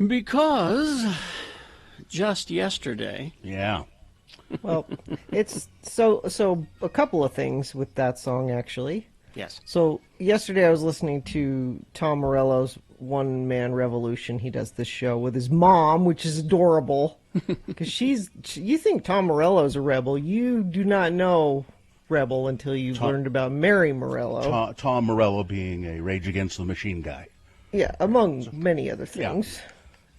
Because just yesterday, Yeah. Well, it's so a couple of things with that song actually. yes, So yesterday I was listening to Tom Morello's One Man Revolution. He does this show with his mom, which is adorable. Because you think Tom Morello's a rebel. You do not know Rebel until you've learned about Mary Morello. Tom Morello being a Rage Against the Machine guy. Yeah, among many other things.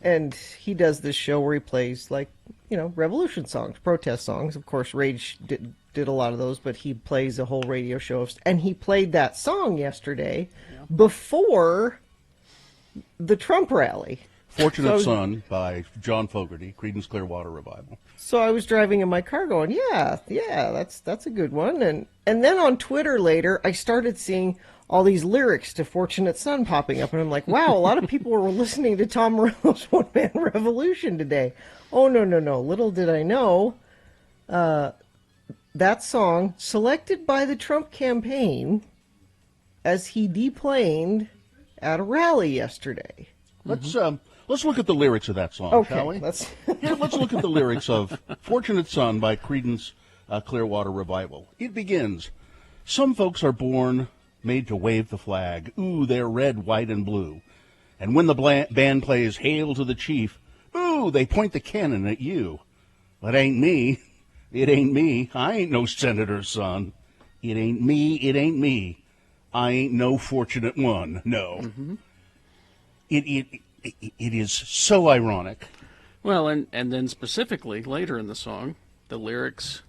And he does this show where he plays, like, revolution songs, protest songs. Of course, Rage did a lot of those, but he plays a whole radio show. And he played that song yesterday before the Trump rally. Fortunate Son by John Fogerty, Creedence Clearwater Revival. So I was driving in my car going, yeah, that's a good one. And then on Twitter later, I started seeing all these lyrics to Fortunate Son popping up. And I'm like, wow, a lot of people were listening to Tom Morello's One Man Revolution today. Oh, no. Little did I know, that song, selected by the Trump campaign as he deplaned at a rally yesterday. Let's look at the lyrics of that song, shall we? Let's look at the lyrics of Fortunate Son by Creedence Clearwater Revival. It begins, some folks are born made to wave the flag. Ooh, they're red, white, and blue. And when the band plays Hail to the Chief, ooh, they point the cannon at you. But ain't me. It ain't me. I ain't no senator's son. It ain't me. It ain't me. I ain't no fortunate one. No. Mm-hmm. It is so ironic. well, and then specifically later in the song, the lyrics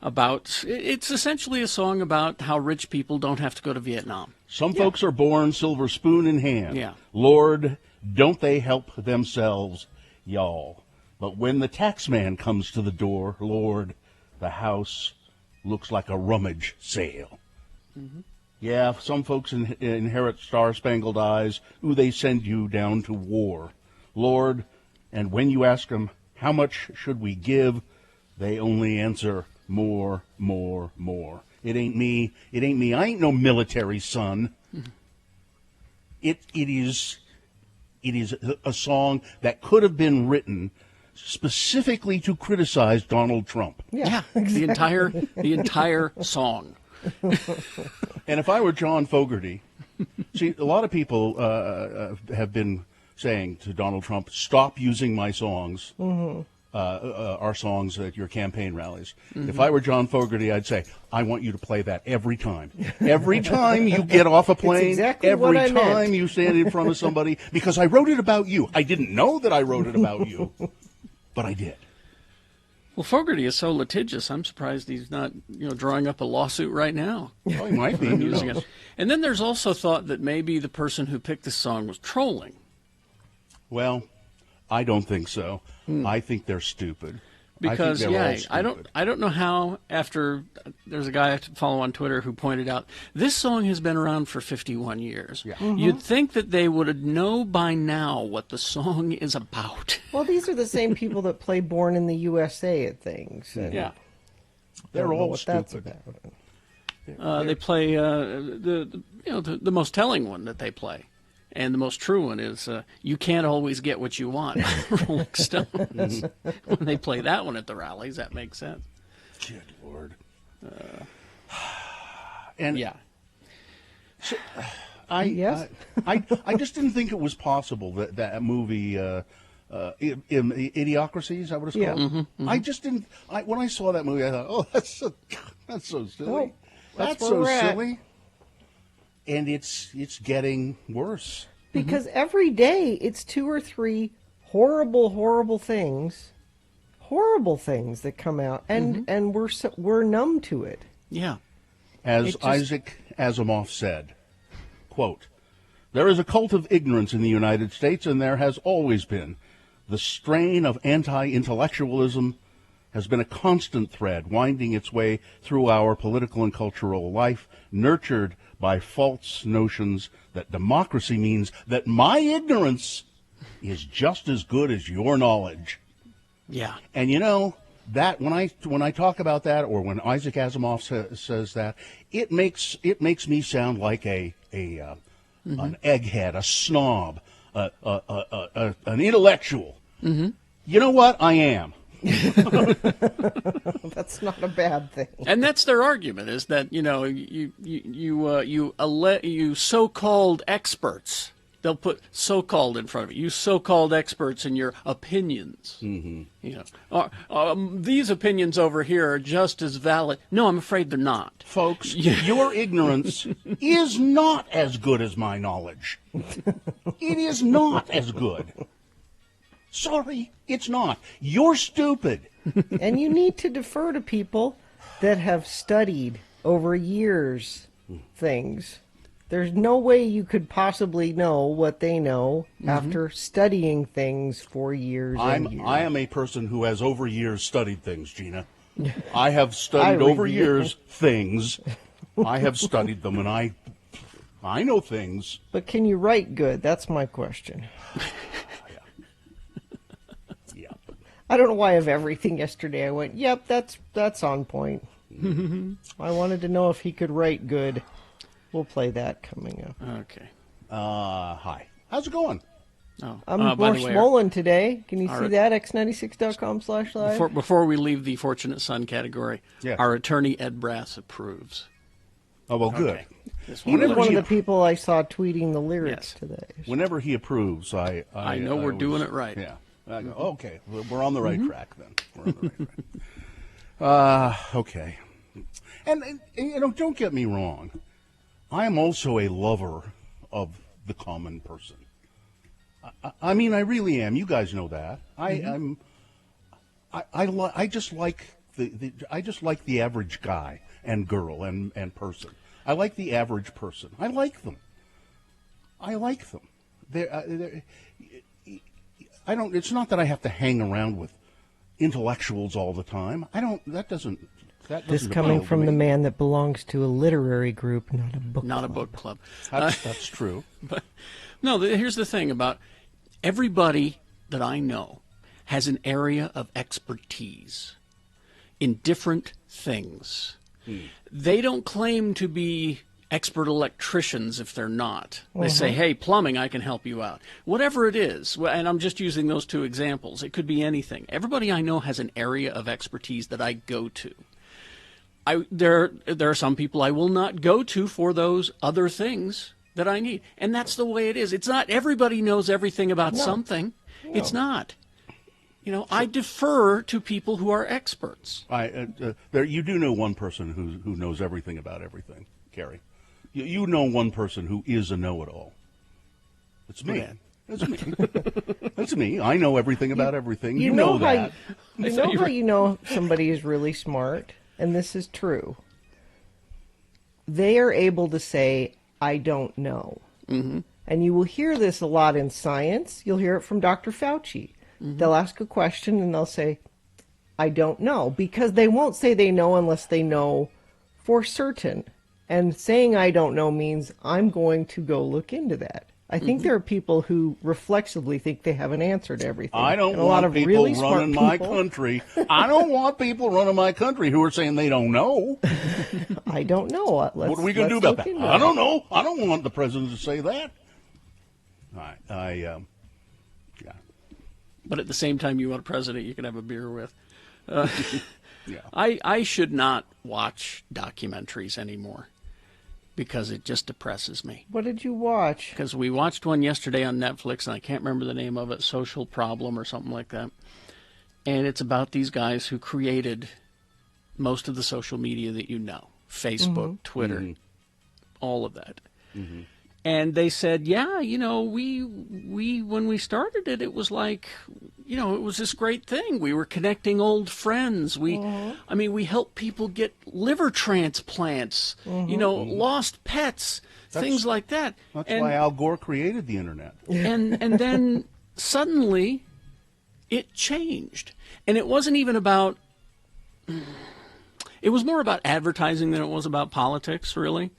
about it's essentially a song about how rich people don't have to go to Vietnam. Some folks are born silver spoon in hand. Yeah. Lord, don't they help themselves, y'all. But when the tax man comes to the door, Lord, the house looks like a rummage sale. Mm-hmm. Yeah, some folks inherit star-spangled eyes. Ooh, they send you down to war. Lord, and when you ask them, how much should we give, they only answer, more, more, more. It ain't me. It ain't me. I ain't no military son. Mm-hmm. It is a song that could have been written specifically to criticize Donald Trump. Yeah, exactly. the entire song. And if I were John Fogerty, see, a lot of people have been saying to Donald Trump, stop using my songs, our songs at your campaign rallies. Mm-hmm. If I were John Fogerty, I'd say, I want you to play that every time. Every time you get off a plane, exactly every time you stand in front of somebody, because I wrote it about you. I didn't know that I wrote it about you, but I did. Well, Fogerty is so litigious. I'm surprised he's not, drawing up a lawsuit right now. Oh, he might be using it. And then there's also thought that maybe the person who picked this song was trolling. Well, I don't think so. I think they're stupid. Because I don't know how. After there's a guy I follow on Twitter who pointed out this song has been around for 51 years. Yeah. Mm-hmm. You'd think that they would know by now what the song is about. Well, these are the same people that play "Born in the USA" at things. Yeah, they're all what stupid. That's about. They play the most telling one that they play. And the most true one is, you can't always get what you want, Rolling Stones. When they play that one at the rallies, that makes sense. Good Lord. Yeah. So, I just didn't think it was possible that movie, Idiocracy, is that what it's called? Mm-hmm, mm-hmm. I just didn't, when I saw that movie, I thought, oh, that's so silly. Well, that's so silly. And it's getting worse. Because every day it's 2 or 3 horrible things that come out, and we're numb to it. Yeah. As Isaac Asimov said, quote, there is a cult of ignorance in the United States, and there has always been. The strain of anti-intellectualism has been a constant thread winding its way through our political and cultural life, nurtured by false notions that democracy means that my ignorance is just as good as your knowledge. Yeah. And that when I talk about that, or when Isaac Asimov says that, it makes me sound like an egghead, a snob. an intellectual. Mm-hmm. You know what? I am. That's not a bad thing. And that's their argument, is that, you so-called experts. They'll put so-called in front of it. You so-called experts in your opinions. Mm-hmm. These opinions over here are just as valid. No, I'm afraid they're not. Folks, your ignorance is not as good as my knowledge. It is not as good. Sorry, it's not. You're stupid. And you need to defer to people that have studied over years things. There's no way you could possibly know what they know after studying things for years and years. I am a person who has over years studied things, Gina. I have studied over years things. I have studied them, and I know things. But can you write good? That's my question. Yeah. I don't know why of everything yesterday I went, yep, that's on point. I wanted to know if he could write good. We'll play that coming up. Okay. Hi. How's it going? Oh, I'm by more the way, swollen today. Can you see right. that? X96.com/live. Before we leave the Fortunate Son category, Yes. our attorney Ed Brass approves. Oh, well, good. Okay. Just He wanted was to- one of the people I saw tweeting the lyrics Yes. today. Whenever he approves, I know we're doing it right. Yeah. I go, okay, we're on the right track then. We're on the right track. Okay. And don't get me wrong. I am also a lover of the common person. I mean, I really am. You guys know that. I just like the average guy and girl and person. I like the average person. I like them. I don't. It's not that I have to hang around with intellectuals all the time. I don't. That doesn't. This coming appeal to from me. the man that belongs to a literary group, not a book Not a club. book club. That's true. But no, here's the thing about everybody that I know has an area of expertise in different things. They don't claim to be expert electricians if they're not. They say, hey, plumbing, I can help you out. Whatever it is, and I'm just using those two examples. It could be anything. Everybody I know has an area of expertise that I go to. There are some people I will not go to for those other things that I need. And that's the way it is. It's not everybody knows everything about something. No. It's not. I defer to people who are experts. You do know one person who knows everything about everything, Carrie. You know one person who is a know-it-all. It's me. It's me. It's me. I know everything about everything. You know that. You know somebody is really smart, and this is true. They are able to say, I don't know. Mm-hmm. And you will hear this a lot in science. You'll hear it from Dr. Fauci. Mm-hmm. They'll ask a question and they'll say, I don't know. Because they won't say they know unless they know for certain. And saying I don't know means I'm going to go look into that. I think there are people who reflexively think they have an answer to everything. I don't want people running my country. I don't want people running my country who are saying they don't know. I don't know. What are we going to do about that? I don't know. I don't want the president to say that. Yeah. But at the same time, you want a president you can have a beer with. Yeah. I should not watch documentaries anymore because it just depresses me. What did you watch? Because we watched one yesterday on Netflix, and I can't remember the name of it, Social Problem or something like that. And it's about these guys who created most of the social media that you know, Facebook, Twitter, all of that. Mm-hmm. And they said, yeah, we when we started it, it was like, it was this great thing. We were connecting old friends. We helped people get liver transplants, lost pets, things like that. That's why Al Gore created the internet. And then suddenly it changed. And it wasn't even about, it was more about advertising than it was about politics, really.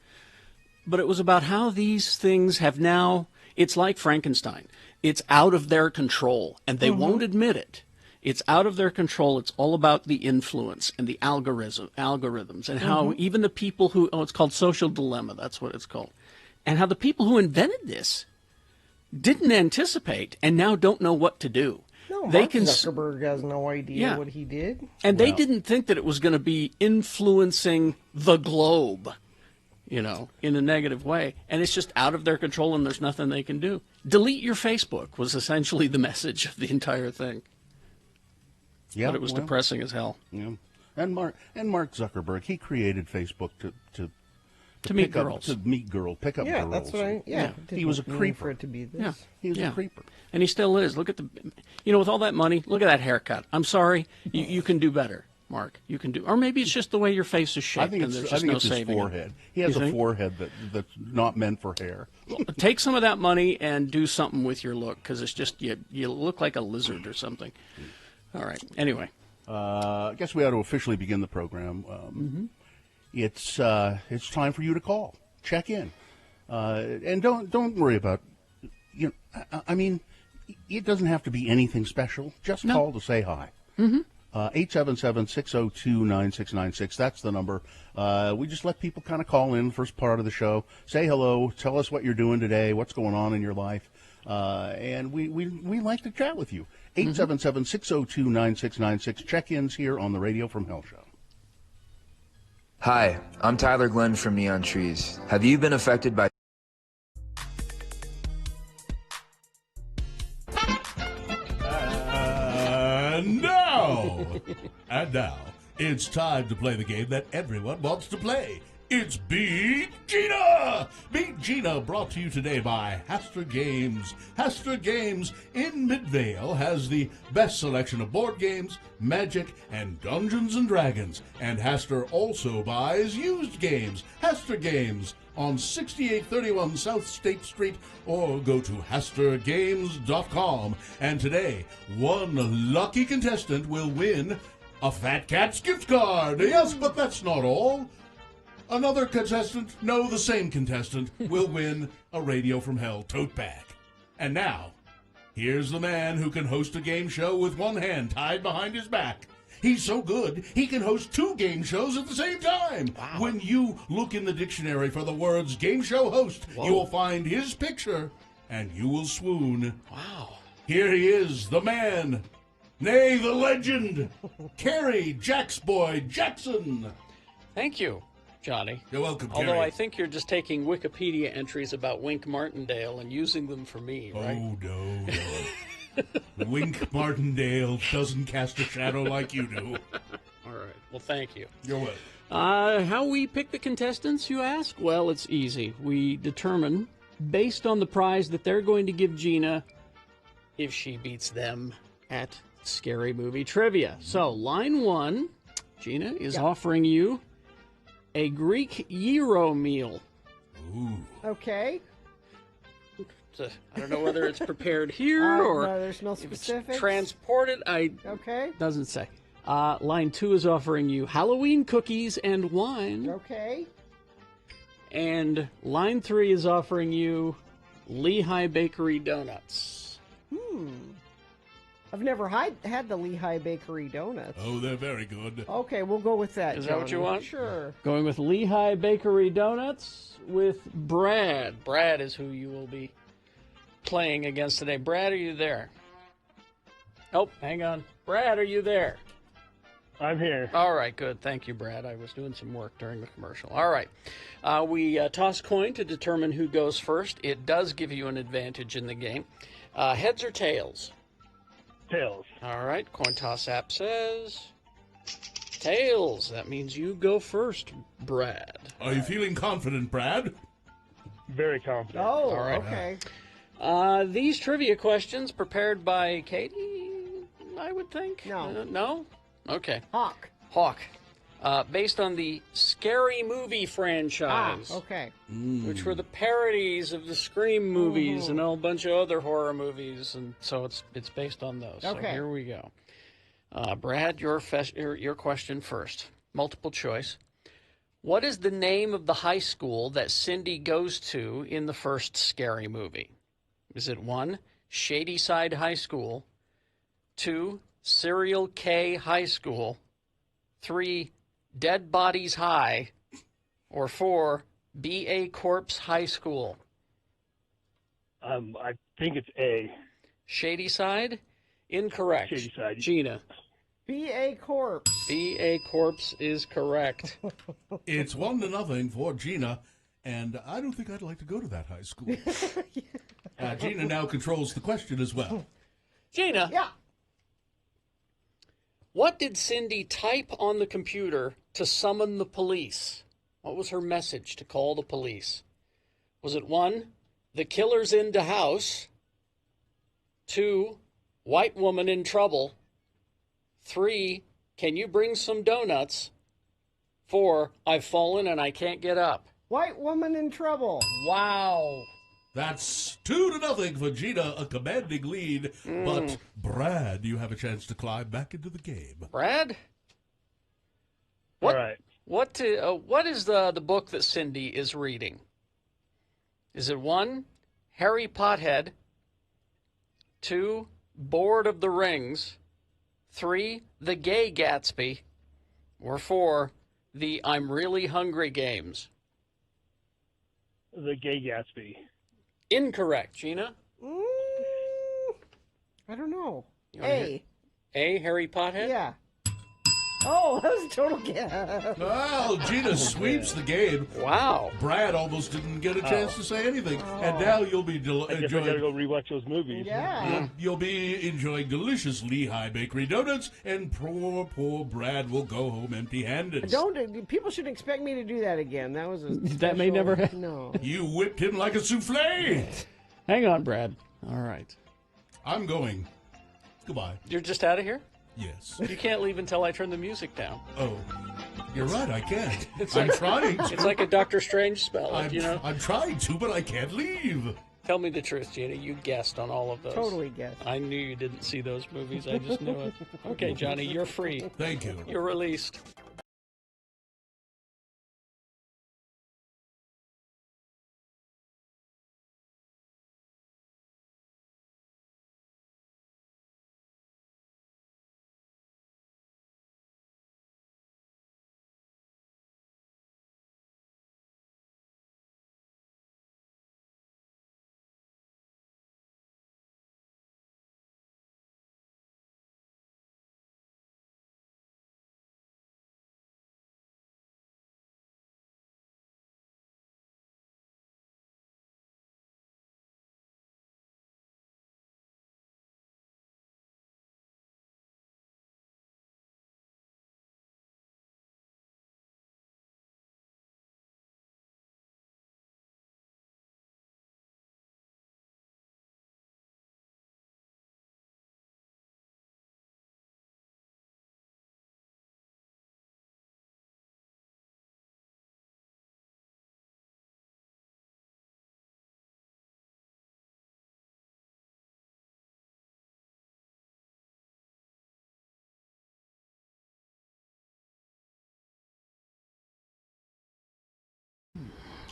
But it was about how these things have now, it's like Frankenstein. It's out of their control, and they won't admit it. It's out of their control. It's all about the influence and the algorithms, and how even the people who, it's called Social Dilemma, that's what it's called. And how the people who invented this didn't anticipate and now don't know what to do. No, They Mark can Zuckerberg has no idea Yeah. what he did. And they didn't think that it was going to be influencing the globe, in a negative way. And it's just out of their control and there's nothing they can do. Delete your Facebook was essentially the message of the entire thing. Yeah, But it was depressing as hell. Yeah. And Mark Zuckerberg, he created Facebook to meet pick up- girls. to meet girls, pick up Yeah, girls. that's what I. Yeah, He was a didn't mean creeper. for it to be this. Yeah. He was Yeah. a creeper. And he still is. Look at with all that money, look at that haircut. I'm sorry. You can do better, Mark. You can do. Or maybe it's just the way your face is shaped I think and it's, there's I just think no it's his saving it. forehead. He has You a think? forehead that's not meant for hair. Take some of that money and do something with your look because it's just, you look like a lizard or something. All right. Anyway. I guess we ought to officially begin the program. It's time for you to call, check in, and don't worry about. I mean, it doesn't have to be anything special. Just call to say hi. 877-602-9696. That's the number. We just let people kind of call in the first part of the show, say hello, tell us what you're doing today, what's going on in your life, and we like to chat with you. 877-602-9696. Check-ins here on the Radio from Hell show. Hi, I'm Tyler Glenn from Neon Trees. Have you been affected by And now, it's time to play the game that everyone wants to play. It's Beat Gina! Beat Gina brought to you today by Haster Games. Haster Games in Midvale has the best selection of board games, Magic, and Dungeons & Dragons. And Haster also buys used games. Haster Games on 6831 South State Street, or go to HasterGames.com. And today, one lucky contestant will win a Fat Cats gift card. Yes, but that's not all. Another contestant, no, the same contestant, will win a Radio from Hell tote bag. And now, here's the man who can host a game show with one hand tied behind his back. He's so good, he can host two game shows at the same time. Wow. When you look in the dictionary for the words game show host, you will find his picture, and you will swoon. Wow. Here he is, the man, nay, the legend, Kerry Jacksboy Jackson. Thank you, Johnny. You're welcome, Although Kerry. I think you're just taking Wikipedia entries about Wink Martindale and using them for me, right? Oh, no. Wink Martindale doesn't cast a shadow like you do. All right. Well, thank you. You're welcome. How we pick the contestants, you ask? Well, it's easy. We determine, based on the prize that they're going to give Gina, if she beats them at Scary Movie Trivia. So, line one, Gina is offering you a Greek gyro meal. Ooh. Okay. I don't know whether it's prepared here or no, there's no if it's specifics. transported. Okay. Doesn't say. Line two is offering you Halloween cookies and wine. Okay. And line three is offering you Lehigh Bakery donuts. I've never had the Lehigh Bakery donuts. Oh, they're very good. Okay, we'll go with that. Is that what you Johnny. want? Sure. Going with Lehigh Bakery donuts with Brad. Brad is who you will be playing against today. Brad, are you there? Oh, hang on. Brad, are you there? I'm here. All right, good. Thank you, Brad. I was doing some work during the commercial. All right. We toss coin to determine who goes first. It does give you an advantage in the game. Heads or tails? Tails. All right. Coin toss app says tails. That means you go first, Brad. Are you feeling confident, Brad? Very confident. Oh, All right. okay. These trivia questions prepared by Katie, I would think? No. No? Okay. Hawk. Hawk. Based on the Scary Movie franchise. Okay. Which were the parodies of the Scream movies and a whole bunch of other horror movies, and so it's based on those. So Okay. here we go. Brad, your question first. Multiple choice. What is the name of the high school that Cindy goes to in the first Scary Movie? Is it 1, Shadyside High School, 2, Serial K High School, 3, Dead Bodies High, or 4, B.A. Corpse High School? I think it's A. Shady Side? Incorrect. Shady Side. Gina. B.A. Corpse. B.A. Corpse is correct. It's 1-0 for Gina, and I don't think I'd like to go to that high school. Gina now controls the question as well. Gina. Yeah. What did Cindy type on the computer to summon the police? What was her message to call the police? Was it 1, the killer's into house? 2, white woman in trouble? 3, can you bring some donuts? 4, I've fallen and I can't get up. White woman in trouble. Wow. That's 2-0 for Gina, a commanding lead. But, Brad, you have a chance to climb back into the game. Brad? What, All right. What is the book that Cindy is reading? Is it 1, Harry Pothead? 2, Board of the Rings? 3, The Gay Gatsby? Or 4, The I'm Really Hungry Games? The Gay Gatsby. Incorrect, Gina. I don't know. You wanna hear- A. A, Harry Pothead? Yeah. Oh, that was a total guess. Well, Gina sweeps the game. Wow. Brad almost didn't get a chance to say anything. And now you'll be I guess I gotta enjoying... go rewatch those movies. Yeah. You'll be enjoying delicious Lehigh Bakery donuts, and poor Brad will go home empty-handed. People should expect me to do that again. That was a That may special- never happen. No. You whipped him like a souffle. Hang on, Brad. All right. I'm going. Goodbye. You're just out of here? Yes. You can't leave until I turn the music down. Oh, you're right. I can't. It's I'm like- trying to. It's like a Doctor Strange spell. I'm trying to, but I can't leave. Tell me the truth, Gina. You guessed on all of those. Totally guess. I knew you didn't see those movies. I just knew it. Okay, Johnny, you're free. Thank you. You're released.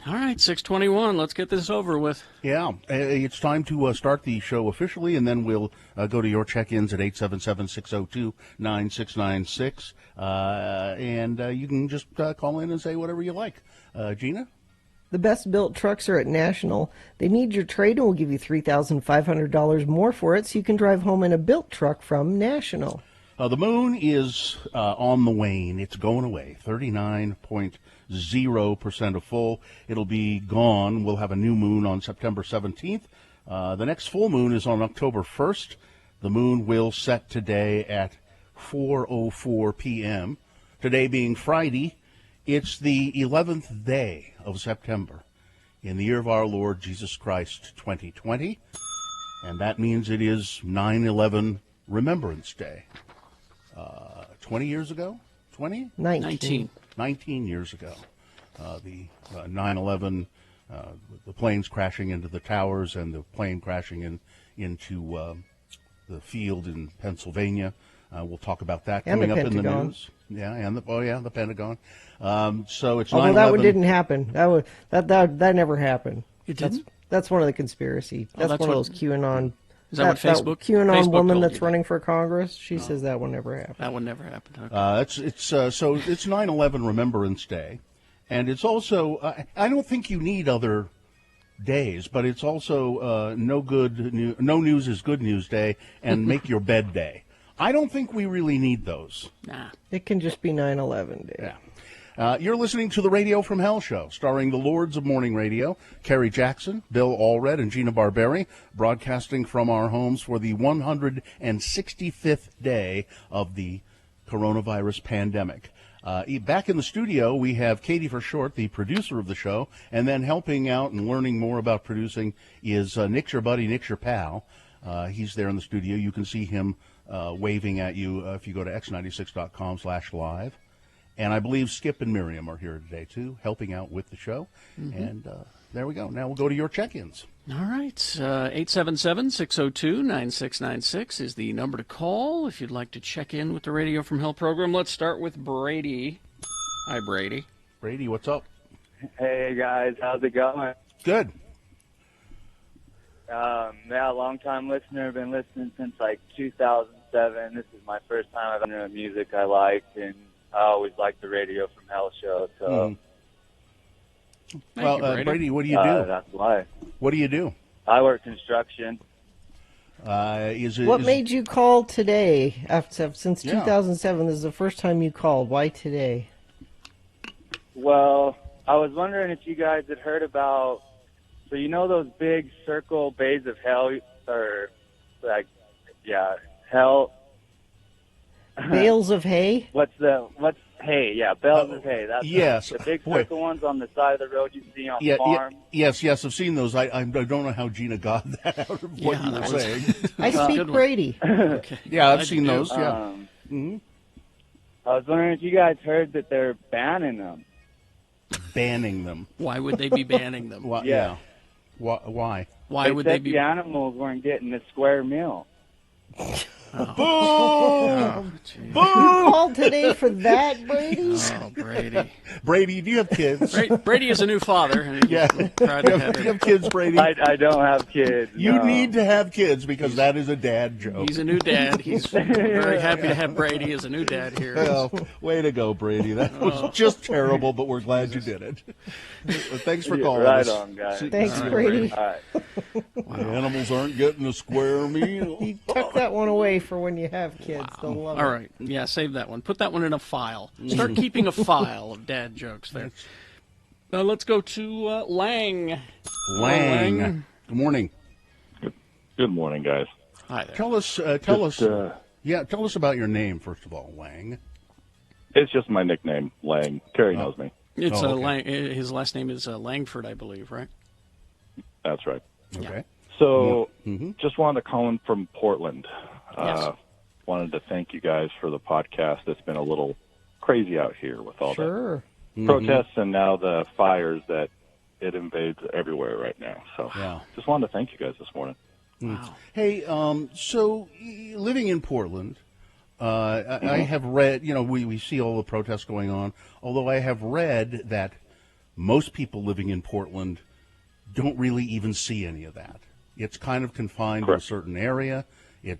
All right, 6:21. Let's get this over with. Yeah, it's time to start the show officially, and then we'll go to your check-ins at 877-602-9696, and you can just call in and say whatever you like. Gina? The best built trucks are at National. They need your trade and will give you $3,500 more for it so you can drive home in a built truck from National. The moon is on the wane. It's going away. 39.0% of full. It'll be gone. We'll have a new moon on September 17th. The next full moon is on October 1st. The moon will set today at 4:04 p.m. Today being Friday, it's the 11th day of September in the year of our Lord Jesus Christ 2020. And that means it is 9/11 Remembrance Day. 20 years ago? 20? 19. 19 years ago. The 9/11, the planes crashing into the towers and the plane crashing into the field in Pennsylvania. We'll talk about that And coming the up in the Pentagon. news. Yeah, and the Pentagon. So it's 9/11. Although that one didn't happen. That never happened. It didn't? That's one of the conspiracy. That's that's one of what- those QAnon. Is that what Facebook- QAnon Facebook woman told that's you running for Congress? She says that one never happened. That one never happened. Okay. So it's 9/11 Remembrance Day, and it's also I don't think you need other days, but it's also no news is good news day and make your bed day. I don't think we really need those. Nah. It can just be 9/11 day. Yeah. You're listening to the Radio from Hell show, starring the Lords of Morning Radio, Kerry Jackson, Bill Allred, and Gina Barberi, broadcasting from our homes for the 165th day of the coronavirus pandemic. Back in the studio, we have Katie for short, the producer of the show, and then helping out and learning more about producing is Nick's your buddy, Nick's your pal. He's there in the studio. You can see him waving at you if you go to x96.com/live. And I believe Skip and Miriam are here today, too, helping out with the show. Mm-hmm. And there we go. Now we'll go to your check-ins. All right. 877-602-9696 is the number to call if you'd like to check in with the Radio from Hell program. Let's start with Brady. Hi, Brady. Brady, what's up? Hey, guys. How's it going? Good. Long-time listener. Been listening since, 2007. This is my first time I've heard music I liked, and I always liked the Radio from Hell show. So, Thank you, Brady, what do you do? That's why. What do you do? I work construction. What made you call today? Since 2007, this is the first time you called. Why today? Well, I was wondering if you guys had heard about. So you know those big circle bays of hell, or hell. Bales of hay? What's hay? Yeah, bales of hay. That's yes. The big circle ones on the side of the road you see on farms. Yes, I've seen those. I don't know how Gina got that out of what you were saying. I speak Brady. Okay. Yeah, I've seen those, yeah. I was wondering if you guys heard that they're banning them. Banning them? Why would they be banning them? Yeah. Why? Why would they be? The animals weren't getting a square meal. Boom! You called today for that, Brady? Oh, Brady. Brady, do you have kids? Brady is a new father. And Yeah. Do you have kids, Brady? I don't have kids. You need to have kids because that is a dad joke. He's a new dad. He's very happy to have Brady as a new dad here. Well, way to go, Brady. That was just terrible, but we're glad you did it. Thanks for calling right us. on, guys. Thanks, Brady. All right. The animals aren't getting a square meal. You tuck that one away for when you have kids. They'll love it. All right. Yeah, save that one. Put that one in a file. Start keeping a file of dad jokes there. Let's go to Lang. Lang. Good morning. Good morning, guys. Hi there. Tell us about your name, first of all, Lang. It's just my nickname, Lang. Kerry knows me. It's okay. Lang. His last name is Langford, I believe, right? That's right. Okay. So, just wanted to call in from Portland. Yes. Wanted to thank you guys for the podcast. It's been a little crazy out here with all Sure. the protests and now the fires that it invades everywhere right now. So, just wanted to thank you guys this morning. Wow. Hey, so living in Portland, I have read, we see all the protests going on, although I have read that most people living in Portland don't really even see any of that. It's kind of confined to a certain area.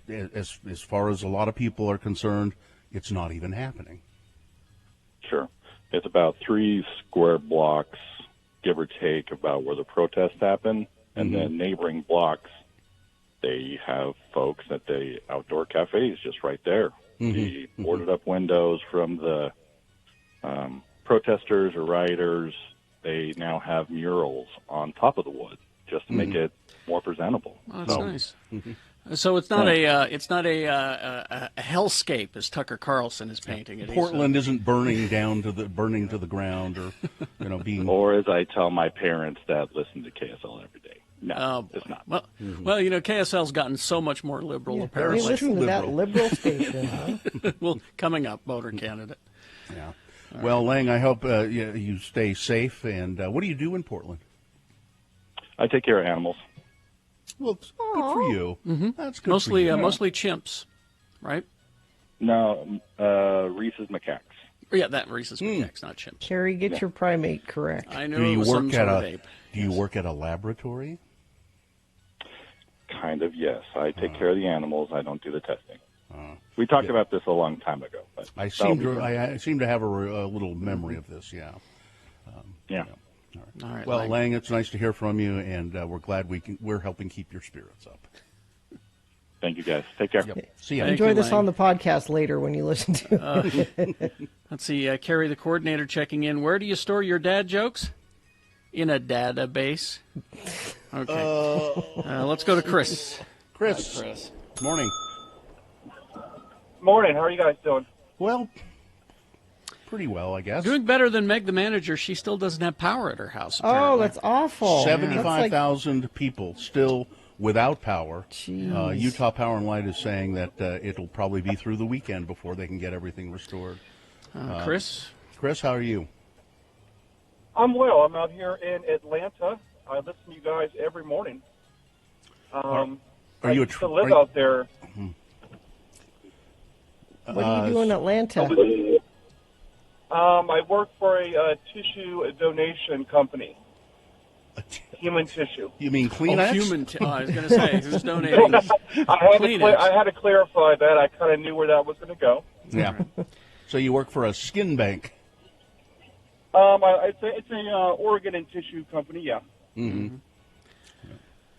As far as a lot of people are concerned, it's not even happening. Sure. It's about 3 square blocks, give or take, about where the protests happen. And then neighboring blocks, they have folks at the outdoor cafes just right there. The boarded up windows from the protesters or rioters, they now have murals on top of the wood just to make it more presentable. Oh, that's nice. So it's not a hellscape as Tucker Carlson is painting it. Portland isn't burning to the ground, or being. Or as I tell my parents that listen to KSL every day. No, it's not. Well, KSL's gotten so much more liberal. They Apparently, listen to that liberal station, huh? Well, coming up, voter candidate. Yeah. Well, Lang, I hope you stay safe. And what do you do in Portland? I take care of animals. Well, good for you. That's good. Mostly, for you. mostly chimps, right? No, Reese's macaques. Yeah, that Reese's macaques, not chimps. Kerry, get your primate correct. I know. Do you it was some work sort at of a? ape. Do you work at a laboratory? Kind of, yes. I take care of the animals. I don't do the testing. We talked about this a long time ago. But I seem to have a little memory of this. Yeah. Yeah. All right. Well, Lang. Lang, it's nice to hear from you, and we're glad we're helping keep your spirits up. Thank you, guys. Take care. Yep. See ya. Thank Enjoy you, this Lang. on the podcast later when you listen to it. Let's see. Carrie, the coordinator, checking in. Where do you store your dad jokes? In a database. Okay. Let's go to Chris. Chris. Chris. Morning. Morning. How are you guys doing? Well, pretty well, I guess. Doing better than Meg the manager. She still doesn't have power at her house. Oh, Apparently. that's awful. 75,000 people still without power. Jeez. Utah Power and Light is saying that it'll probably be through the weekend before they can get everything restored. Chris. Chris, how are you? I'm well. I'm out here in Atlanta. I listen to you guys every morning. Are I you a used to live out there. What do you do in Atlanta? I work for a tissue donation company. Human tissue. You mean Kleenex? I was going to say, who's donating? I had to clarify that. I kind of knew where that was going to go. Yeah. So you work for a skin bank. It's a organ and tissue company. Yeah. Mm-hmm.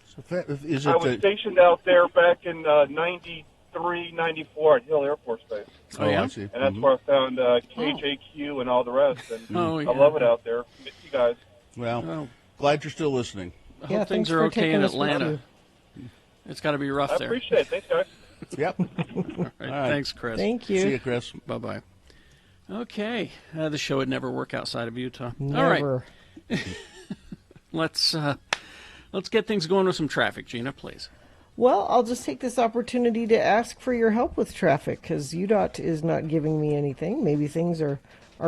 So is I was stationed out there back in 93, 94 at Hill Air Force Base. Oh, yeah? I see. And that's where I found KJQ and all the rest. And Yeah. I love it out there. Miss you guys. Well, Oh. glad you're still listening. I Yeah, hope things thanks are for okay taking in us with Atlanta. you. It's got to be rough I there. appreciate it. Thanks, guys. Yep. All right. right. Thanks, Chris. Thank you. See you, Chris. Bye-bye. Okay. The show would never work outside of Utah. Never. All right. Let's get things going with some traffic, Gina, please. Well, I'll just take this opportunity to ask for your help with traffic because UDOT is not giving me anything. Maybe things are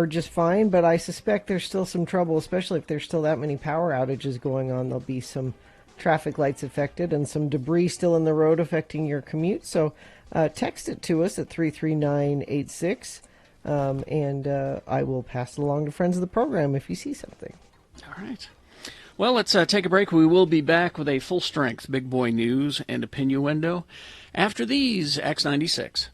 just fine, but I suspect there's still some trouble, especially if there's still that many power outages going on. There'll be some traffic lights affected and some debris still in the road affecting your commute. So text it to us at 33986, and I will pass it along to friends of the program if you see something. All right. Well, let's take a break. We will be back with a full-strength Big Boy News and Opinioendo after these X96.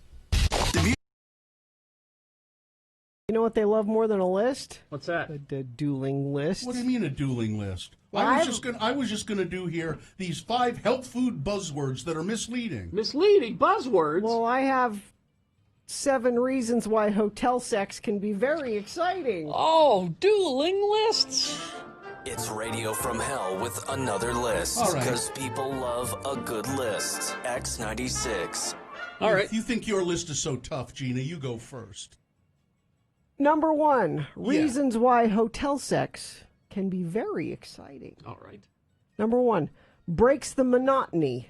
You know what they love more than a list? What's that? The dueling list. What do you mean a dueling list? Well, I was just gonna do here these 5 health food buzzwords that are misleading. Misleading buzzwords? Well, I have 7 reasons why hotel sex can be very exciting. Oh, dueling lists. It's Radio from Hell with another list. All right. Because people love a good list. X96. All right. If you think your list is so tough, Gina, you go first. Number 1, reasons why hotel sex can be very exciting. All right. Number 1, breaks the monotony.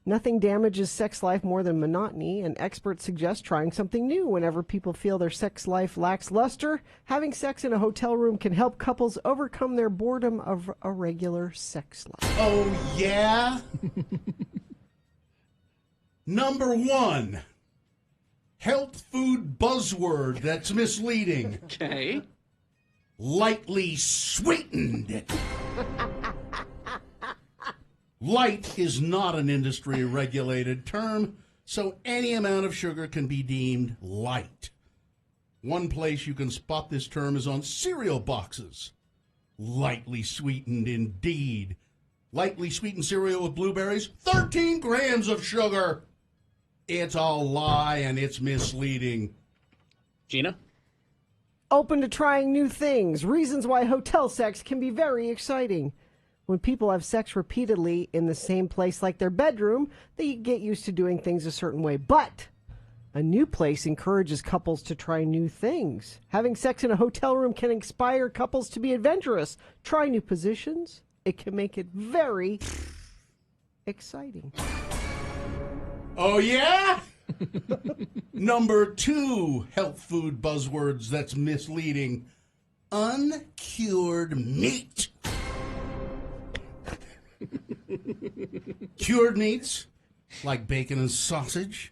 Nothing damages sex life more than monotony, and experts suggest trying something new. Whenever people feel their sex life lacks luster, having sex in a hotel room can help couples overcome their boredom of a regular sex life. Oh, yeah? Number 1, health food buzzword that's misleading. Okay. Lightly sweetened. Light is not an industry-regulated term, so any amount of sugar can be deemed light. One place you can spot this term is on cereal boxes. Lightly sweetened indeed. Lightly sweetened cereal with blueberries, 13 grams of sugar. It's a lie and it's misleading. Gina? Open to trying new things. Reasons why hotel sex can be very exciting. When people have sex repeatedly in the same place like their bedroom, they get used to doing things a certain way. But a new place encourages couples to try new things. Having sex in a hotel room can inspire couples to be adventurous. Try new positions. It can make it very exciting. Oh, yeah? Number 2 health food buzzwords that's misleading. Uncured meat. Cured meats, like bacon and sausage,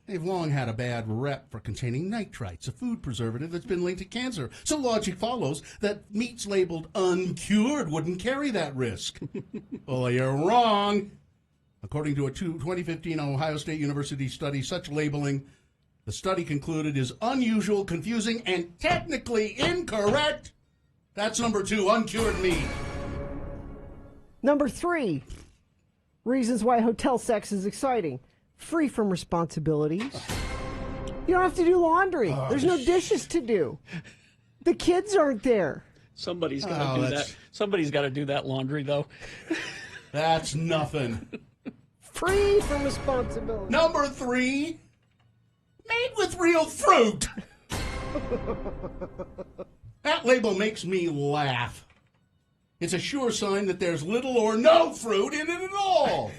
they've long had a bad rep for containing nitrites, a food preservative that's been linked to cancer. So logic follows that meats labeled uncured wouldn't carry that risk. Well, you're wrong. According to a 2015 Ohio State University study, such labeling, the study concluded, is unusual, confusing, and technically incorrect, That's number 2, uncured meat. Number 3, reasons why hotel sex is exciting. Free from responsibilities. You don't have to do laundry. There's no dishes to do. The kids aren't there. Somebody's got to do that. Somebody's got to do that laundry, though. That's nothing. Free from responsibility. Number 3, made with real fruit. That label makes me laugh. It's a sure sign that there's little or no fruit in it at all.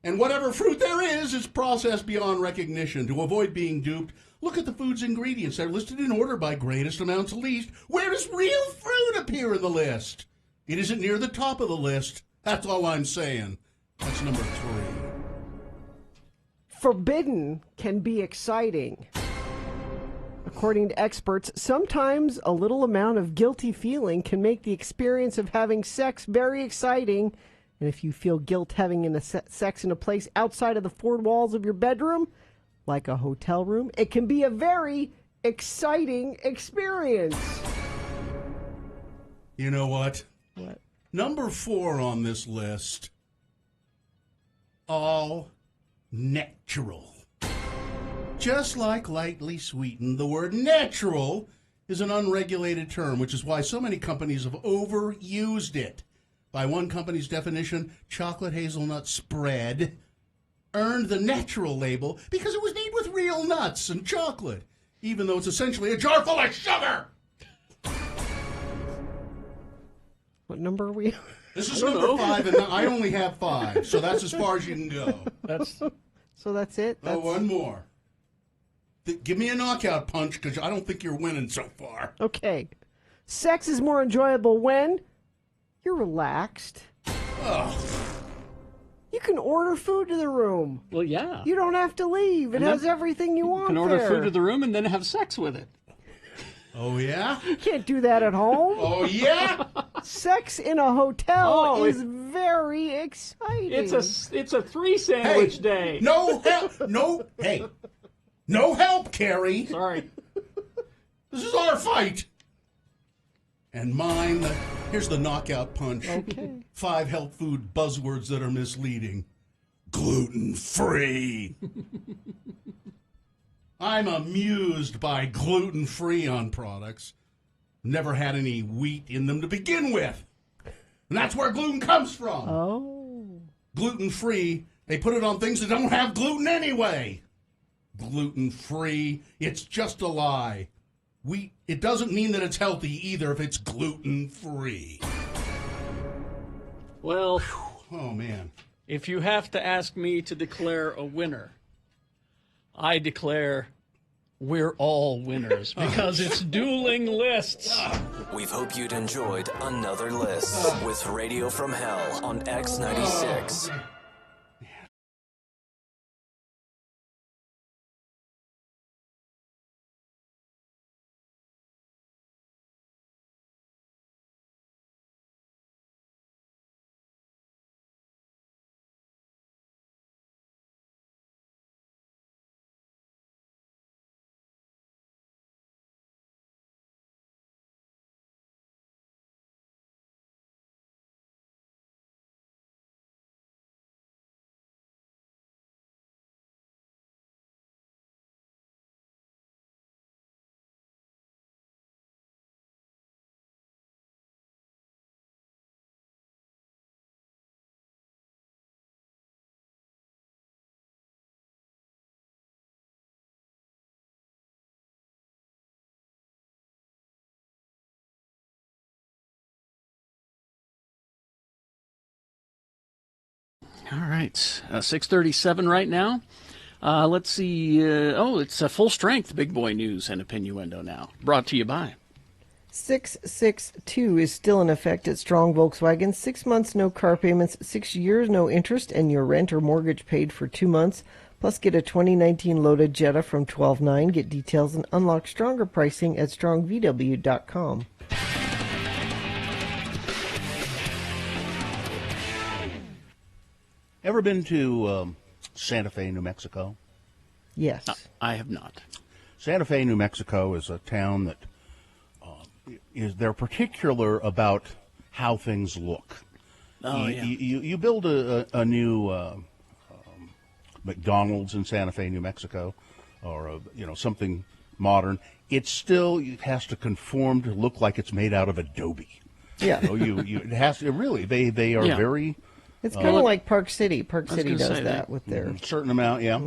And whatever fruit there is processed beyond recognition. To avoid being duped, look at the food's ingredients. They're listed in order by greatest amounts to least. Where does real fruit appear in the list? It isn't near the top of the list. That's all I'm saying. That's number 3. Forbidden can be exciting. According to experts, sometimes a little amount of guilty feeling can make the experience of having sex very exciting. And if you feel guilt having sex in a place outside of the 4 walls of your bedroom, like a hotel room, it can be a very exciting experience. You know what? What? Number 4 on this list, all natural. Just like lightly sweetened, the word natural is an unregulated term, which is why so many companies have overused it. By one company's definition, chocolate hazelnut spread earned the natural label because it was made with real nuts and chocolate, even though it's essentially a jar full of sugar. What number are we? This is number 5, and I only have 5, so that's as far as you can go. So that's it? Oh, one more. Give me a knockout punch, because I don't think you're winning so far. Okay. Sex is more enjoyable when you're relaxed. Oh. You can order food to the room. Well, yeah. You don't have to leave. It has everything you want. You can order there. food to the room and then have sex with it. Oh, yeah? You can't do that at home. Oh, yeah? Sex in a hotel is very exciting. It's a 3 sandwich day. No help. No help, Carrie. Sorry. This is our fight. And mine, here's the knockout punch. Okay. 5 health food buzzwords that are misleading. Gluten-free. I'm amused by gluten-free on products. Never had any wheat in them to begin with. And that's where gluten comes from. Oh. Gluten-free, they put it on things that don't have gluten anyway. Gluten-free, it's just a lie. It doesn't mean that it's healthy either if it's gluten-free. Well, oh man. If you have to ask me to declare a winner, I declare we're all winners because it's dueling lists. We hope you'd enjoyed another list with Radio from Hell on X96. All right, 6:37 right now. Let's see. It's a full strength big boy news and opinioendo now. Brought to you by 662 is still in effect at Strong Volkswagen. 6 months, no car payments. 6 years, no interest, and your rent or mortgage paid for 2 months. Plus, get a 2019 loaded Jetta from $12,900. Get details and unlock stronger pricing at strongvw.com. Ever been to Santa Fe, New Mexico? Yes. I have not. Santa Fe, New Mexico is a town that they're particular about how things look. Oh, yeah. You build a new McDonald's in Santa Fe, New Mexico, or something modern. It has to conform to look like it's made out of Adobe. Yeah. It has to really. They are very. It's kind of like Park City. Park City does say that with their certain amount. Yeah.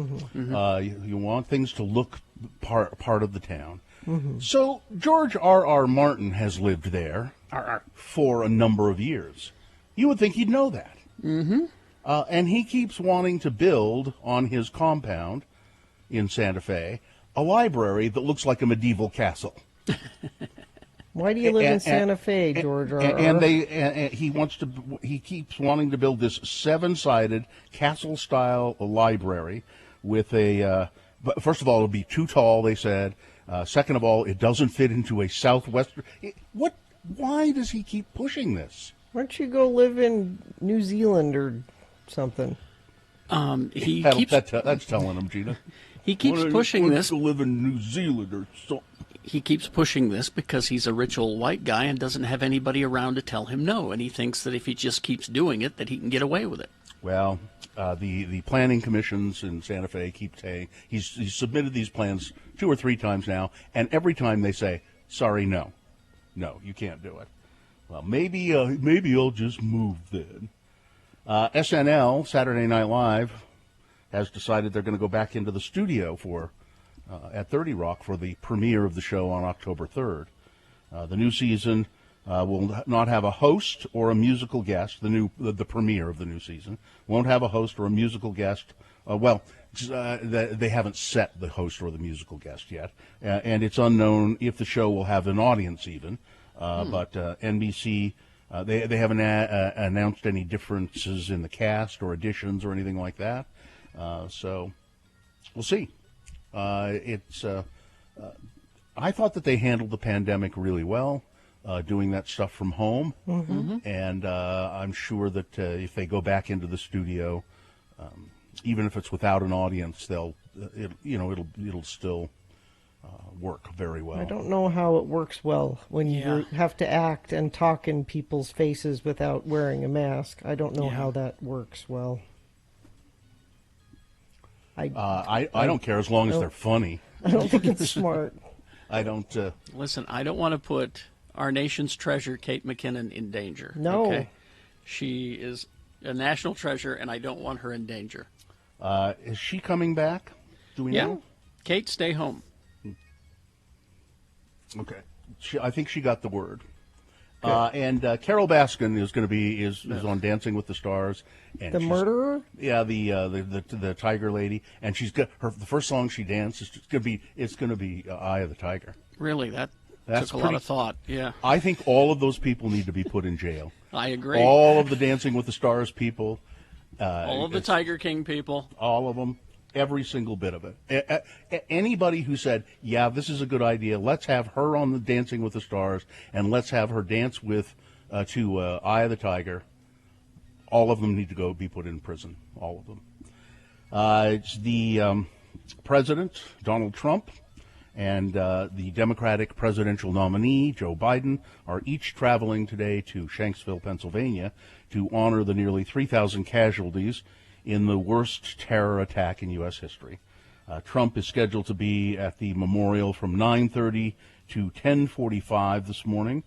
You want things to look part of the town. So George R.R. Martin has lived there for a number of years. You would think he'd know that. And he keeps wanting to build on his compound in Santa Fe a library that looks like a medieval castle. Why do you live in Santa Fe, George R.R.? And he keeps wanting to build this 7-sided castle-style library with but first of all, it'll be too tall, they said. Second of all, it doesn't fit into a southwestern. Why does he keep pushing this? Why don't you go live in New Zealand or something? That's telling him, Gina. He keeps pushing this. To live in New Zealand or something. He keeps pushing this because he's a rich old white guy and doesn't have anybody around to tell him no, and he thinks that if he just keeps doing it, that he can get away with it. Well, the planning commissions in Santa Fe keep saying he's submitted these plans 2 or 3 times now, and every time they say, "Sorry, no, you can't do it." Well, maybe I'll just move then. SNL, Saturday Night Live, has decided they're going to go back into the studio at 30 Rock for the premiere of the show on October 3rd. The new season will not have a host or a musical guest. The premiere of the new season won't have a host or a musical guest. They haven't set the host or the musical guest yet, and it's unknown if the show will have an audience even. But NBC, they haven't announced any differences in the cast or additions or anything like that. So we'll see. I thought that they handled the pandemic really well, doing that stuff from home, and I'm sure that if they go back into the studio, even if it's without an audience, it'll still work very well. I don't know how it works well when you have to act and talk in people's faces without wearing a mask. I don't know how that works well. I don't care as long as they're funny. I don't think it's smart. I don't. Listen, I don't want to put our nation's treasure, Kate McKinnon, in danger. No. Okay? She is a national treasure, and I don't want her in danger. Is she coming back? Do we know? Kate, stay home. Okay. I think she got the word. And Carol Baskin is going to be on Dancing with the Stars. And the murderer? Yeah, the tiger lady, and she's got the first song she dances. It's going to be Eye of the Tiger. Really, that's took a lot of thought. Yeah, I think all of those people need to be put in jail. I agree. All of the Dancing with the Stars people, all of the Tiger King people, all of them. Every single bit of it. Anybody who said, "Yeah, this is a good idea. Let's have her on the Dancing with the Stars, and let's have her dance to Eye of the Tiger," all of them need to be put in prison. All of them. It's the president, Donald Trump, and the Democratic presidential nominee, Joe Biden, are each traveling today to Shanksville, Pennsylvania, to honor the nearly 3,000 casualties in the worst terror attack in U.S. history. Trump is scheduled to be at the memorial from 9:30 to 10:45 this morning.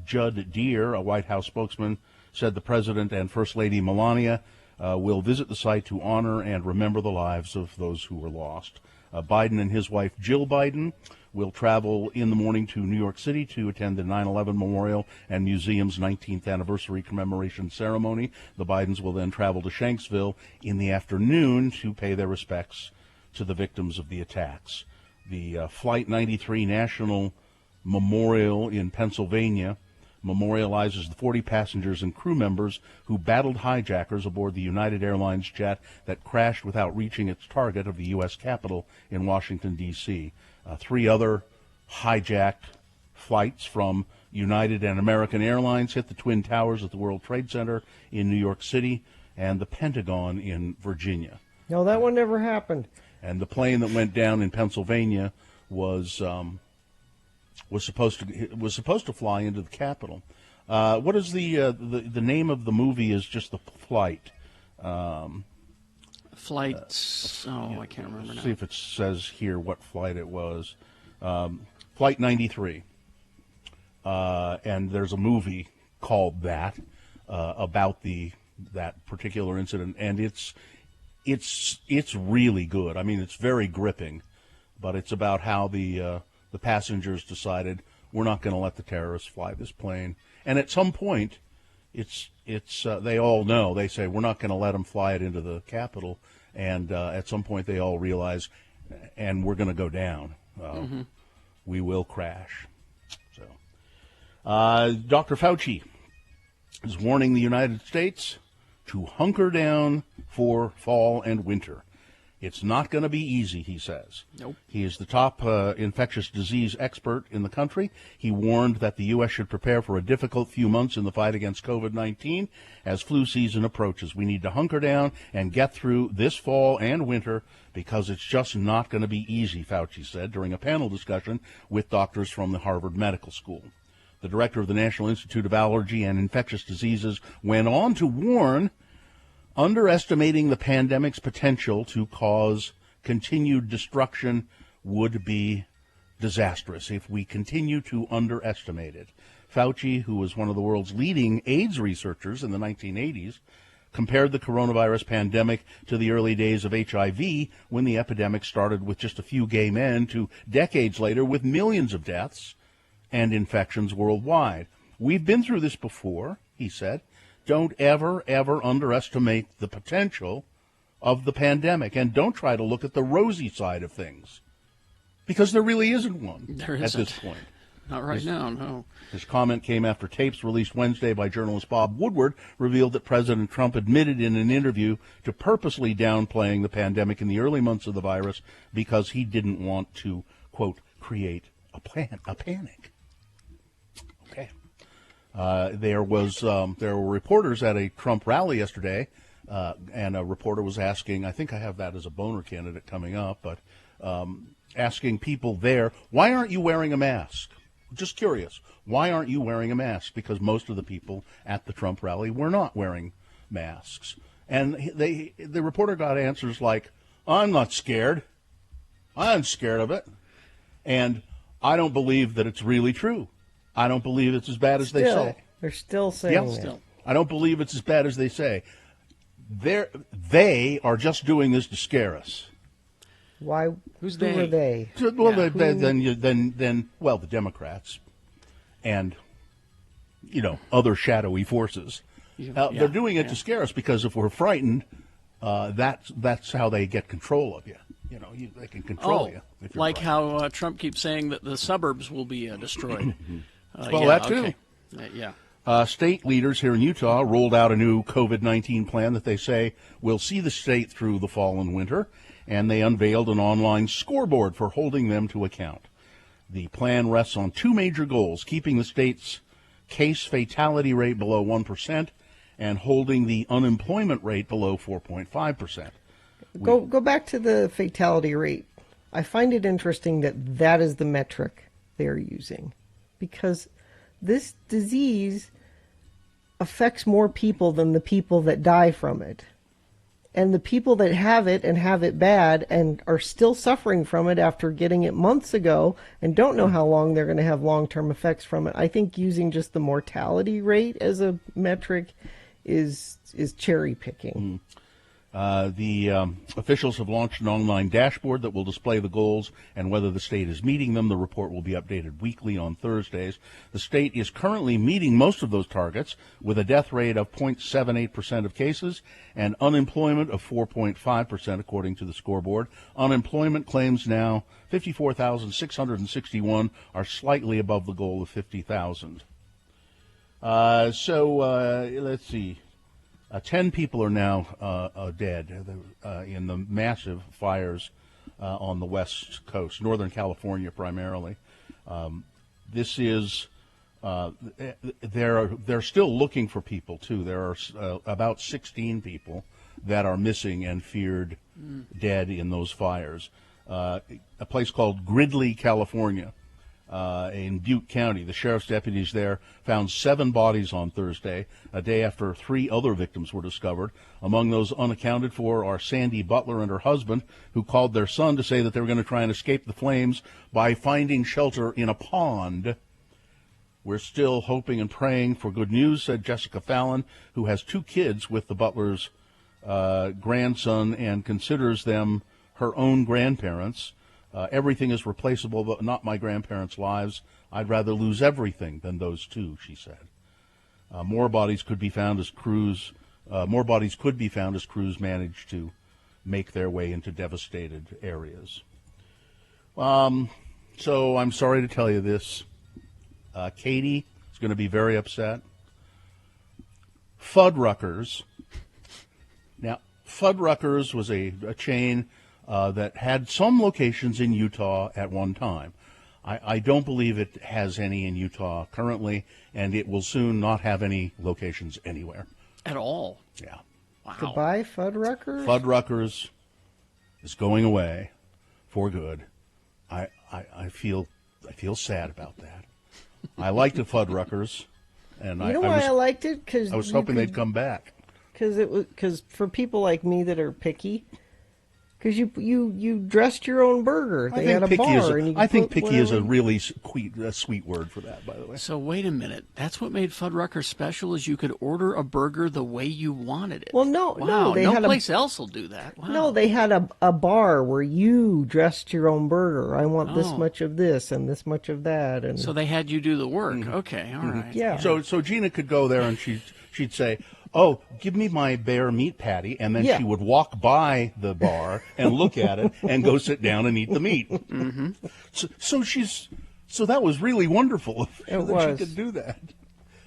Judd Deere, a White House spokesman, said the president and First Lady Melania will visit the site to honor and remember the lives of those who were lost. Biden and his wife, Jill Biden, will travel in the morning to New York City to attend the 9/11 Memorial and Museum's 19th anniversary commemoration ceremony. The Bidens will then travel to Shanksville in the afternoon to pay their respects to the victims of the attacks. The Flight 93 National Memorial in Pennsylvania memorializes the 40 passengers and crew members who battled hijackers aboard the United Airlines jet that crashed without reaching its target of the U.S. Capitol in Washington, D.C. 3 other hijacked flights from United and American Airlines hit the Twin Towers at the World Trade Center in New York City and the Pentagon in Virginia. No, that one never happened. And the plane that went down in Pennsylvania was was supposed to fly into the Capitol. What is the name of the movie? Is just the flight. Flights. I can't remember now. See if it says here what flight it was. Flight 93. And there's a movie called that about that particular incident, and it's really good. I mean, it's very gripping, but it's about how the passengers decided we're not going to let the terrorists fly this plane, and at some point, it's they all know. They say we're not going to let them fly it into the Capitol, and at some point they all realize, and we're going to go down. We will crash. So, Dr. Fauci is warning the United States to hunker down for fall and winter. It's not going to be easy, he says. Nope. He is the top infectious disease expert in the country. He warned that the U.S. should prepare for a difficult few months in the fight against COVID-19 as flu season approaches. We need to hunker down and get through this fall and winter because it's just not going to be easy, Fauci said during a panel discussion with doctors from the Harvard Medical School. The director of the National Institute of Allergy and Infectious Diseases went on to warn underestimating the pandemic's potential to cause continued destruction would be disastrous if we continue to underestimate it. Fauci, who was one of the world's leading AIDS researchers in the 1980s, compared the coronavirus pandemic to the early days of HIV, when the epidemic started with just a few gay men, to decades later with millions of deaths and infections worldwide. We've been through this before, he said. Don't ever, ever underestimate the potential of the pandemic, and don't try to look at the rosy side of things, because there really isn't one at this point. Not right now, no. His comment came after tapes released Wednesday by journalist Bob Woodward revealed that President Trump admitted in an interview to purposely downplaying the pandemic in the early months of the virus because he didn't want to, quote, create a panic. Okay. There were reporters at a Trump rally yesterday, and a reporter was asking, I think I have that as a boner candidate coming up, but asking people there, why aren't you wearing a mask? Just curious, why aren't you wearing a mask? Because most of the people at the Trump rally were not wearing masks. And the reporter got answers like, I'm not scared. I'm scared of it. And I don't believe that it's really true. I don't believe it's as bad as they say. They're still saying that. Still. I don't believe it's as bad as they say. They are just doing this to scare us. Why? Who's who they? are they? Well, the Democrats and, other shadowy forces. They're doing it to scare us because if we're frightened, that's how they get control of you. They can control you. If you're like frightened. how Trump keeps saying that the suburbs will be destroyed. That too. Okay. State leaders here in Utah rolled out a new COVID-19 plan that they say will see the state through the fall and winter, and they unveiled an online scoreboard for holding them to account. The plan rests on two major goals: keeping the state's case fatality rate below 1% and holding the unemployment rate below 4.5%. Go back to the fatality rate. I find it interesting that is the metric they're using, because this disease affects more people than the people that die from it. And the people that have it and have it bad and are still suffering from it after getting it months ago and don't know how long they're going to have long-term effects from it. I think using just the mortality rate as a metric is cherry picking. The officials have launched an online dashboard that will display the goals and whether the state is meeting them. The report will be updated weekly on Thursdays. The state is currently meeting most of those targets with a death rate of 0.78% of cases and unemployment of 4.5%, according to the scoreboard. Unemployment claims now 54,661 are slightly above the goal of 50,000. Let's see. 10 people are now dead in the massive fires on the West Coast, Northern California primarily. This is they're still looking for people too. There are about 16 people that are missing and feared dead in those fires. A place called Gridley, California, in Butte County. The sheriff's deputies there found 7 bodies on Thursday, a day after 3 other victims were discovered. Among those unaccounted for are Sandy Butler and her husband, who called their son to say that they were going to try and escape the flames by finding shelter in a pond. We're still hoping and praying for good news, said Jessica Fallon, who has 2 kids with the Butlers' grandson and considers them her own grandparents. Everything is replaceable, but not my grandparents' lives. I'd rather lose everything than those 2, she said. More bodies could be found as crews managed to make their way into devastated areas. So I'm sorry to tell you this. Katie is going to be very upset. Fuddruckers. Now, Fuddruckers was a chain that had some locations in Utah at one time. I don't believe it has any in Utah currently, and it will soon not have any locations anywhere. At all? Yeah. Wow. Goodbye, Fuddruckers? Fuddruckers is going away for good. I feel sad about that. I liked the Fuddruckers, and You know why I liked it? Cause I was hoping they'd come back. Because for people like me that are picky, because you dressed your own burger. They had a bar, and you I think put picky is a whatever- really sweet word for that, by the way. So wait a minute. That's what made Fuddruckers special, is you could order a burger the way you wanted it. Well, no, wow, they no had place else will do that. Wow. No, they had a bar where you dressed your own burger. I want this Oh. much of this and this much of that, and So they had you do the work. Okay, all right. yeah. So Gina could go there and she'd say, "Oh, give me my bear meat patty," and then Yeah. she would walk by the bar and look at it and go sit down and eat the meat. Mm-hmm. So that was really wonderful It that was. she could do that.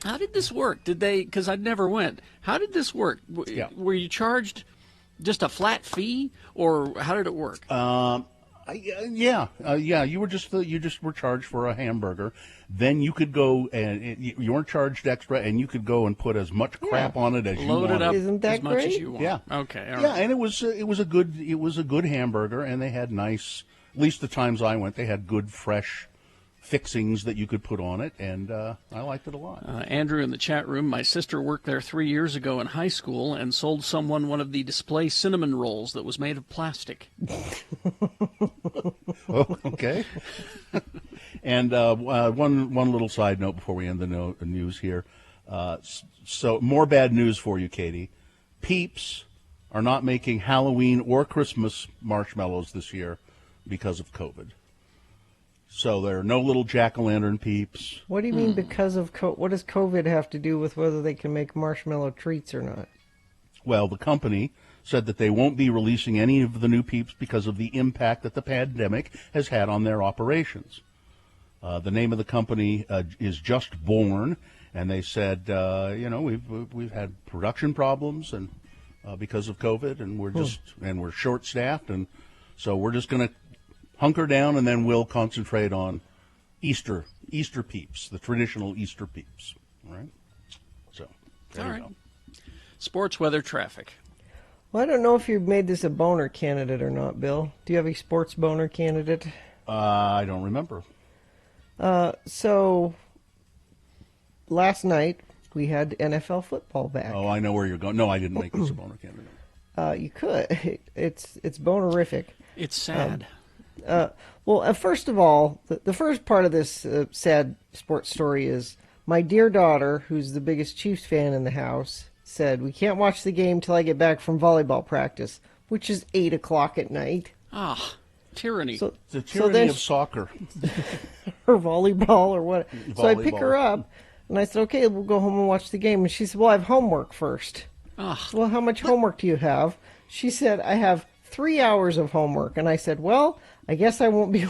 How did this work? Did they? Because I never went. How did this work? Yeah. Were you charged just a flat fee, or how did it work? Yeah. You just were charged for a hamburger. Then you could go and you weren't charged extra, and you could go and put as much crap on it as you Load wanted. it up Isn't that as much as great? you want. Yeah. Okay. All Yeah, right. and it was a good hamburger, and they had nice. At least the times I went, they had good fresh fixings that you could put on it, and I liked it a lot. Andrew in the chat room, my sister worked there 3 years ago in high school and sold someone one of the display cinnamon rolls that was made of plastic. Oh, okay. And one little side note before we end the news here. So more bad news for you, Katie. Peeps are not making Halloween or Christmas marshmallows this year because of COVID. So there are no little jack-o'-lantern Peeps. what do you mean because of what does COVID have to do with whether they can make marshmallow treats or not? Well, the company said that they won't be releasing any of the new Peeps because of the impact that the pandemic has had on their operations. The name of the company is Just Born, and they said, we've had production problems and because of COVID, and we're short-staffed, and so we're just going to hunker down, and then we'll concentrate on Easter Peeps, the traditional Easter Peeps. All right. So there All you right. go. Sports, weather, traffic. Well, I don't know if you've made this a boner candidate or not, Bill. Do you have a sports boner candidate? I don't remember. So last night we had NFL football back. Oh, I know where you're going. No, I didn't make this a boner candidate. You could. It's bonerific. It's sad. Well, first of all, the first part of this sad sports story is my dear daughter, who's the biggest Chiefs fan in the house, said, "We can't watch the game till I get back from volleyball practice," which is 8 o'clock at night. Tyranny. So, The so tyranny then of soccer. her volleyball or what. So I pick Volleyball. her up, and I said, "Okay, we'll go home and watch the game." And she said, "Well, I have homework first." Well, how much homework do you have? She said, "I have 3 hours of homework." And I said, "Well, I guess I won't be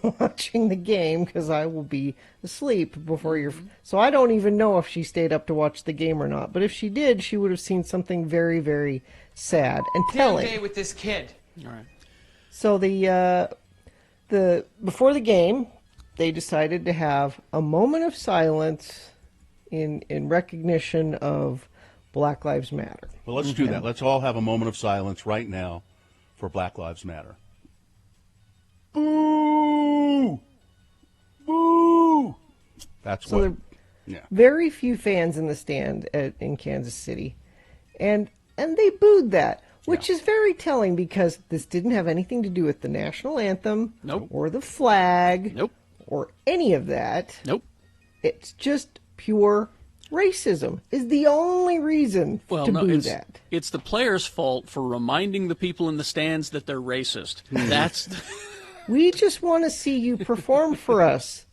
watching the game because I will be asleep before you're." So I don't even know if she stayed up to watch the game or not. But if she did, she would have seen something very, very sad and telling. Day with this kid. All right. So the before the game, they decided to have a moment of silence in recognition of Black Lives Matter. Well, let's do that. Let's all have a moment of silence right now for Black Lives Matter. Boo! Boo! That's So what. there are Yeah. very few fans in the stand in Kansas City, and they booed that, which is very telling because this didn't have anything to do with the national anthem, Nope. or the flag, Nope. or any of that. Nope. It's just pure racism is the only reason to boo that. It's the players' fault for reminding the people in the stands that they're racist. That's We just want to see you perform for us,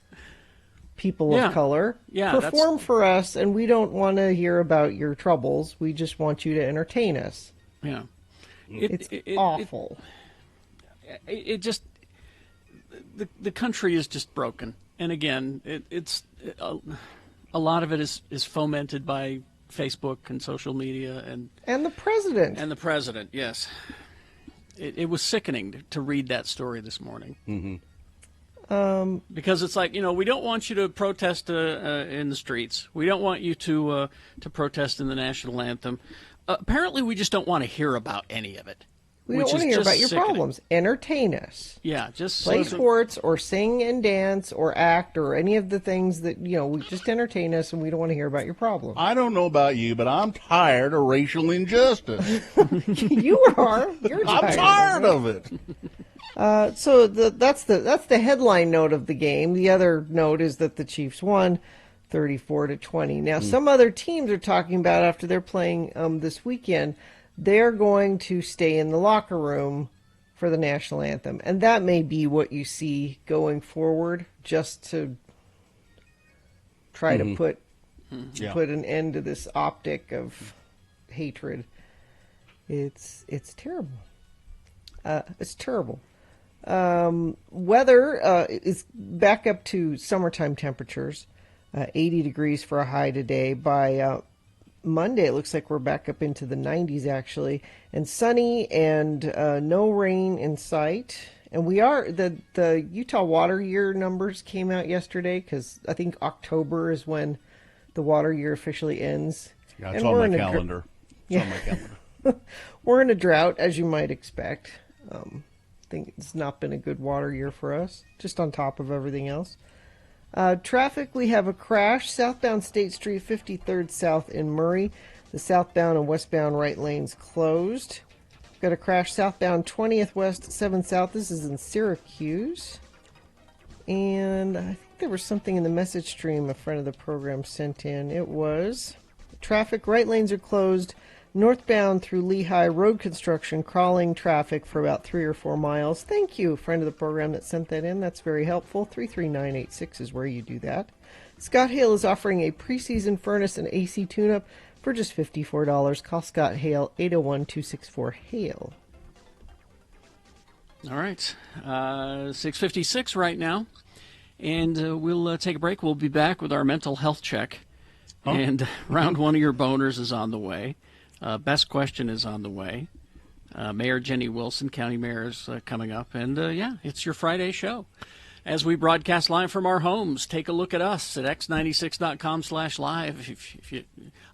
people Yeah. of color. Yeah, perform for us, and we don't want to hear about your troubles. We just want you to entertain us. yeah. It's awful. It just the country is just broken, and again, it's a lot of it is fomented by Facebook and social media And the president. and the president. Yes, it was sickening to read that story this morning. Mm-hmm. Because it's like, we don't want you to protest in the streets. We don't want you to protest in the national anthem. Apparently, we just don't want to hear about any of it. We don't want to hear about your problems. Entertain us. Yeah, just Play sports or sing and dance or act or any of the things that, we just entertain us, and we don't want to hear about your problems. I don't know about you, but I'm tired of racial injustice. You are. You're tired. I'm tired of it. So that's the headline note of the game. The other note is that the Chiefs won 34-20. Now, some other teams are talking about after they're playing this weekend, they're going to stay in the locker room for the national anthem, and that may be what you see going forward, just to try to put an end to this optic of hatred. It's terrible. It's terrible. Weather is back up to summertime temperatures, 80 degrees for a high today. By Monday, it looks like we're back up into the 90s, actually, and sunny and no rain in sight. And we are, the Utah water year numbers came out yesterday, because I think October is when the water year officially ends. Yeah, it's on my calendar. Yeah. On my calendar. We're in a drought, as you might expect. I think it's not been a good water year for us, just on top of everything else. Traffic, we have a crash southbound State Street 53rd South in Murray. The southbound and westbound right lanes closed. Got a crash southbound 20th West 7th South. This is in Syracuse. And I think there was something in the message stream a friend of the program sent in. It was traffic, right lanes are closed. Northbound through Lehigh, road construction, crawling traffic for about 3 or 4 miles. Thank you, friend of the program that sent that in. That's very helpful. 33986 is where you do that. Scott Hale is offering a preseason furnace and AC tune-up for just $54. Call Scott Hale, 801-264-HALE. All right, 6:56 right now, and we'll take a break. We'll be back with our mental health check, and round one of your boners is on the way. Best question is on the way. Mayor Jenny Wilson, County Mayor, is coming up. And, it's your Friday show. As we broadcast live from our homes, take a look at us at x96.com/live.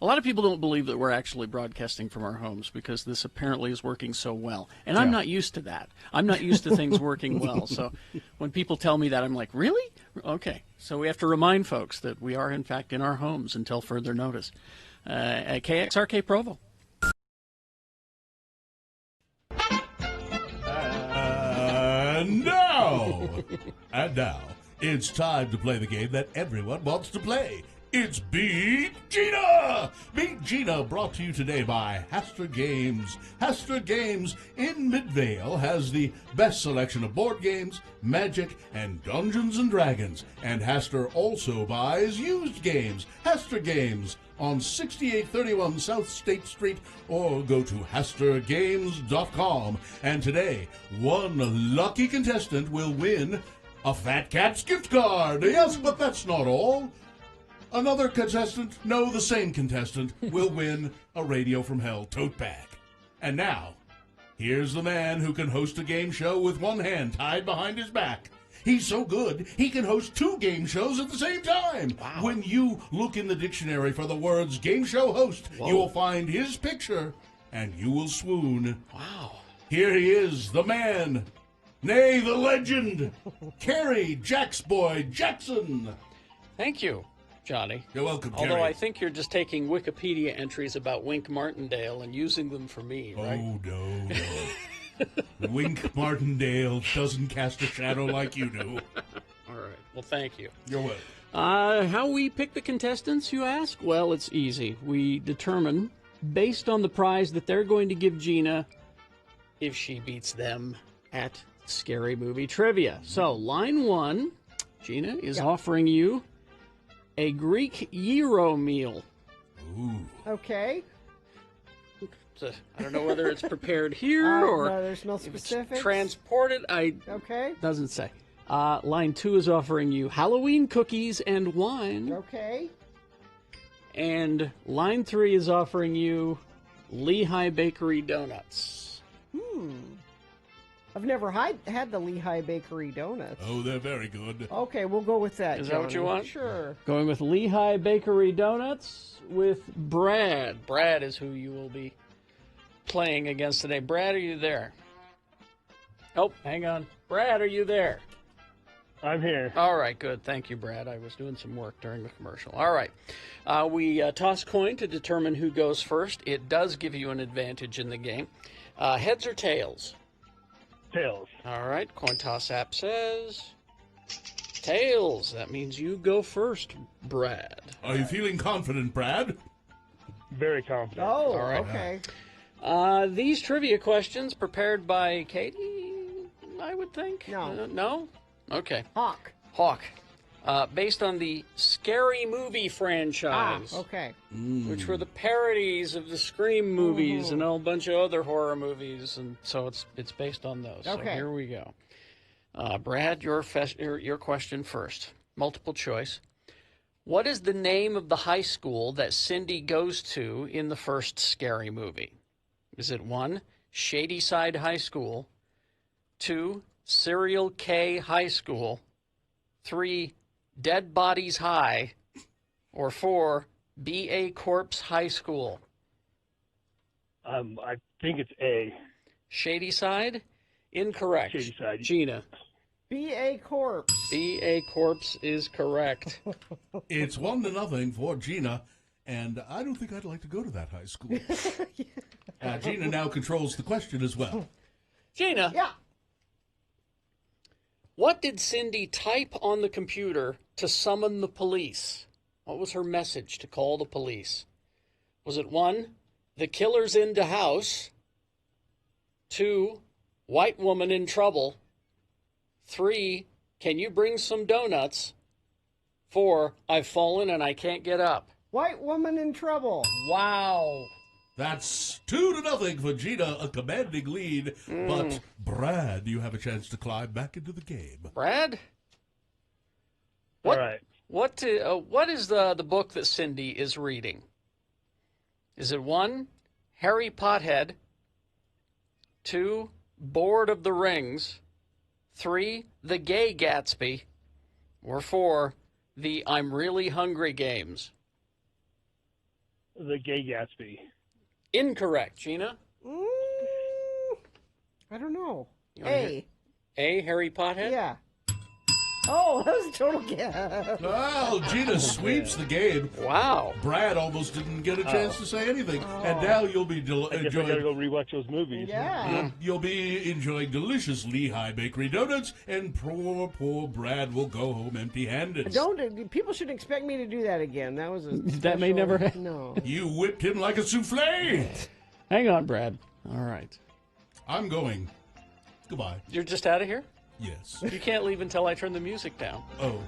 A lot of people don't believe that we're actually broadcasting from our homes because this apparently is working so well. And I'm not used to that. I'm not used to things working well. So when people tell me that, I'm like, really? Okay. So we have to remind folks that we are, in fact, in our homes until further notice. At KXRK Provo. And now, it's time to play the game that everyone wants to play. It's Beat Gina! Beat Gina brought to you today by Haster Games. Haster Games in Midvale has the best selection of board games, Magic, and Dungeons & Dragons. And Haster also buys used games. Haster Games on 6831 South State Street, or go to HasterGames.com. And today, one lucky contestant will win a Fat Cats gift card. Yes, but that's not all. Another contestant, no, the same contestant, will win a Radio from Hell tote bag. And now, here's the man who can host a game show with one hand tied behind his back. He's so good, he can host 2 game shows at the same time. Wow. When you look in the dictionary for the words game show host, you will find his picture, and you will swoon. Wow. Here he is, the man, nay, the legend, Kerry Jacksboy Jackson. Thank you, Johnny. You're welcome, Although Jerry. I think you're just taking Wikipedia entries about Wink Martindale and using them for me, right? Oh, no. Wink Martindale doesn't cast a shadow like you do. All right. Well, thank you. You're welcome. How we pick the contestants, you ask? Well, it's easy. We determine, based on the prize that they're going to give Gina, if she beats them at Scary Movie Trivia. So, line one, Gina is offering you a Greek gyro meal. Ooh. Okay. So, I don't know whether it's prepared here or no, there's no if it's specifics. transported. Okay. Doesn't say. Line two is offering you Halloween cookies and wine. Okay. And line three is offering you Lehigh Bakery donuts. I've never had the Lehigh Bakery donuts. Oh, they're very good. Okay, we'll go with that. Is that what you Johnny. want? Sure. Going with Lehigh Bakery donuts with Brad. Brad is who you will be playing against today. Brad, are you there? Oh, hang on. Brad, are you there? I'm here. All right, good. Thank you, Brad. I was doing some work during the commercial. All right. We toss coin to determine who goes first. It does give you an advantage in the game. Heads or tails? Tails. All right. Coin toss app says tails. That means you go first, Brad. Are you feeling confident, Brad? Very confident. Oh, All right. okay. These trivia questions prepared by Katie, I would think. No. No? Okay. Hawk. Hawk. Based on the Scary Movie franchise. Okay. Which were the parodies of the Scream movies and a whole bunch of other horror movies, and so it's based on those. So Okay. here we go. Brad, your question first. Multiple choice. What is the name of the high school that Cindy goes to in the first Scary Movie? Is it 1, Shadyside High School, 2, Serial K High School, 3, Dead Bodies High, or 4, B.A. Corpse High School? I think it's A. Shadyside? Incorrect. Shadyside. Gina. B.A. Corpse. B.A. Corpse is correct. It's 1-0 for Gina, and I don't think I'd like to go to that high school. Gina now controls the question as well. Gina. Yeah. What did Cindy type on the computer to summon the police? What was her message to call the police? Was it 1, the killer's into house, 2, white woman in trouble, 3, can you bring some donuts, 4, I've fallen and I can't get up? White woman in trouble. Wow. That's 2-0 for Gina, a commanding lead. But, Brad, you have a chance to climb back into the game. Brad? All right. What is the book that Cindy is reading? Is it 1, Harry Pothead, 2, Board of the Rings, 3, The Gay Gatsby, or 4, The I'm Really Hungry Games? The Gay Gatsby. Incorrect, Gina. I don't know. You wanna hear- A, Harry Pothead? Yeah. Oh, that was a total guess. Well, Gina sweeps the game. Wow. Brad almost didn't get a chance to say anything. And now you'll be I guess I gotta enjoying... go rewatch those movies. Yeah. You'll be enjoying delicious Lehigh Bakery donuts, and poor Brad will go home empty-handed. People shouldn't expect me to do that again. That was a That may never happen. No. You whipped him like a souffle. Hang on, Brad. All right. I'm going. Goodbye. You're just out of here? Yes. You can't leave until I turn the music down. Oh,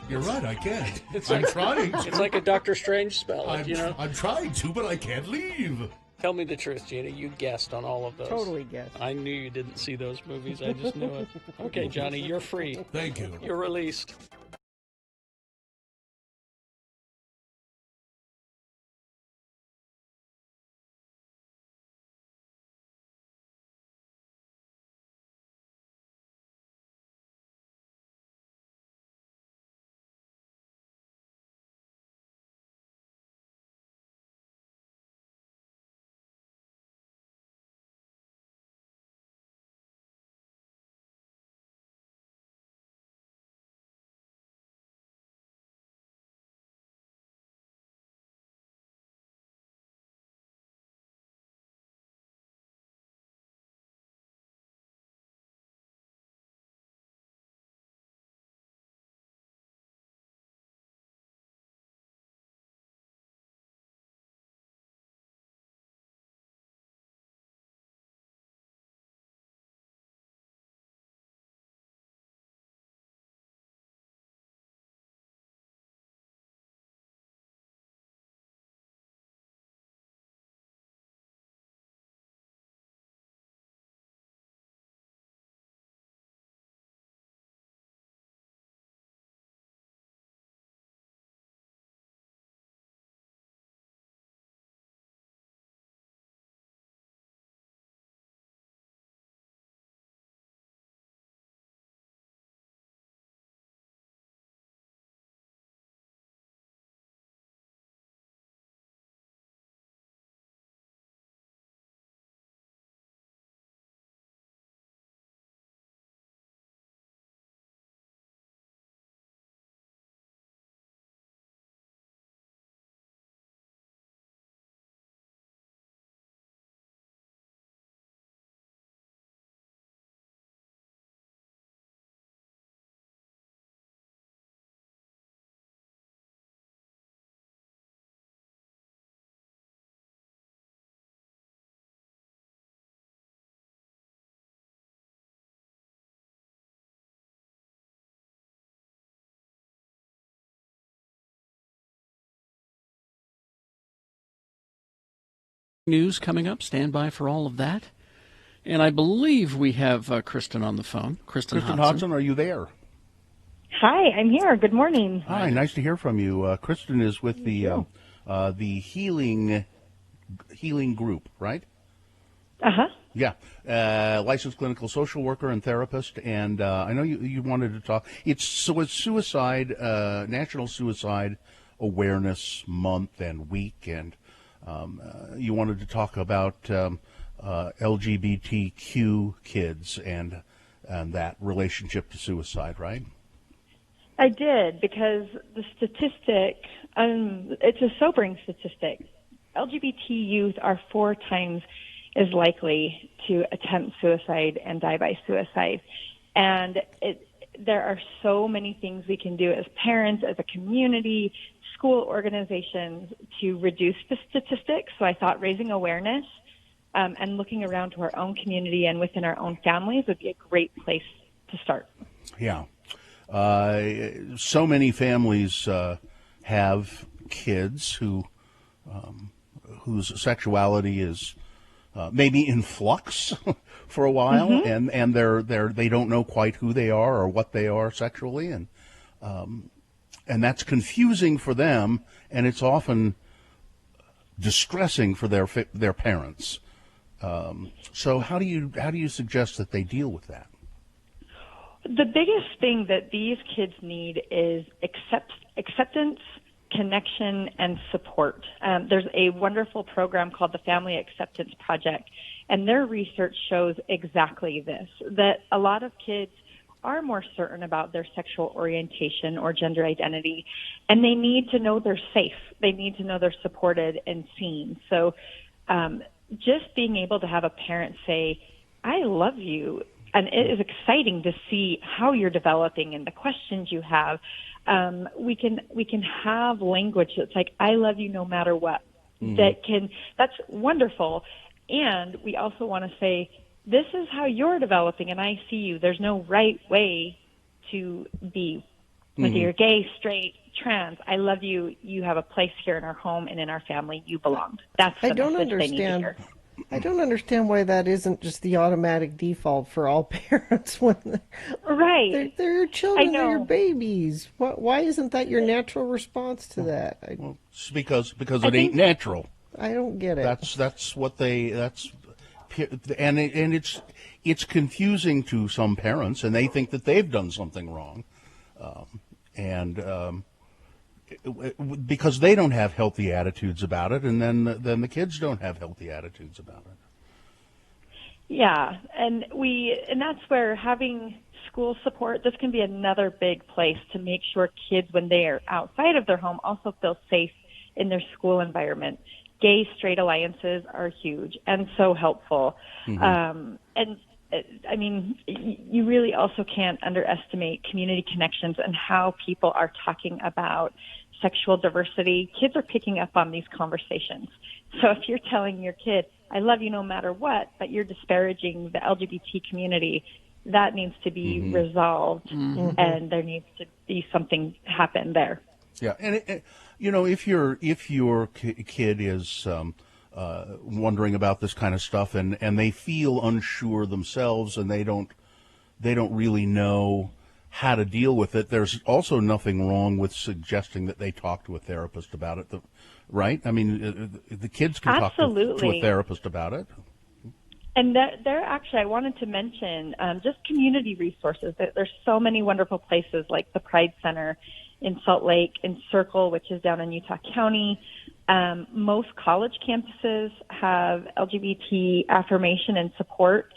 you're right. I can't. It's I'm like- trying. It's like a Doctor Strange spell. I'm trying to, but I can't leave. Tell me the truth, Gina. You guessed on all of those. Totally guessed. I knew you didn't see those movies. I just knew it. Okay, Johnny, you're free. Thank you. You're released. News coming up. Stand by for all of that. And I believe we have Kristen on the phone. Kristen Hodson, are you there? Hi, I'm here. Good morning. Hi, nice to hear from you. Kristen is with the healing group, right? Uh-huh. Yeah, licensed clinical social worker and therapist, and I know you wanted to talk. It's suicide, National Suicide Awareness Month and Week, and you wanted to talk about LGBTQ kids and that relationship to suicide, right? I did, because the statistic, it's a sobering statistic. LGBT youth are 4 times as likely to attempt suicide and die by suicide. And there are so many things we can do as parents, as a community, school organizations to reduce the statistics. So I thought raising awareness and looking around to our own community and within our own families would be a great place to start. Yeah. So many families have kids whose sexuality is maybe in flux for a while, Mm-hmm. and they don't know quite who they are or what they are sexually, and that's confusing for them, and it's often distressing for their parents. So how do you suggest that they deal with that? The biggest thing that these kids need is acceptance, connection, and support. There's a wonderful program called the Family Acceptance Project, and their research shows exactly this, that a lot of kids are more certain about their sexual orientation or gender identity, and they need to know they're safe. They need to know they're supported and seen. So just being able to have a parent say, I love you, and it is exciting to see how you're developing and the questions you have. We can have language that's like, I love you no matter what. Mm-hmm. That's wonderful. And we also want to say, this is how you're developing, and I see you. There's no right way to be, whether you're gay, straight, trans. I love you. You have a place here in our home and in our family. You belong. That's the message they need to hear. I don't understand why that isn't just the automatic default for all parents when right. They're your children, they're your babies. Why isn't that your natural response to that? Well, it's because it ain't natural. I don't get it. And it's confusing to some parents, and they think that they've done something wrong, because they don't have healthy attitudes about it, and then the kids don't have healthy attitudes about it. Yeah, and that's where having school support, this can be another big place to make sure kids, when they are outside of their home, also feel safe in their school environment. Gay, straight alliances are huge and so helpful. Mm-hmm. I mean, you really also can't underestimate community connections and how people are talking about sexual diversity. Kids are picking up on these conversations. So if you're telling your kid, I love you no matter what, but you're disparaging the LGBT community, that needs to be resolved, and there needs to be something happen there. Yeah, and if your kid is wondering about this kind of stuff, and they feel unsure themselves, and they don't really know how to deal with it, there's also nothing wrong with suggesting that they talk to a therapist about it, right? I mean, the kids can talk to a therapist about it. And there actually, I wanted to mention just community resources. There's so many wonderful places like the Pride Center in Salt Lake, in Circle, which is down in Utah County. Most college campuses have LGBT affirmation and support.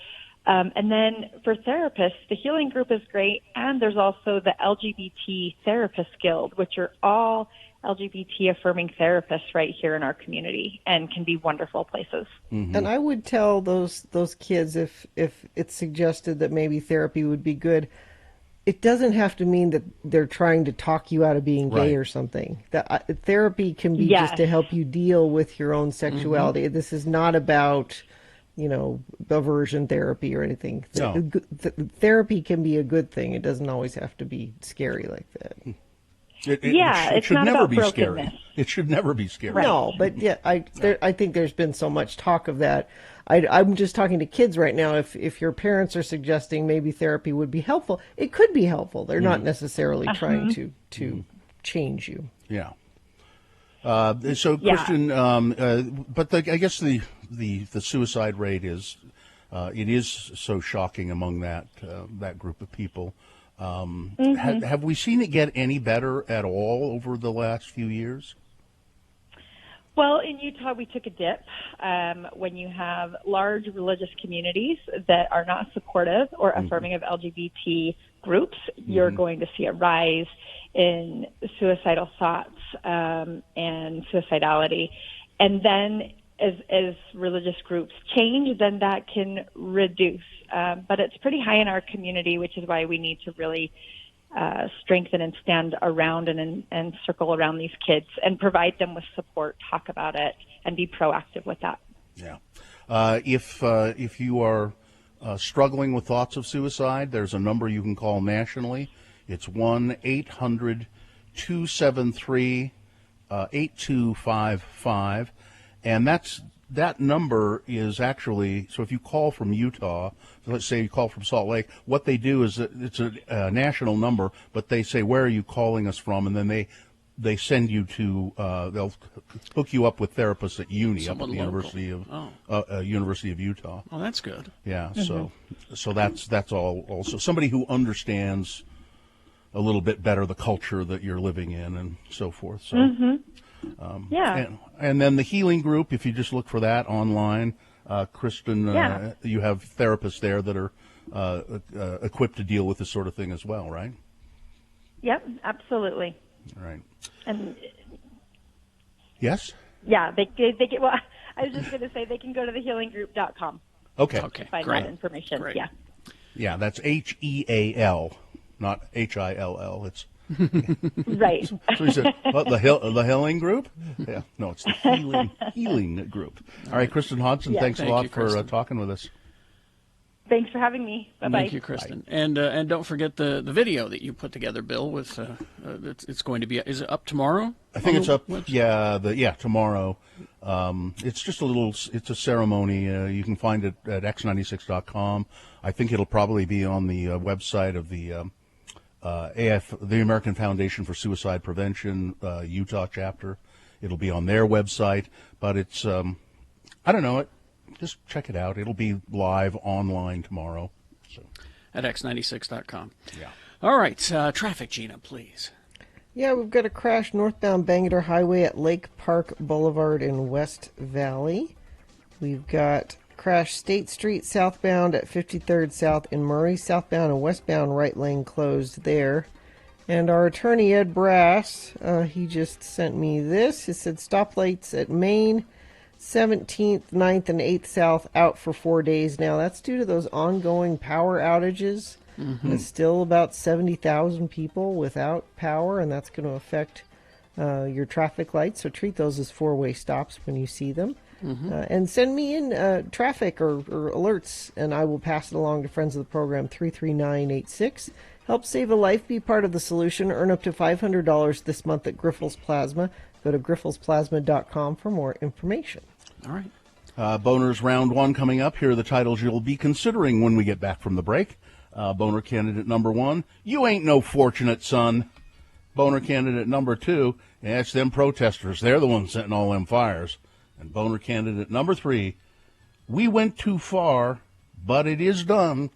And then for therapists, the Healing Group is great, and there's also the LGBT Therapist Guild, which are all LGBT affirming therapists right here in our community and can be wonderful places. Mm-hmm. And I would tell those kids, if it's suggested that maybe therapy would be good, it doesn't have to mean that they're trying to talk you out of being gay or something. That therapy can be just to help you deal with your own sexuality. This is not about, aversion therapy or anything. No. Therapy can be a good thing. It doesn't always have to be scary like that. It should not never about be brokenness. scary. It should never be scary. No, but yeah, I think there's been so much talk of that. I'm just talking to kids right now. If your parents are suggesting maybe therapy would be helpful, it could be helpful. They're not necessarily trying to change you. Yeah. So, Kristen, but I guess the suicide rate is it is so shocking among that group of people. Have we seen it get any better at all over the last few years? Well, in Utah, we took a dip. When you have large religious communities that are not supportive or affirming of LGBT groups, you're going to see a rise in suicidal thoughts and suicidality. And then as religious groups change, then that can reduce. But it's pretty high in our community, which is why we need to really strengthen and stand around and circle around these kids and provide them with support, talk about it, and be proactive with that. Yeah. If you are struggling with thoughts of suicide, there's a number you can call nationally. It's 1-800-273-8255, and that number is actually, so if you call from Utah, let's say you call from Salt Lake, what they do is it's a national number, but they say, where are you calling us from? And then they send you to, they'll hook you up with therapists at up at the University of Utah. Oh, that's good. Yeah, so that's all also. Somebody who understands a little bit better the culture that you're living in and so forth. So. And then the healing group, if you just look for that online, Kristen, you have therapists there that are equipped to deal with this sort of thing as well, right? Yep, absolutely. All right. And yes? Yeah, they get. Well, I was just going to say they can go to thehealinggroup.com. Okay. To find that information. Great. Yeah. Yeah, that's HEAL, not HILL. It's right. So you said, what, the healing group? Yeah, no, it's the healing group. All right, Kristen Hodson, thanks a lot for talking with us. Thanks for having me. Bye-bye. Thank you, Kristen. Bye. And don't forget the video that you put together, Bill. With it's going to be, is it up tomorrow? I think it's up. Website? Tomorrow. It's just it's a ceremony. You can find it at x96.com. I think it'll probably be on the website of the the American Foundation for Suicide Prevention Utah chapter. It'll be on their website, but it's I don't know. Just check it out. It'll be live online tomorrow. So. At x96.com. Yeah. All right. Traffic, Gina, please. Yeah, we've got a crash northbound Bangor Highway at Lake Park Boulevard in West Valley. We've got crash State Street southbound at 53rd South in Murray. Southbound and westbound right lane closed there. And our attorney, Ed Brass, he just sent me this. He said stoplights at Main, 17th, 9th, and 8th South out for 4 days now. That's due to those ongoing power outages. There's still about 70,000 people without power, and that's going to affect your traffic lights. So treat those as four-way stops when you see them. And send me in traffic or alerts, and I will pass it along to friends of the program, 33986. Help save a life, be part of the solution. Earn up to $500 this month at Grifols Plasma. Go to grifolsplasma.com for more information. All right. Boner's Round 1 coming up. Here are the titles you'll be considering when we get back from the break. Boner candidate number 1, you ain't no fortunate son. Boner candidate number 2, it's them protesters. They're the ones setting all them fires. And boner candidate number 3, we went too far, but it is done.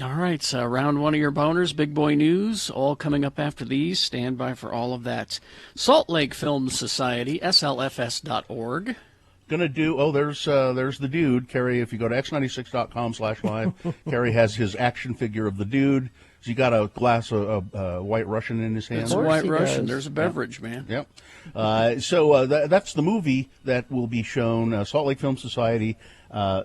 All right, so round 1 of your boners, Big Boy News, all coming up after these. Stand by for all of that. Salt Lake Film Society, slfs.org. Gonna do, there's the dude, Kerry. If you go to x96.com/live, Kerry has his action figure of the dude. He got a glass of White Russian in his hand. It's a White Russian. There's a beverage, man. Yep. So that's the movie that will be shown, Salt Lake Film Society,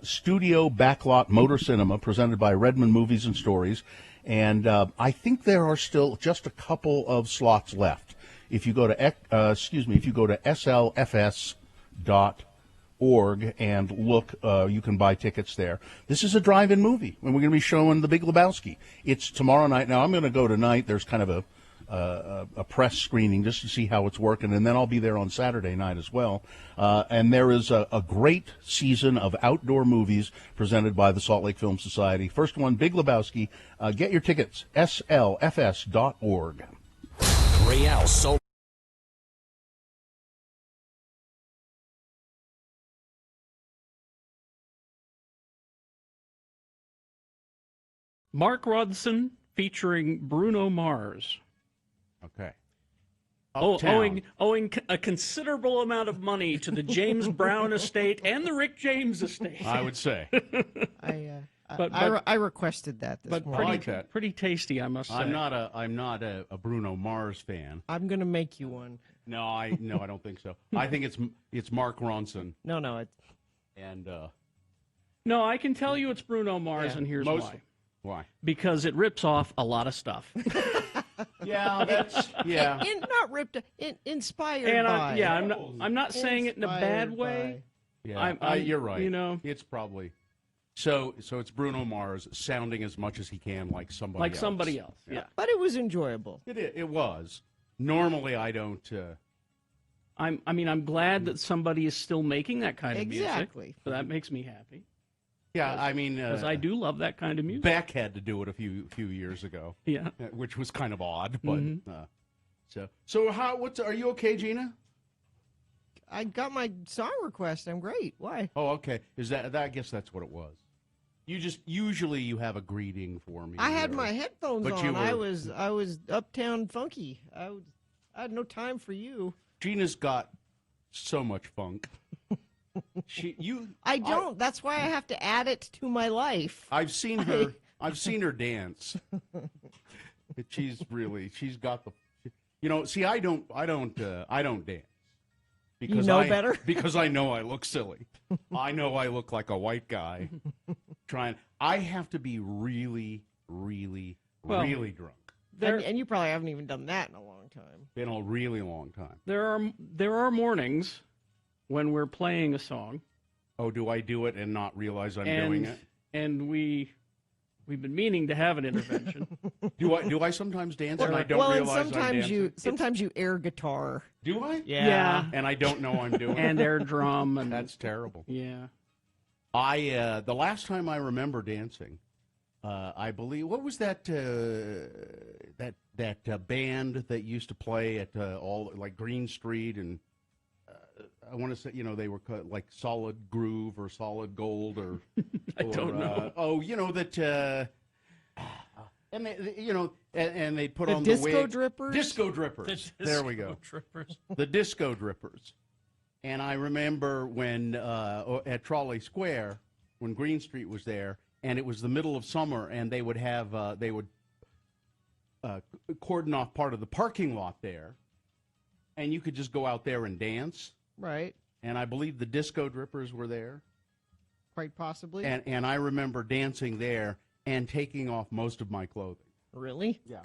Studio Backlot Motor Cinema, presented by Redmond Movies and Stories. And I think there are still just a couple of slots left. If you go to slfs.org and look, you can buy tickets there. This is a drive-in movie, and we're going to be showing The Big Lebowski. It's tomorrow night. Now, I'm going to go tonight. There's kind of a press screening just to see how it's working, and then I'll be there on Saturday night as well. And there is a great season of outdoor movies presented by the Salt Lake Film Society. First one, Big Lebowski. Get your tickets, slfs.org. Real Salt. Mark Ronson featuring Bruno Mars. Okay. Owing a considerable amount of money to the James Brown estate and the Rick James estate. I would say. I requested that this morning. I like that. Pretty tasty, I must say. I'm not a Bruno Mars fan. I'm going to make you one. No, I don't think so. I think it's Mark Ronson. No, it's... And No, I can tell you it's Bruno Mars, and here's why. Why? Because it rips off a lot of stuff. Yeah, not ripped, inspired and by. I'm not saying it in a bad way. Yeah, you're right. You know, it's probably so it's Bruno Mars sounding as much as he can like somebody else. Yeah. But it was enjoyable. It was. Normally, I don't. I'm glad that somebody is still making that kind of music. Exactly. So that makes me happy. Yeah, I mean, because I do love that kind of music. Beck had to do it a few years ago. Yeah, which was kind of odd, but so are you okay, Gina? I got my song request. I'm great. Why? Oh, okay. Is that I guess that's what it was. You just usually you have a greeting for me. I had my headphones but on. I was uptown funky. I had no time for you. Gina's got so much funk. I don't. That's why I have to add it to my life. I've seen her. I've seen her dance. She's got the. See, I don't dance. Because you know better. Because I know I look silly. I know I look like a white guy. I have to be really, really, really drunk. And you probably haven't even done that in a long time. Been a really long time. There are mornings when we're playing a song. Oh, do I do it and not realize I'm doing it? And we've been meaning to have an intervention. Do I sometimes dance and I don't realize I'm dancing? Sometimes you air guitar. Do I? Yeah. And I don't know I'm doing it. And air drum. And that's terrible. Yeah. The last time I remember dancing, I believe, what was that band that used to play at all like Green Street and I want to say, they were like Solid Groove or Solid Gold or I don't know. That and they, and they put on Disco the wig. Drippers? Disco Drippers. There we go. The Disco Drippers. And I remember when at Trolley Square, when Green Street was there, and it was the middle of summer, and they would have cordon off part of the parking lot there, and you could just go out there and dance. Right. And I believe the Disco Drippers were there. Quite possibly. And I remember dancing there and taking off most of my clothing. Really? Yeah.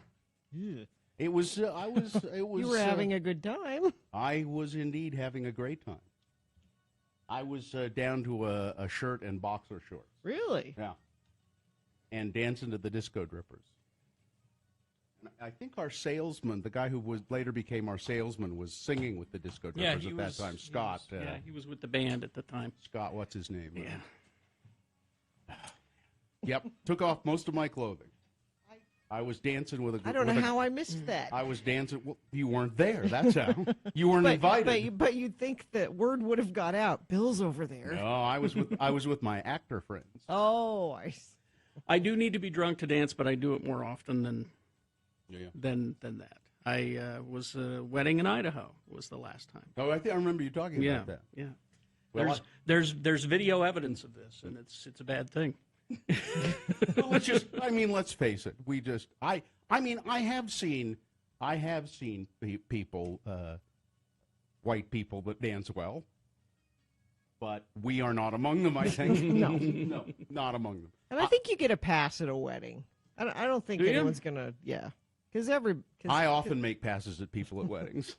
Yeah. It was. It was. You were having a good time. I was indeed having a great time. I was down to a shirt and boxer shorts. Really? Yeah. And dancing to the Disco Drippers. I think our salesman, the guy who later became our salesman, was singing with the Disco Drippers at that time. Scott. He was with the band at the time. Scott, what's his name? Yeah. Yep. Took off most of my clothing. I was dancing with a. I don't know how I missed that. I was dancing. Well, you weren't there. That's how. You weren't invited. But you'd think that word would have got out. Bill's over there. No, I was with my actor friends. Oh, I do need to be drunk to dance, but I do it more often than that. I was a wedding in Idaho was the last time. Oh, I think I remember you talking about that. Yeah. Well, there's video evidence of this, and it's a bad thing. Well, let's face it. I have seen people, white people that dance well, but we are not among them. I think no, not among them. And I think you get a pass at a wedding. I don't think anyone's gonna. Yeah, because I often make passes at people at weddings.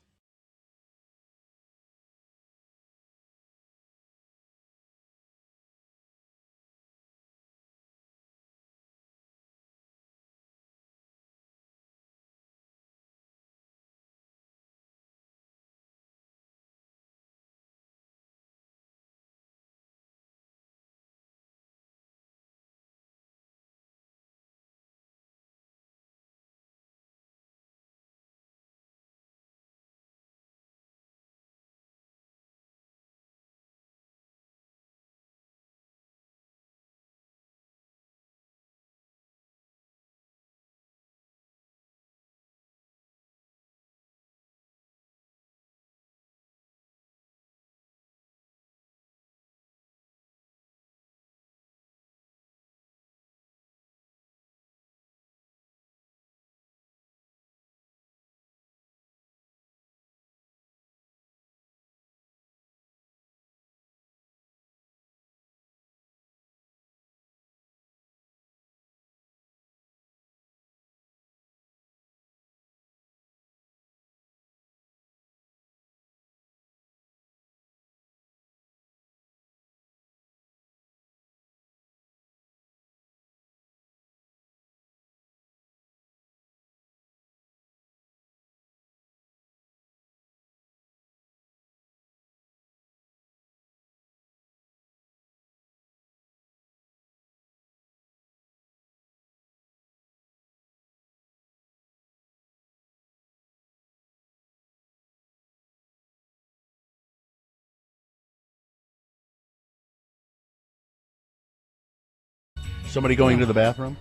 Somebody going to the bathroom?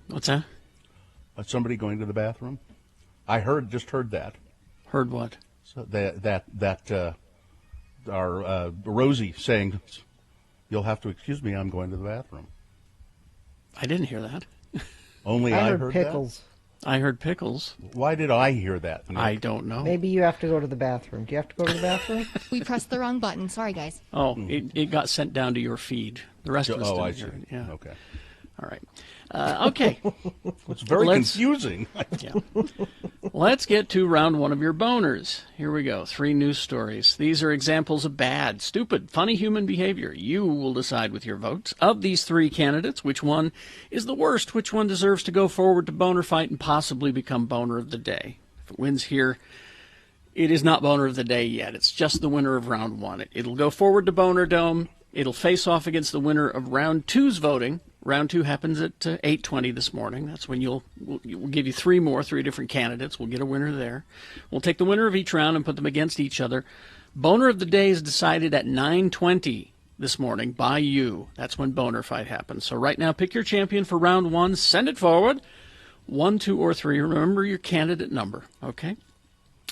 What's that? Somebody going to the bathroom? I just heard that. Heard what? So our Rosie saying, "You'll have to excuse me, I'm going to the bathroom." I didn't hear that. Only I heard pickles. that? I heard pickles. Why did I hear that, Nick? I don't know. Maybe you have to go to the bathroom. Do you have to go to the bathroom? We pressed the wrong button. Sorry, guys. Oh, it got sent down to your feed. The rest of us didn't I hear see. it. Yeah. Okay. All right. Okay. It's very confusing. Yeah. Let's get to round one of your boners. Here we go. 3 news stories. These are examples of bad, stupid, funny human behavior. You will decide with your votes. Of these 3 candidates, which one is the worst? Which one deserves to go forward to Boner Fight and possibly become Boner of the Day? If it wins here, it is not Boner of the Day yet. It's just the winner of round 1. It'll go forward to Boner Dome. It'll face off against the winner of round 2's voting. Round 2 happens at 8:20 this morning. That's when we'll give you 3 different candidates. We'll get a winner there. We'll take the winner of each round and put them against each other. Boner of the Day is decided at 9:20 this morning by you. That's when Boner Fight happens. So right now, pick your champion for round 1. Send it forward. 1, 2, or 3. Remember your candidate number, okay?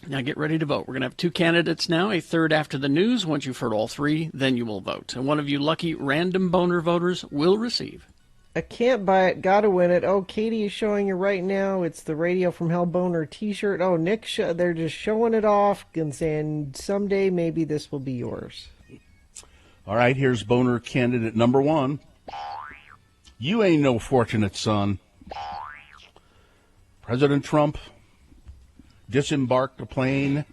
Now get ready to vote. We're going to have 2 candidates now, a third after the news. Once you've heard all 3, then you will vote. And one of you lucky random Boner voters will receive. I can't buy it. Gotta win it. Oh, Katie is showing you right now. It's the Radio from Hell Boner T-shirt. Oh, Nick, they're just showing it off and saying someday maybe this will be yours. All right, here's Boner candidate number 1. You ain't no fortunate son. President Trump disembarked a plane.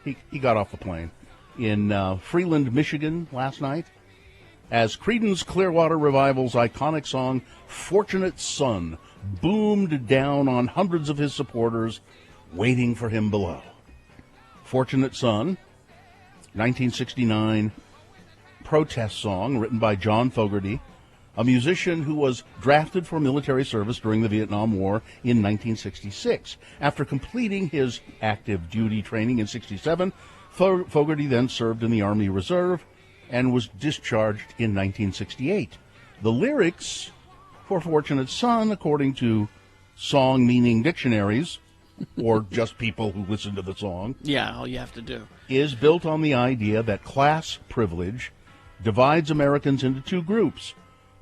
He got off the plane in Freeland, Michigan last night, as Creedence Clearwater Revival's iconic song, Fortunate Son, boomed down on hundreds of his supporters waiting for him below. Fortunate Son, 1969 protest song written by John Fogerty, a musician who was drafted for military service during the Vietnam War in 1966. After completing his active duty training in 67, Fogerty then served in the Army Reserve and was discharged in 1968. The lyrics for Fortunate Son, according to song meaning dictionaries, or just people who listen to the song, yeah, all you have to do, is built on the idea that class privilege divides Americans into 2 groups: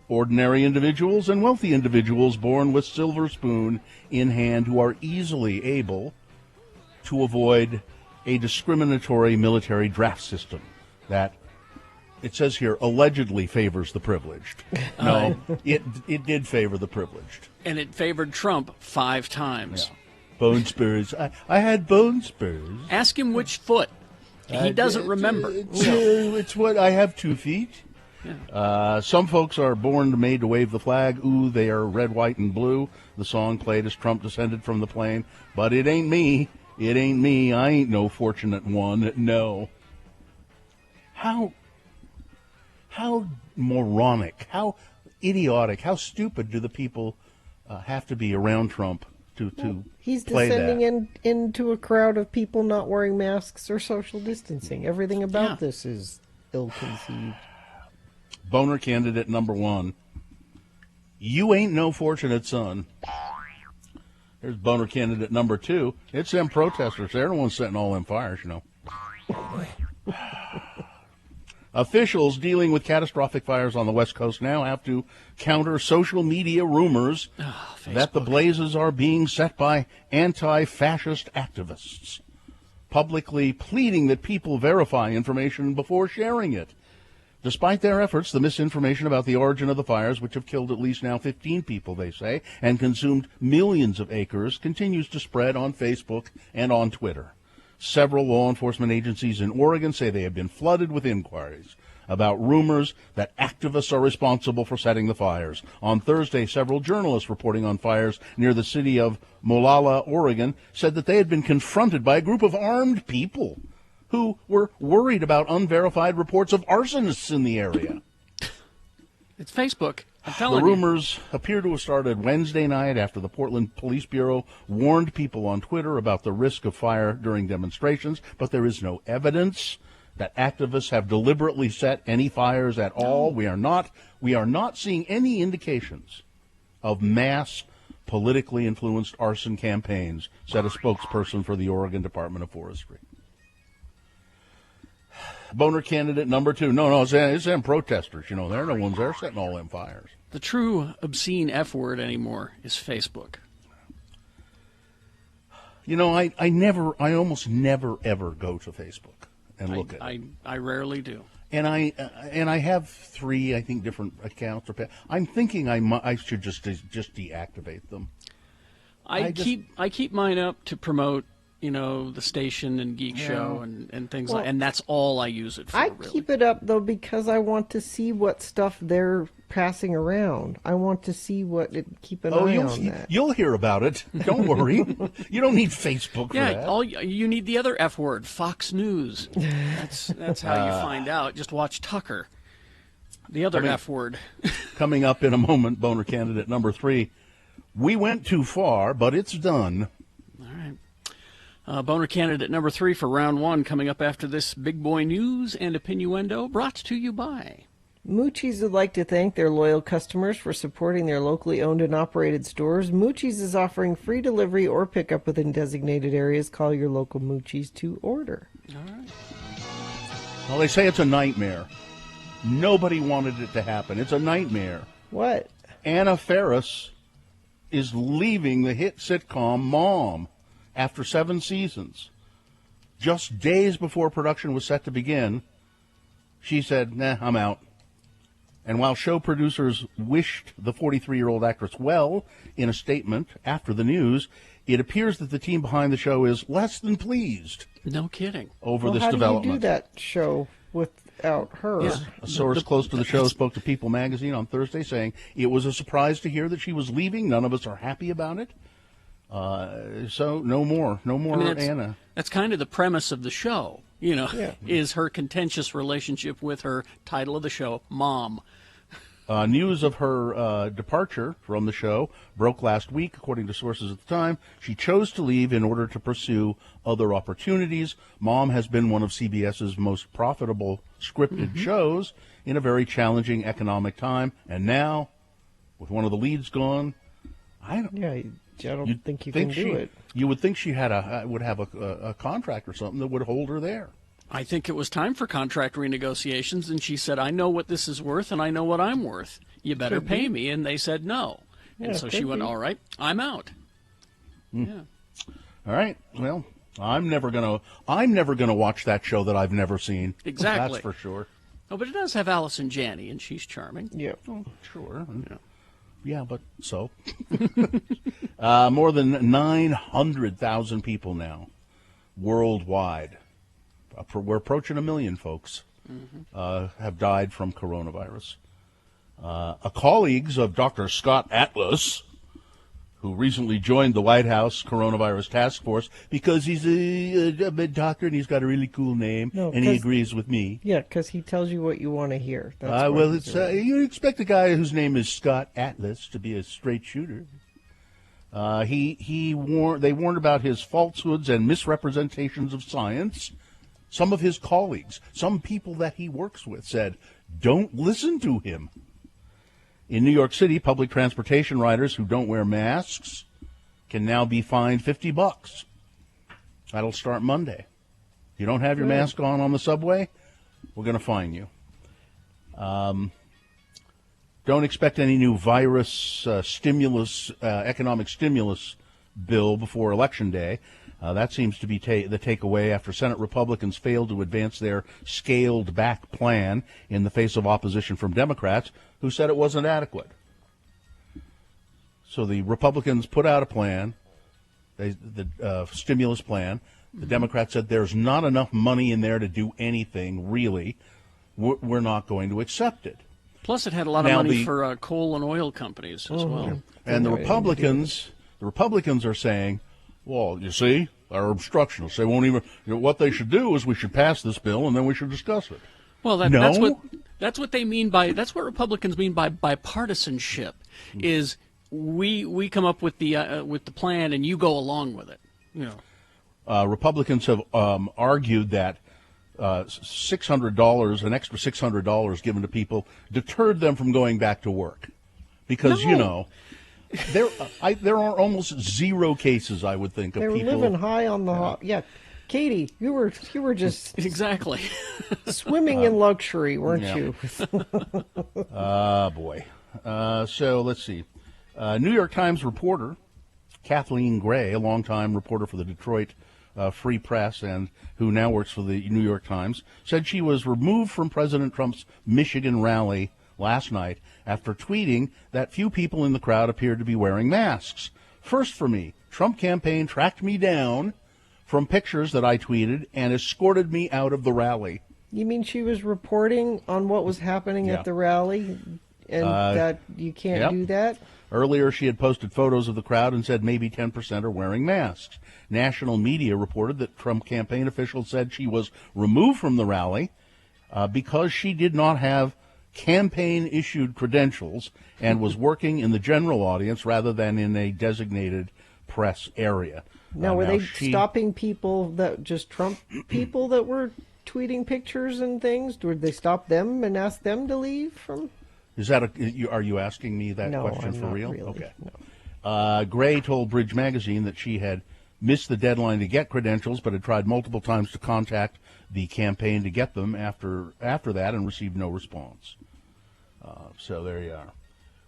ordinary individuals and wealthy individuals born with silver spoon in hand who are easily able to avoid a discriminatory military draft system that, it says here, allegedly favors the privileged. No, it did favor the privileged. And it favored Trump 5 times. Yeah. Bone spurs. I had bone spurs. Ask him which foot. He doesn't remember. It's what I have 2 feet. Yeah. Some folks are born made to wave the flag. Ooh, they are red, white, and blue. The song played as Trump descended from the plane. But it ain't me. It ain't me. I ain't no fortunate one. No. How moronic, how idiotic, how stupid do the people have to be around Trump to He's play descending into a crowd of people not wearing masks or social distancing. Everything about this is ill-conceived. Boner candidate number 1. You ain't no fortunate son. Here's Boner candidate number 2. It's them protesters. They're the ones setting all them fires, you know. Officials dealing with catastrophic fires on the West Coast now have to counter social media rumors that the blazes are being set by anti-fascist activists, publicly pleading that people verify information before sharing it. Despite their efforts, the misinformation about the origin of the fires, which have killed at least now 15 people, they say, and consumed millions of acres, continues to spread on Facebook and on Twitter. Several law enforcement agencies in Oregon say they have been flooded with inquiries about rumors that activists are responsible for setting the fires. On Thursday, several journalists reporting on fires near the city of Molalla, Oregon, said that they had been confronted by a group of armed people who were worried about unverified reports of arsonists in the area. It's Facebook. I'm telling The rumors appear to have started Wednesday night after the Portland Police Bureau warned people on Twitter about the risk of fire during demonstrations, but there is no evidence that activists have deliberately set any fires at all. We are not seeing any indications of mass politically influenced arson campaigns, said a spokesperson for the Oregon Department of Forestry. Boner candidate number 2. No, it's them protesters. They're the ones that are setting all them fires. The true obscene F word anymore is Facebook. I almost never ever go to Facebook and look at it. I rarely do. And I have 3, I think, different accounts. I'm thinking I should just deactivate them. I keep mine up to promote, the station and Geek Show and things and that's all I use it for. I keep it up though because I want to see what stuff they're passing around. I want to see keep an eye on that. You'll hear about it. Don't worry. You don't need Facebook for that. You need the other F word, Fox News. That's how you find out. Just watch Tucker. The other F word. Coming up in a moment, Boner candidate number 3. We went too far, but it's done. All right. Boner candidate number 3 for round 1 coming up after this big boy news and opinioendo brought to you by Moochie's would like to thank their loyal customers for supporting their locally owned and operated stores. Moochie's is offering free delivery or pickup within designated areas. Call your local Moochie's to order. All right. Well, they say it's a nightmare. Nobody wanted it to happen. It's a nightmare. What? Anna Faris is leaving the hit sitcom Mom after 7 seasons. Just days before production was set to begin, she said, "Nah, I'm out." And while show producers wished the 43-year-old actress well in a statement after the news, it appears that the team behind the show is less than pleased. No kidding. Over this how development. do you do that show without her? Yeah. A source close to the show spoke to People magazine on Thursday saying it was a surprise to hear that she was leaving. None of us are happy about it. So no more Anna. That's kind of the premise of the show, is her contentious relationship with her title of the show, Mom. News of her departure from the show broke last week, according to sources at the time. She chose to leave in order to pursue other opportunities. Mom has been one of CBS's most profitable scripted shows in a very challenging economic time. And now, with one of the leads gone, I don't think you can do it. You would think she would have a contract or something that would hold her there. I think it was time for contract renegotiations, and she said, "I know what this is worth, and I know what I'm worth. You better pay me." And they said no. And so she went, "All right, I'm out." Yeah. All right. Well, I'm never gonna watch that show that I've never seen. Exactly. That's for sure. Oh, but it does have Allison Janney, and she's charming. Yeah. Oh, sure. Yeah, but so. More than 900,000 people now worldwide. We're approaching 1 million folks have died from coronavirus. Colleagues of Dr. Scott Atlas, who recently joined the White House coronavirus task force because he's a doctor and he's got a really cool name, and he agrees with me. Yeah, because he tells you what you want to hear. Well, it's you expect a guy whose name is Scott Atlas to be a straight shooter. They warned about his falsehoods and misrepresentations of science. Some of his colleagues, some people that he works with, said, "Don't listen to him." In New York City, public transportation riders who don't wear masks can now be fined $50. That'll start Monday. You don't have your mask on the subway, we're going to fine you. Don't expect any new virus economic stimulus bill before Election Day. That seems to be the takeaway after Senate Republicans failed to advance their scaled-back plan in the face of opposition from Democrats, who said it wasn't adequate. So the Republicans put out a plan, the stimulus plan. The Democrats said there's not enough money in there to do anything, really. We're not going to accept it. Plus, it had a lot of money for coal and oil companies as well. And the Republicans are saying, well, you see, they're obstructionists. They won't even. What they should do is we should pass this bill and then we should discuss it. Well, that's what they mean by. That's what Republicans mean by bipartisanship. Is we come up with the plan and you go along with it. Republicans have argued that $600, an extra $600 given to people, deterred them from going back to work, because There are almost zero cases, I would think, of They were people living high on the yeah. Katie, you were just exactly swimming in luxury, weren't yeah. you? Boy. So let's see. New York Times reporter Kathleen Gray, a longtime reporter for the Detroit Free Press and who now works for the New York Times, said she was removed from President Trump's Michigan rally last night after tweeting that few people in the crowd appeared to be wearing masks. First for me, Trump campaign tracked me down from pictures that I tweeted and escorted me out of the rally. You mean she was reporting on what was happening at the rally, and that you can't do that? Earlier, she had posted photos of the crowd and said maybe 10% are wearing masks. National media reported that Trump campaign officials said she was removed from the rally because she did not have campaign-issued credentials and was working in the general audience rather than in a designated press area. Now, were they stopping people just Trump people that were tweeting pictures and things? Did they stop them and ask them to leave from? Is that are you asking me that question for real? Really, okay. No. Gray told Bridge Magazine that she had missed the deadline to get credentials, but had tried multiple times to contact the campaign to get them after that and received no response. So there you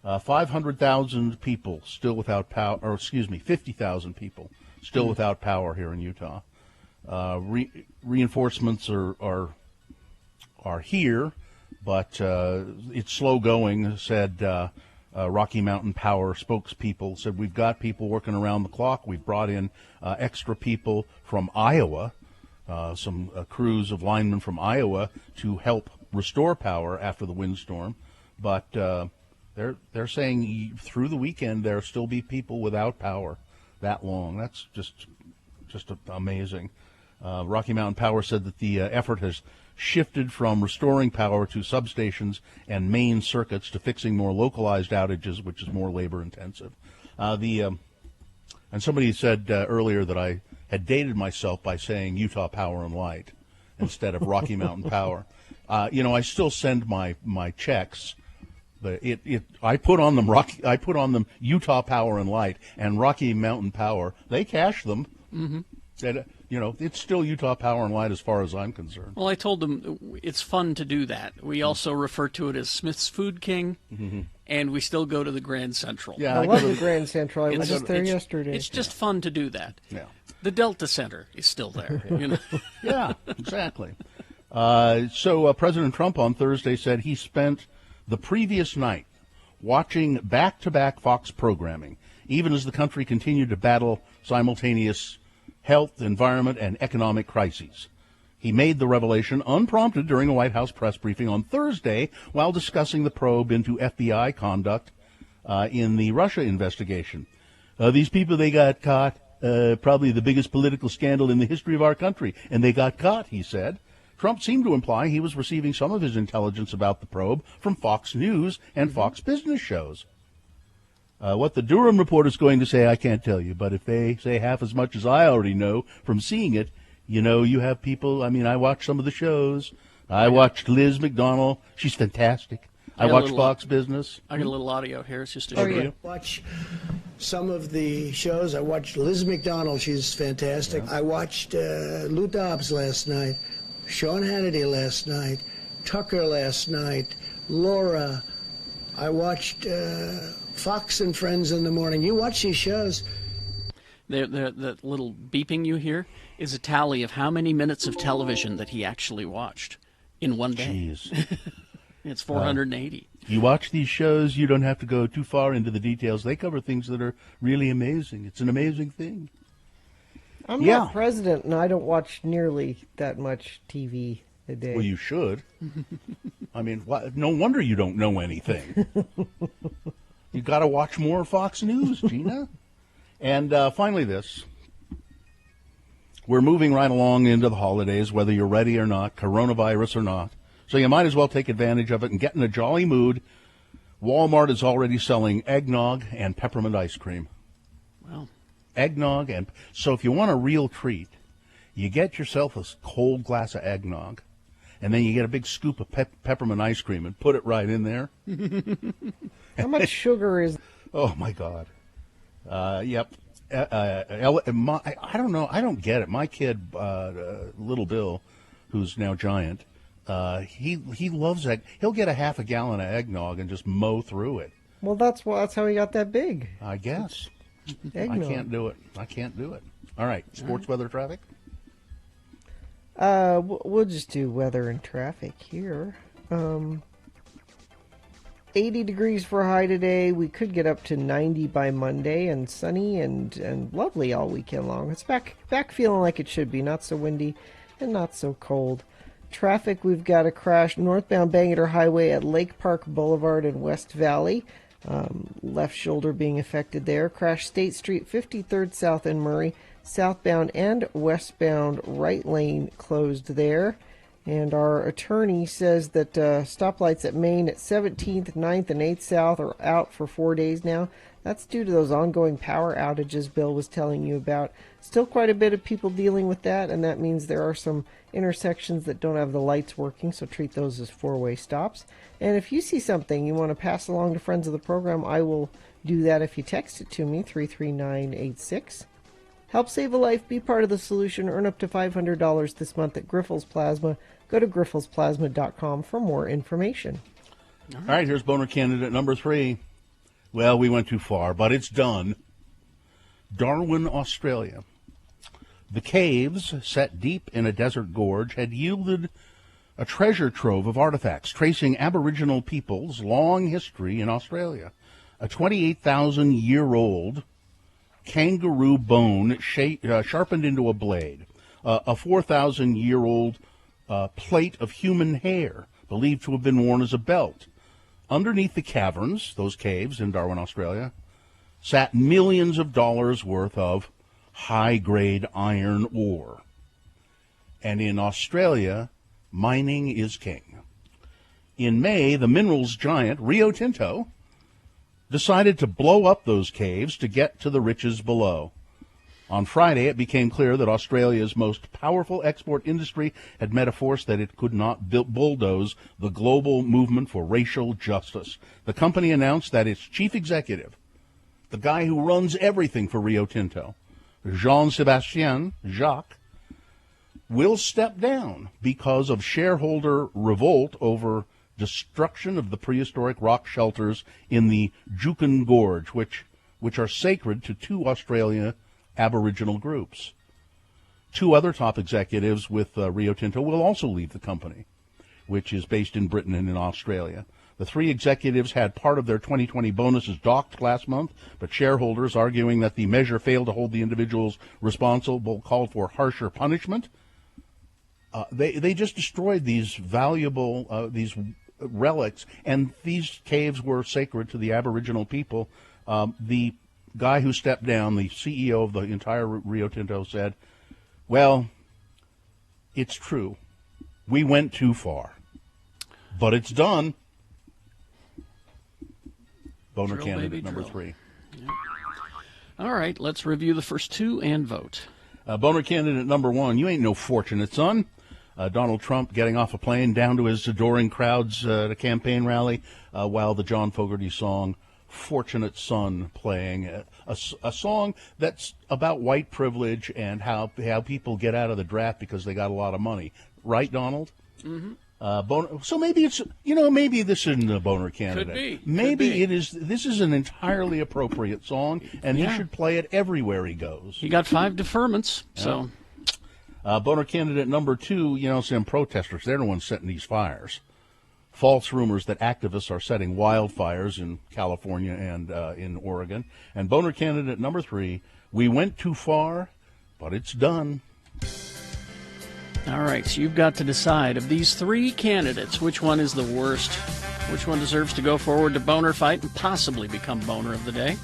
are. 500,000 people still without power, or excuse me, 50,000 people still without power here in Utah. Reinforcements are here, but it's slow going, said Rocky Mountain Power spokespeople. Said, we've got people working around the clock. We've brought in extra people from Iowa, some crews of linemen from Iowa to help restore power after the windstorm. But they're saying through the weekend there'll still be people without power that long. That's just amazing. Rocky Mountain Power said that the effort has shifted from restoring power to substations and main circuits to fixing more localized outages, which is more labor intensive. And somebody said earlier that I had dated myself by saying Utah Power and Light instead of Rocky Mountain Power. I still send my checks. I put on them Utah Power and Light and Rocky Mountain Power. They cash them. Mm-hmm. And, it's still Utah Power and Light as far as I'm concerned. Well, I told them it's fun to do that. We also refer to it as Smith's Food King, and we still go to the Grand Central. Yeah, I love the Grand Central. I was just there yesterday. It's just fun to do that. Yeah. The Delta Center is still there. Yeah, exactly. So President Trump on Thursday said he spent the previous night watching back-to-back Fox programming, even as the country continued to battle simultaneous health, environment, and economic crises. He made the revelation unprompted during a White House press briefing on Thursday while discussing the probe into FBI conduct in the Russia investigation. These people, they got caught, probably the biggest political scandal in the history of our country, and they got caught, he said. Trump seemed to imply he was receiving some of his intelligence about the probe from Fox News and Fox Business shows. What the Durham report is going to say, I can't tell you, but if they say half as much as I already know from seeing it, you have people, I watched some of the shows. I watched Liz McDonald. She's fantastic. I watched Fox Business. I got a little audio here. It's just a you. Watch some of the shows. I watched Liz McDonald. She's fantastic. Yeah. I watched Lou Dobbs last night, Sean Hannity last night, Tucker last night, Laura. I watched Fox and Friends in the morning. You watch these shows. That little beeping you hear is a tally of how many minutes of television that he actually watched in one day. Jeez. It's 480. You watch these shows, you don't have to go too far into the details. They cover things that are really amazing. It's an amazing thing. I'm not president, and I don't watch nearly that much TV a day. Well, you should. No wonder you don't know anything. You got to watch more Fox News, Gina. And finally this. We're moving right along into the holidays, whether you're ready or not, coronavirus or not. So you might as well take advantage of it and get in a jolly mood. Walmart is already selling eggnog and peppermint ice cream. Wow. Eggnog. So if you want a real treat, you get yourself a cold glass of eggnog, and then you get a big scoop of peppermint ice cream and put it right in there. How much sugar is Oh my God. Yep. I don't know. I don't get it. My kid, little Bill, who's now giant, he loves egg. He'll get a half a gallon of eggnog and just mow through it. Well, that's how he got that big. I guess. Eggnog. I can't do it. All right. Sports, weather, traffic. We'll just do weather and traffic here. 80 degrees for a high today. We could get up to 90 by Monday, and sunny and lovely all weekend long. It's back feeling like it should be. Not so windy and not so cold. Traffic, we've got a crash northbound Bangor Highway at Lake Park Boulevard in West Valley. Left shoulder being affected there. Crash State Street 53rd South in Murray. Southbound and westbound right lane closed there. And our attorney says that stoplights at Main at 17th, 9th, and 8th South are out for 4 days now. That's due to those ongoing power outages Bill was telling you about. Still quite a bit of people dealing with that, and that means there are some intersections that don't have the lights working, so treat those as four-way stops. And if you see something you want to pass along to friends of the program, I will do that if you text it to me, 33986. Help save a life, be part of the solution, earn up to $500 this month at Grifols Plasma. Go to grifolsplasma.com for more information. All right, here's boner candidate number 3. Well, we went too far, but it's done. Darwin, Australia. The caves, set deep in a desert gorge, had yielded a treasure trove of artifacts tracing Aboriginal peoples' long history in Australia. A 28,000-year-old kangaroo bone sharpened into a blade, a 4,000-year-old plate of human hair believed to have been worn as a belt. Underneath the caverns, those caves in Darwin, Australia, sat millions of dollars worth of high-grade iron ore. And in Australia, mining is king. In May, the minerals giant Rio Tinto decided to blow up those caves to get to the riches below. On Friday, it became clear that Australia's most powerful export industry had met a force that it could not bulldoze the global movement for racial justice. The company announced that its chief executive, the guy who runs everything for Rio Tinto, Jean-Sébastien Jacques, will step down because of shareholder revolt over destruction of the prehistoric rock shelters in the Juukan Gorge, which are sacred to 2 Australia Aboriginal groups. 2 other top executives with Rio Tinto will also leave the company, which is based in Britain and in Australia. The 3 executives had part of their 2020 bonuses docked last month, but shareholders, arguing that the measure failed to hold the individuals responsible, called for harsher punishment. They just destroyed these valuable these relics, and these caves were sacred to the Aboriginal people. The guy who stepped down, the CEO of the entire Rio Tinto, said, well, it's true. We went too far. But it's done. Boner Drill, candidate baby, number drill. 3. Yep. All right, let's review the first 2 and vote. Boner candidate number 1, you ain't no fortunate son. Donald Trump getting off a plane down to his adoring crowds at a campaign rally while the John Fogerty song Fortunate Son playing, a song that's about white privilege and how people get out of the draft because they got a lot of money. Right, Donald? Mm-hmm. So maybe it's, maybe this isn't a boner candidate. Could be. Maybe it is. This is an entirely appropriate song, and he should play it everywhere he goes. He got 5 deferments, so... Boner candidate number 2, some protesters, they're the ones setting these fires. False rumors that activists are setting wildfires in California and in Oregon. And boner candidate number 3, we went too far, but it's done. All right, so you've got to decide, of these 3 candidates, which one is the worst? Which one deserves to go forward to Boner Fight and possibly become Boner of the Day?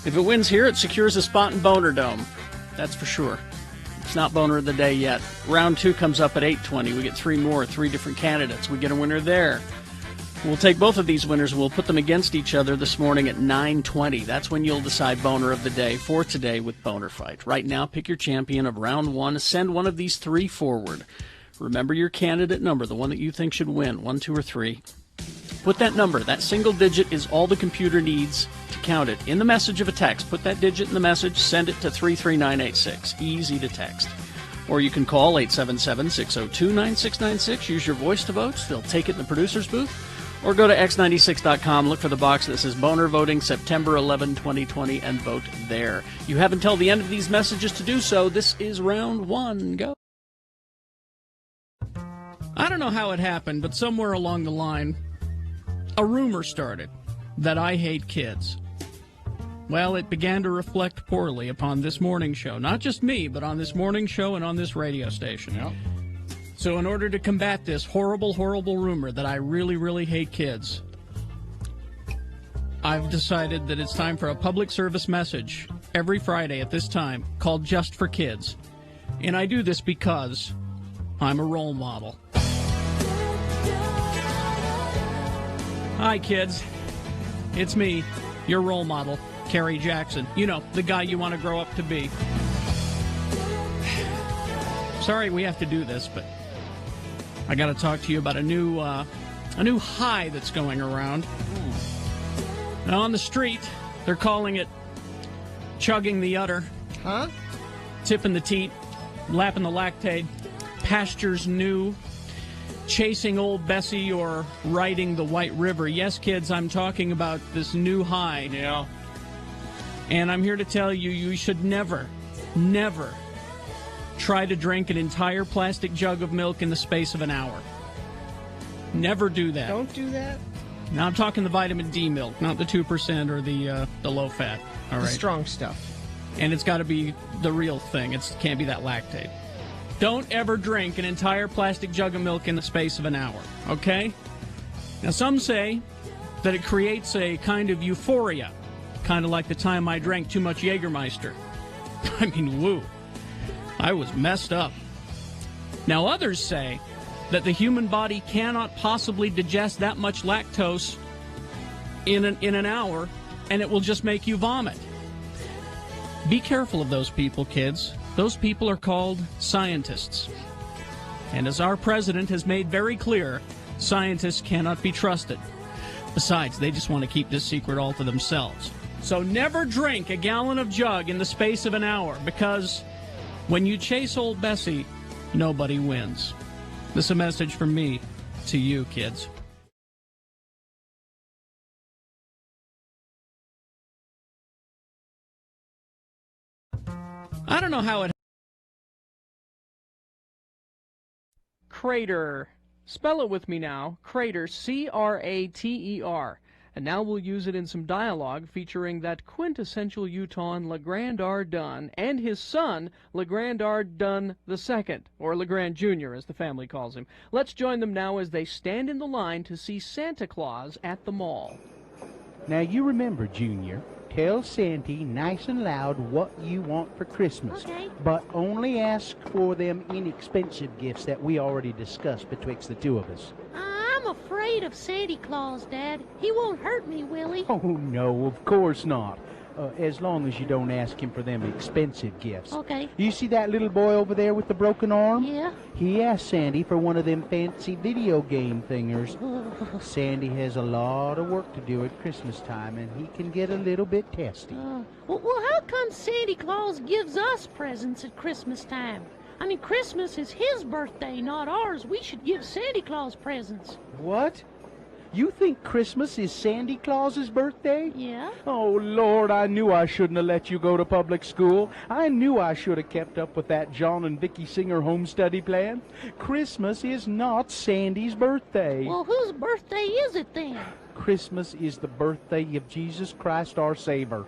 If it wins here, it secures a spot in Boner Dome. That's for sure. It's not Boner of the Day yet. Round 2 comes up at 8:20. We get 3 more, 3 different candidates. We get a winner there. We'll take both of these winners and we'll put them against each other this morning at 9:20. That's when you'll decide Boner of the Day for today with Boner Fight. Right now, pick your champion of round 1. Send one of these 3 forward. Remember your candidate number, the one that you think should win, 1, 2, or 3. Put that number, that single digit is all the computer needs to count it in the message of a text. Put that digit in the message, send it to 33986. Easy to text. Or you can call 877-602-9696. Use your voice to vote. They'll take it in the producer's booth. Or go to x96.com, look for the box that says Boner Voting September 11, 2020, and vote there. You have until the end of these messages to do so. This is round one. Go. I don't know how it happened, but somewhere along the line, a rumor started that I hate kids. Well, it began to reflect poorly upon this morning show. Not just me, but on this morning show and on this radio station. Yep. So in order to combat this horrible, horrible rumor that I really, really hate kids, I've decided that it's time for a public service message every Friday at this time called Just for Kids. And I do this because I'm a role model. Hi, kids. It's me, your role model, Kerry Jackson. You know, the guy you want to grow up to be. Sorry we have to do this, but I got to talk to you about a new high that's going around. Now, on the street, they're calling it chugging the udder. Huh? Tipping the teat, lapping the lactate, pastures new, chasing old Bessie, or riding the White River. Yes, kids, I'm talking about this new high. Yeah. And I'm here to tell you, you should never, never try to drink an entire plastic jug of milk in the space of an hour. Never do that. Don't do that. Now I'm talking the vitamin D milk, not the 2% or the low fat. All The right. strong stuff. And it's got to be the real thing. It can't be that lactate. Don't ever drink an entire plastic jug of milk in the space of an hour, okay? Now, some say that it creates a kind of euphoria, kind of like the time I drank too much Jägermeister. I mean, woo. I was messed up. Now, others say that the human body cannot possibly digest that much lactose in an hour, and it will just make you vomit. Be careful of those people, kids. Those people are called scientists. And as our president has made very clear, scientists cannot be trusted. Besides, they just want to keep this secret all to themselves. So never drink a gallon of jug in the space of an hour, because when you chase old Bessie, nobody wins. This is a message from me to you, kids. I don't know how it... Crater. Spell it with me now. Crater, C-R-A-T-E-R. And now we'll use it in some dialogue featuring that quintessential Utahn LeGrand R. Dunn and his son, LeGrand R. Dunn II, or LeGrand Jr., as the family calls him. Let's join them now as they stand in the line to see Santa Claus at the mall. Now you remember, Junior, tell Santy nice and loud what you want for Christmas. Okay. But only ask for them inexpensive gifts that we already discussed betwixt the two of us. I'm afraid of Santa Claus, Dad. He won't hurt me, will he? Oh, no, of course not. As long as you don't ask him for them expensive gifts. Okay. You see that little boy over there with the broken arm? Yeah. He asked Sandy for one of them fancy video game thingers. Sandy has a lot of work to do at Christmas time, and he can get a little bit testy. Well, how come Santa Claus gives us presents at Christmas time? I mean, Christmas is his birthday, not ours. We should give Santa Claus presents. What? You think Christmas is Sandy Claus's birthday? Yeah. Oh, Lord, I knew I shouldn't have let you go to public school. I knew I should have kept up with that John and Vicky Singer home study plan. Christmas is not Sandy's birthday. Well, whose birthday is it then? Christmas is the birthday of Jesus Christ our Savior.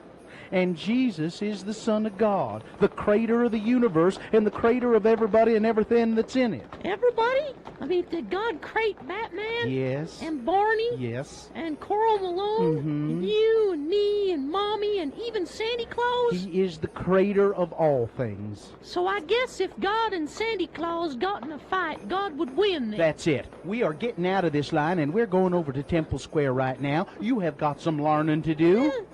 And Jesus is the Son of God, the creator of the universe, and the creator of everybody and everything that's in it. Everybody? I mean, did God create Batman? Yes. And Barney? Yes. And Coral Malone? And you and me and Mommy and even Santa Claus? He is the creator of all things. So I guess if God and Santa Claus got in a fight, God would win then. That's it. We are getting out of this line, and we're going over to Temple Square right now. You have got some learning to do.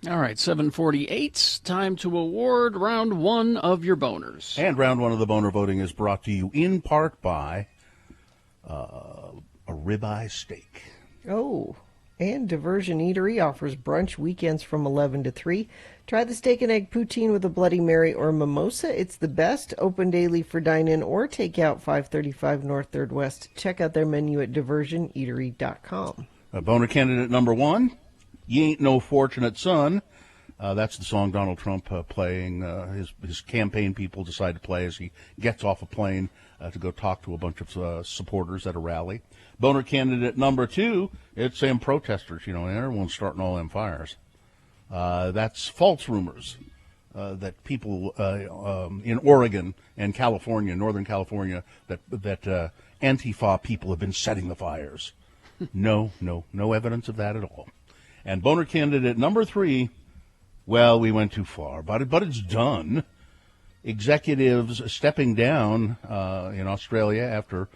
All right, 7:48. Time to award round one of your boners. And round one of the boner voting is brought to you in part by a ribeye steak. Oh, and Diversion Eatery offers brunch weekends from 11 to 3. Try the steak and egg poutine with a Bloody Mary or mimosa. It's the best. Open daily for dine-in or take-out, 535 North 3rd West. Check out their menu at diversioneatery.com. Boner candidate number one, You Ain't No Fortunate Son. That's the song Donald Trump playing. His campaign people decide to play as he gets off a plane to go talk to a bunch of supporters at a rally. Boner candidate number two, it's them protesters, and everyone's starting all them fires. That's false rumors that people in Oregon and California, Northern California, that Antifa people have been setting the fires. No evidence of that at all. And boner candidate number three, well, we went too far, but it's done. Executives stepping down in Australia after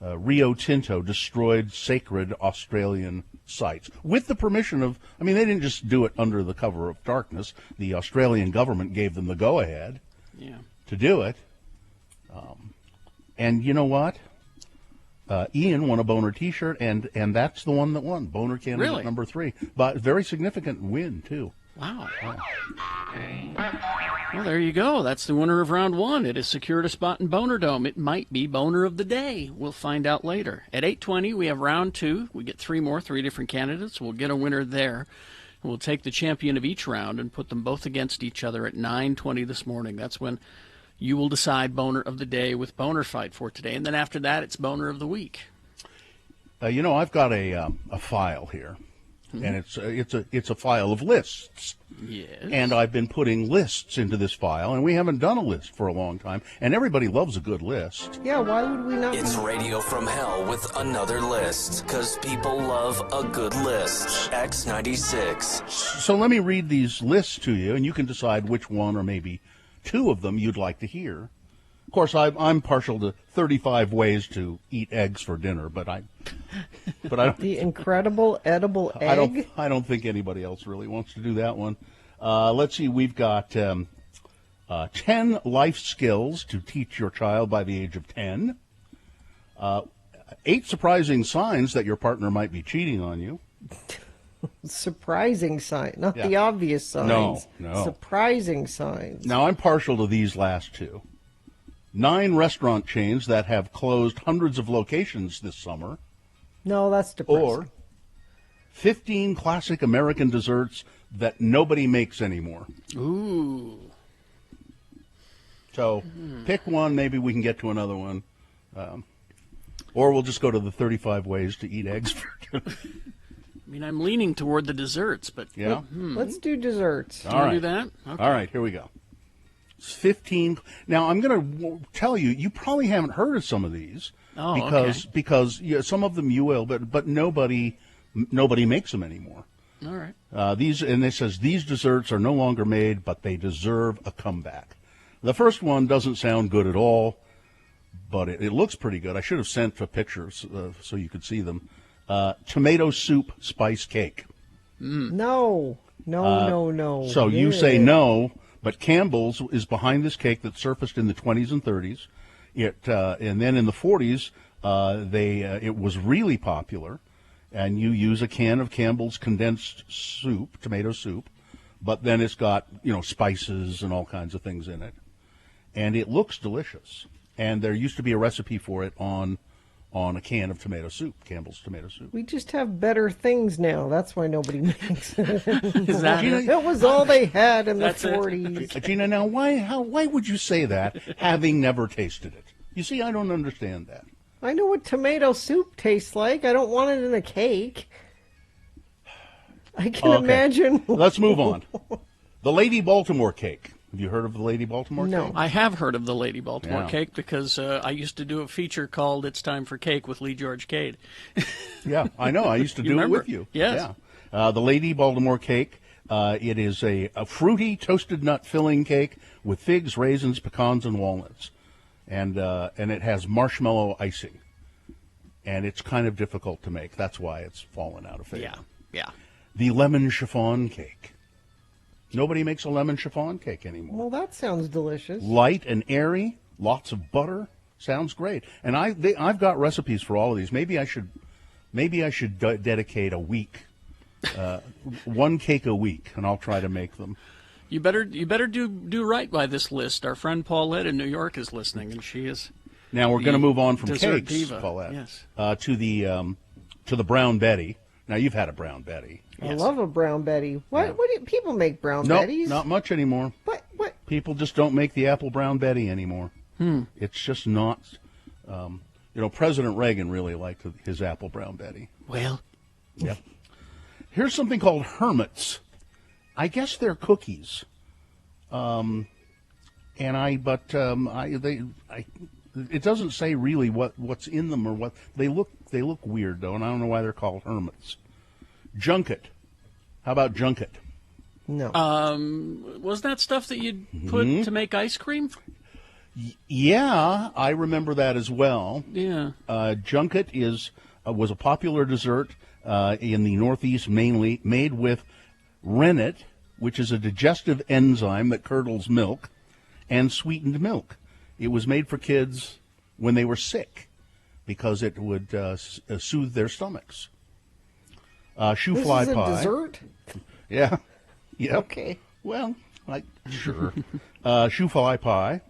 Rio Tinto destroyed sacred Australian sites with the permission of, they didn't just do it under the cover of darkness. The Australian government gave them the go-ahead to do it. And you know what? Ian won a boner T-shirt, and that's the one that won. Boner candidate number three. But very significant win, too. Wow. Well, there you go. That's the winner of round one. It has secured a spot in Boner Dome. It might be Boner of the Day. We'll find out later. At 8:20, we have round two. We get three different candidates. We'll get a winner there. We'll take the champion of each round and put them both against each other at 9:20 this morning. That's when you will decide Boner of the Day with Boner Fight for today. And then after that, it's Boner of the Week. I've got a file here. And it's a file of lists. Yes. And I've been putting lists into this file, and we haven't done a list for a long time. And everybody loves a good list. Yeah, why would we not? It's Radio from Hell with another list, because people love a good list. X96. So let me read these lists to you, and you can decide which one or maybe two of them you'd like to hear. Of course, I'm partial to 35 ways to eat eggs for dinner, but I don't. The incredible edible egg? I don't think anybody else really wants to do that one. Let's see, we've got 10 life skills to teach your child by the age of 10. 8 surprising signs that your partner might be cheating on you. Surprising sign, not the obvious signs. No. Surprising signs. Now, I'm partial to these last two. 9 restaurant chains that have closed hundreds of locations this summer. No, that's depressing. Or 15 classic American desserts that nobody makes anymore. Ooh. So pick one. Maybe we can get to another one. Or we'll just go to the 35 ways to eat eggs for dinner. I'm leaning toward the desserts, but... Yeah? Let's do desserts. All right. Do that? Okay. All right, here we go. It's 15. Now, I'm going to tell you, you probably haven't heard of some of these. Oh, because some of them you will, but nobody makes them anymore. All right. It says, these desserts are no longer made, but they deserve a comeback. The first one doesn't sound good at all, but it looks pretty good. I should have sent the pictures so you could see them. Tomato soup spice cake. No. So you say no, but Campbell's is behind this cake that surfaced in the 20s and 30s. And then in the 40s, it was really popular, and you use a can of Campbell's condensed soup, tomato soup, but then it's got spices and all kinds of things in it, and it looks delicious. And there used to be a recipe for it on a can of tomato soup, Campbell's tomato soup. We just have better things now. That's why nobody makes it. It was all they had in the 40s. Gina, now why would you say that, having never tasted it? You see, I don't understand that. I know what tomato soup tastes like. I don't want it in a cake. I can imagine. Let's move on. The Lady Baltimore cake. Have you heard of the Lady Baltimore cake? I have heard of the Lady Baltimore cake because I used to do a feature called It's Time for Cake with Lee George Cade. Yeah, I know. I used to do it with you. Yes. Yeah. The Lady Baltimore cake, it is a fruity toasted nut filling cake with figs, raisins, pecans, and walnuts. And it has marshmallow icing. And it's kind of difficult to make. That's why it's fallen out of favor. Yeah. The lemon chiffon cake. Nobody makes a lemon chiffon cake anymore. Well, that sounds delicious. Light and airy, lots of butter. Sounds great. And I've got recipes for all of these. Maybe I should dedicate a week, one cake a week, and I'll try to make them. You better do right by this list. Our friend Paulette in New York is listening, and she is. Now we're going to move on from dessert cakes, diva. Paulette, Yes. To the Brown Betty. Now you've had a Brown Betty. I love a Brown Betty. What do people make Brown No, Betties? not much anymore. What? People just don't make the apple Brown Betty anymore. It's just not. President Reagan really liked his apple Brown Betty. Well, yep. Here's something called Hermits. I guess they're cookies. It doesn't say really what's in them or what they look. They look weird though, and I don't know why they're called Hermits. Junket. How about junket? No. Was that stuff that you'd put to make ice cream? Yeah, I remember that as well. Yeah. Junket was a popular dessert in the Northeast, mainly made with rennet, which is a digestive enzyme that curdles milk, and sweetened milk. It was made for kids when they were sick because it would soothe their stomachs. Shoe fly this is pie. A dessert? Yeah. Yep. Okay. Well, sure. Shoe fly pie.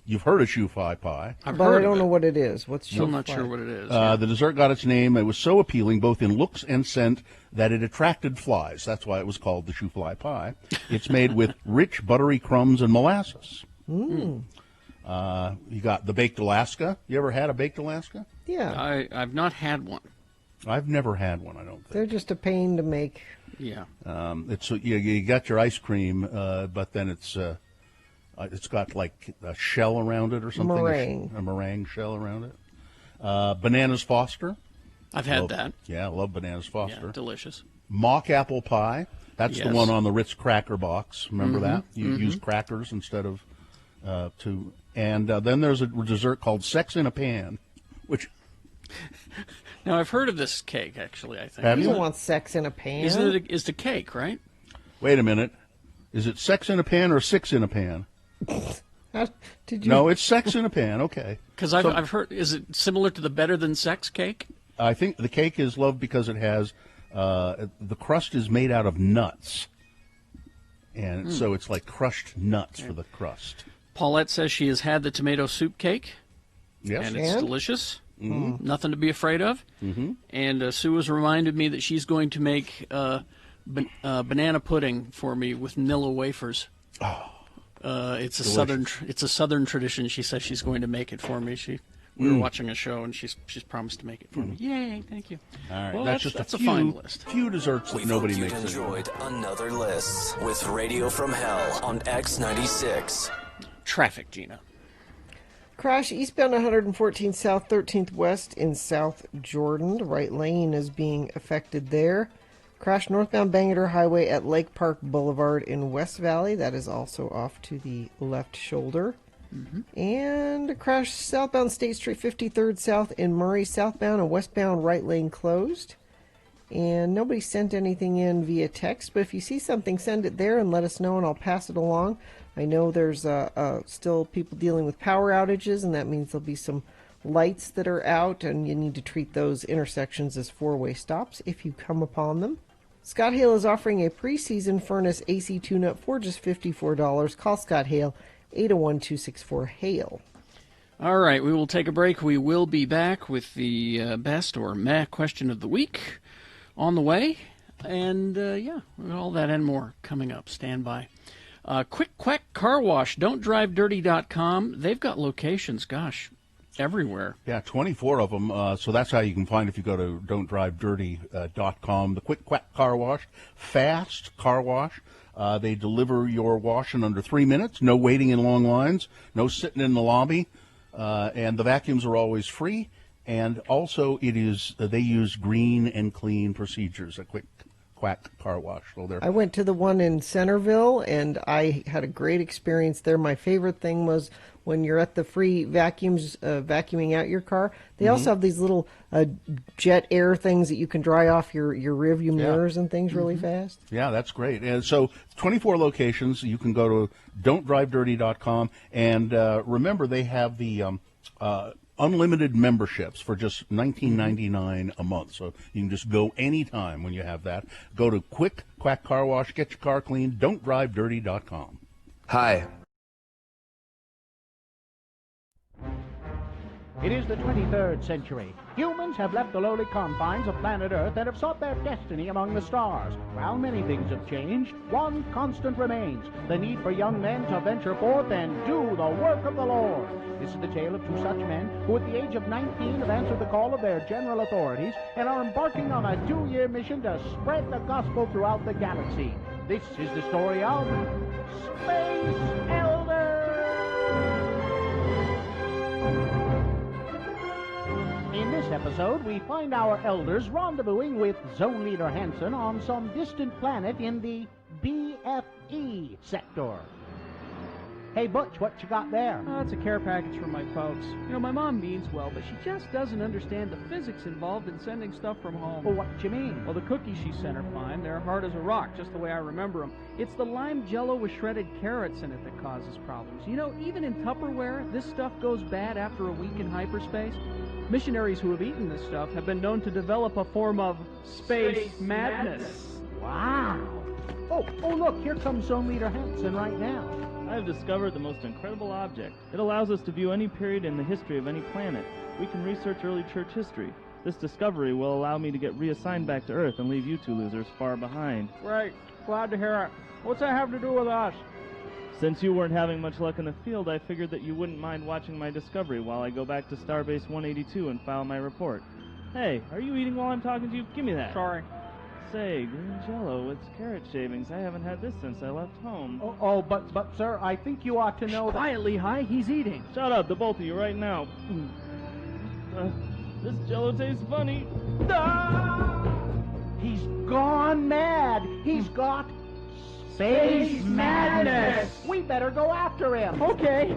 You've heard of shoe fly pie. But I don't know what it is. What's shoe I'm not fly? sure what it is. The dessert got its name. It was so appealing, both in looks and scent, that it attracted flies. That's why it was called the shoe fly pie. It's made with rich, buttery crumbs and molasses. Mm. You got the baked Alaska. You ever had a baked Alaska? Yeah. I've not had one. I've never had one, I don't think. They're just a pain to make. Yeah. It's you got your ice cream, but then it's got like a shell around it or something. Meringue. A meringue shell around it. Bananas Foster. I've had that. Yeah, I love Bananas Foster. Yeah, delicious. Mock apple pie. That's the Yes. one on the Ritz cracker box. Remember that? You mhm. use crackers instead of And then there's a dessert called Sex in a Pan, which. Now I've heard of this cake. Actually, I think. Have You you? don't want sex in a pan. Isn't it? Is the cake right? Wait a minute. Is it sex in a pan or six in a pan? Did you? No, it's sex in a pan. Okay. Because I've heard. Is it similar to the Better Than Sex cake? I think the cake is loved because it has the crust is made out of nuts, and so it's like crushed nuts for the crust. Paulette says she has had the tomato soup cake. Yes, and it's delicious. Mhm. Nothing to be afraid of. Mm-hmm. And Sue has reminded me that she's going to make banana pudding for me with Nilla wafers. Oh, it's a delicious. it's a southern tradition. She says she's going to make it for me. We were watching a show and she's promised to make it for me. Yay! Thank you. All right, Well, that's that's a a fine few, list. few desserts that We nobody hope makes you've anymore. enjoyed another list with Radio from Hell on X96. Traffic, Gina. Crash eastbound 114 South 13th West in South Jordan. The right lane is being affected there. Crash northbound Bangor Highway at Lake Park Boulevard in West Valley. That is also off to the left shoulder. And a crash southbound State Street 53rd South in Murray, southbound and westbound right lane closed. And nobody sent anything in via text, but if you see something, send it there and let us know and I'll pass it along. I know there's still people dealing with power outages, and that means there'll be some lights that are out, and you need to treat those intersections as four-way stops if you come upon them. Scott Hale is offering a preseason furnace AC tune-up for just $54. Call Scott Hale, 801-264-HALE. All right, we will take a break. We will be back with the best or meh question of the week on the way. And, all that and more coming up. Stand by. Quick Quack Car Wash, Don'tDriveDirty.com. They've got locations, everywhere. Yeah, 24 of them. So that's how you can find if you go to Don'tDriveDirty.com. The Quick Quack Car Wash, fast car wash. They deliver your wash in under 3 minutes. No waiting in long lines. No sitting in the lobby. And the vacuums are always free. And also, they use green and clean procedures at Quick Quack Car Wash. So they're I went to the one in Centerville, and I had a great experience there. My favorite thing was when you're at the free vacuums, vacuuming out your car. They also have these little jet air things that you can dry off your rearview mirrors and things really fast. Yeah, that's great. And so 24 locations. You can go to don'tdrivedirty.com. And remember, they have the unlimited memberships for just $19.99 a month. So you can just go anytime when you have that. Go to Quick Quack Car Wash, get your car clean, don'tdrivedirty.com. Hi. It is the 23rd century. Humans have left the lowly confines of planet Earth and have sought their destiny among the stars. While many things have changed, one constant remains: the need for young men to venture forth and do the work of the Lord. This is the tale of two such men who at the age of 19 have answered the call of their general authorities and are embarking on a 2-year mission to spread the gospel throughout the galaxy. This is the story of Space Elders! In this episode, we find our elders rendezvousing with Zone Leader Hansen on some distant planet in the BFE sector. Hey, Butch, what you got there? Oh, it's a care package from my folks. You know, my mom means well, but she just doesn't understand the physics involved in sending stuff from home. Well, what you mean? Well, the cookies she sent are fine. They're hard as a rock, just the way I remember them. It's the lime jello with shredded carrots in it that causes problems. You know, even in Tupperware, this stuff goes bad after a week in hyperspace. Missionaries who have eaten this stuff have been known to develop a form of space madness. Wow. Oh, look, here comes Zone Leader Hansen right now. I have discovered the most incredible object. It allows us to view any period in the history of any planet. We can research early church history. This discovery will allow me to get reassigned back to Earth and leave you two losers far behind. Great. Glad to hear it. What's that have to do with us? Since you weren't having much luck in the field, I figured that you wouldn't mind watching my discovery while I go back to Starbase 182 and file my report. Hey, are you eating while I'm talking to you? Give me that. Sorry. Say, green jello with carrot shavings. I haven't had this since I left home. But sir, I think you ought to know that... Quiet, Lehigh. He's eating. Shut up, the both of you right now. This jello tastes funny. He's gone mad. He's got space madness. We better go after him. Okay.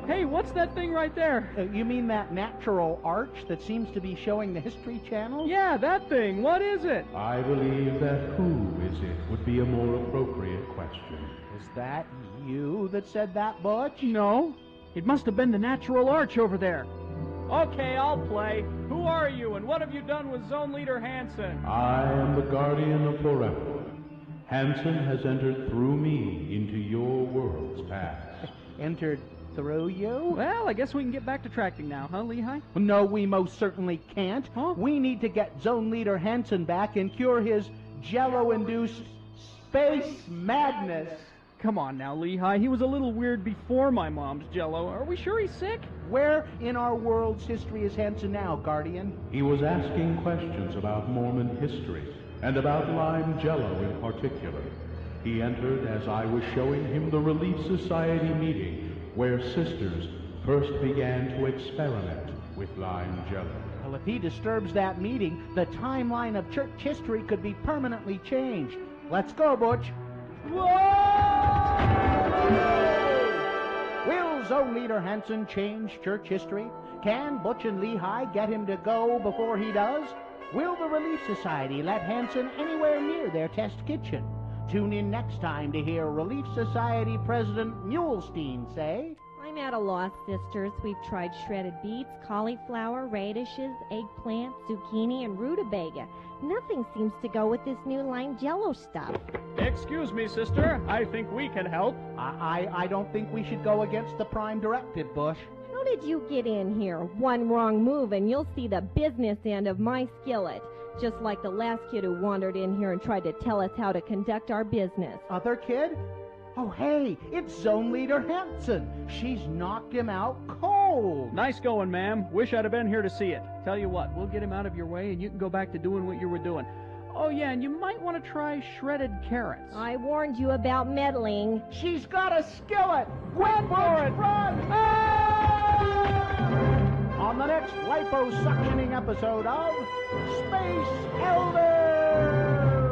Hey, what's that thing right there? You mean that natural arch that seems to be showing the History Channel? Yeah, that thing. What is it? I believe that who is it would be a more appropriate question. Is that you that said that, Butch? No. It must have been the natural arch over there. Okay, I'll play. Who are you, and what have you done with Zone Leader Hansen? I am the guardian of forever. Hansen has entered through me into your world's past. Entered through you? Well, I guess we can get back to tracking now, huh, Lehigh? No, we most certainly can't. Huh? We need to get Zone Leader Hansen back and cure his jello-induced space madness. Come on now, Lehigh. He was a little weird before my mom's jello. Are we sure he's sick? Where in our world's history is Hansen now, Guardian? He was asking questions about Mormon history, and about lime jello in particular. He entered as I was showing him the Relief Society meeting, where sisters first began to experiment with lime jello. Well, if he disturbs that meeting, the timeline of church history could be permanently changed. Let's go, Butch. Whoa! Will Zone Leader Hansen change church history? Can Butch and Lehigh get him to go before he does? Will the Relief Society let Hansen anywhere near their test kitchen? Tune in next time to hear Relief Society President Mulestein say... I'm at a loss, sisters. We've tried shredded beets, cauliflower, radishes, eggplant, zucchini, and rutabaga. Nothing seems to go with this new lime jello stuff. Excuse me, sister. I think we can help. I don't think we should go against the Prime Directive, Bush. How did you get in here? One wrong move and you'll see the business end of my skillet. Just like the last kid who wandered in here and tried to tell us how to conduct our business. Other kid? Oh, hey, it's Zone Leader Hansen. She's knocked him out cold. Nice going, ma'am. Wish I'd have been here to see it. Tell you what, we'll get him out of your way and you can go back to doing what you were doing. Oh, yeah, and you might want to try shredded carrots. I warned you about meddling. She's got a skillet. Run for it. Run. On the next liposuctioning episode of Space Elders.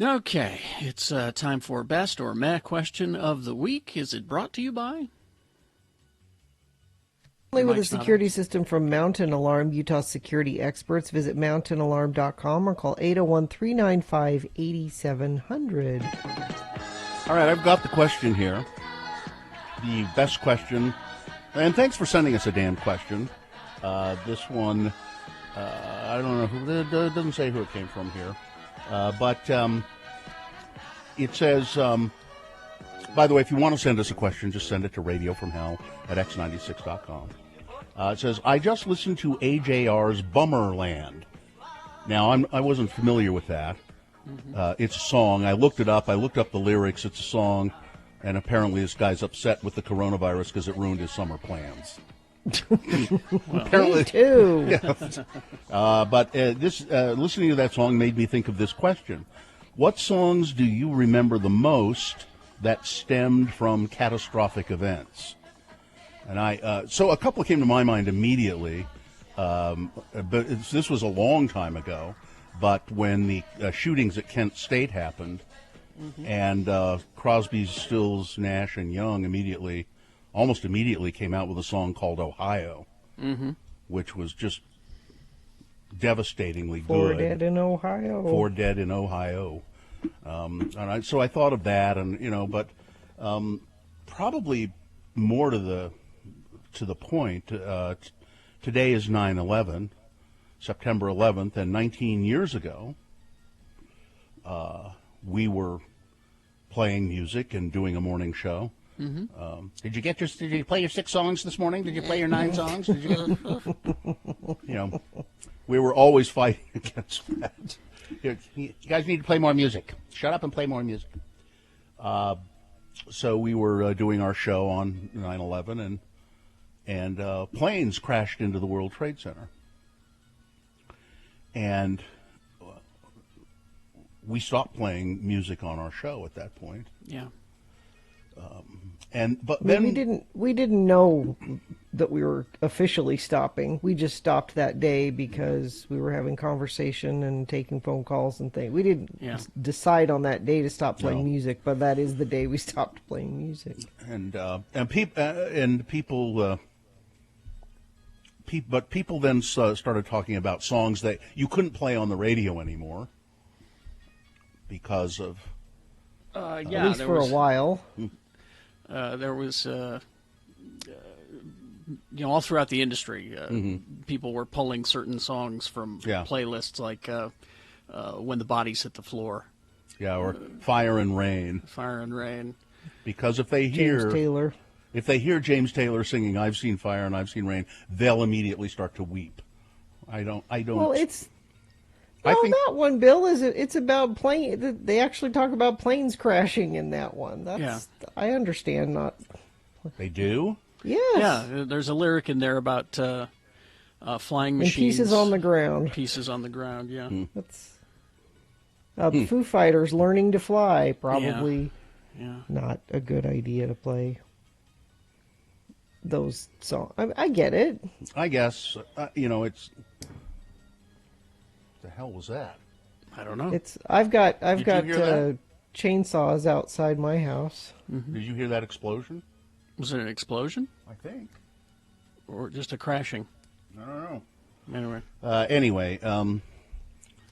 Okay, it's time for Best or Meh question of the week. Is it brought to you by? Only with a Mike's not security system from Mountain Alarm, Utah security experts. Visit mountainalarm.com or call 801-395-8700. All right, I've got the question here. The best question. And thanks for sending us a damn question. This one, I don't know who, it doesn't say who it came from here. But it says, by the way, if you want to send us a question, just send it to radiofromhell@x96.com. It says, I just listened to AJR's Bummerland. Now, I wasn't familiar with that. It's a song. I looked it up. I looked up the lyrics. It's a song. And apparently this guy's upset with the coronavirus because it ruined his summer plans. Apparently, me too. Yeah. But listening to that song made me think of this question. What songs do you remember the most that stemmed from catastrophic events? And so a couple came to my mind immediately, but this was a long time ago. But when the shootings at Kent State happened, and Crosby, Stills, Nash, and Young almost immediately came out with a song called Ohio, which was just devastatingly good. 4 dead in Ohio. 4 dead in Ohio. So I thought of that, and but probably more to the point. Today is 9/11, September 11th, and 19 years ago, we were playing music and doing a morning show. Did you play your 6 songs this morning? Did you play your 9 songs? Did you get we were always fighting against that. You guys need to play more music. Shut up and play more music. So we were doing our show on 9/11, and planes crashed into the World Trade Center. And we stopped playing music on our show at that point. Yeah. But then we didn't know that we were officially stopping. We just stopped that day because we were having conversation and taking phone calls and things. We didn't decide on that day to stop playing music, but that is the day we stopped playing music. But people then started talking about songs that you couldn't play on the radio anymore because of at least for a while. There was, all throughout the industry, people were pulling certain songs from playlists, like "When the Bodies Hit the Floor." Yeah, or "Fire and Rain." Fire and Rain. Because if they hear James Taylor. If they hear James Taylor singing "I've Seen Fire and I've Seen Rain," they'll immediately start to weep. I don't. Well, that one, Bill, it's about plane. They actually talk about planes crashing in that one. I understand. Not. They do. Yes. Yeah, there's a lyric in there about flying machines. And pieces on the ground. Pieces on the ground. Yeah. That's Foo Fighters learning to fly. Probably not a good idea to play those songs. I get it. I guess it's. The hell was that? I don't know. I've got chainsaws outside my house. Did you hear that explosion? Was it an explosion? I think. Or just a crashing? I don't know. Anyway.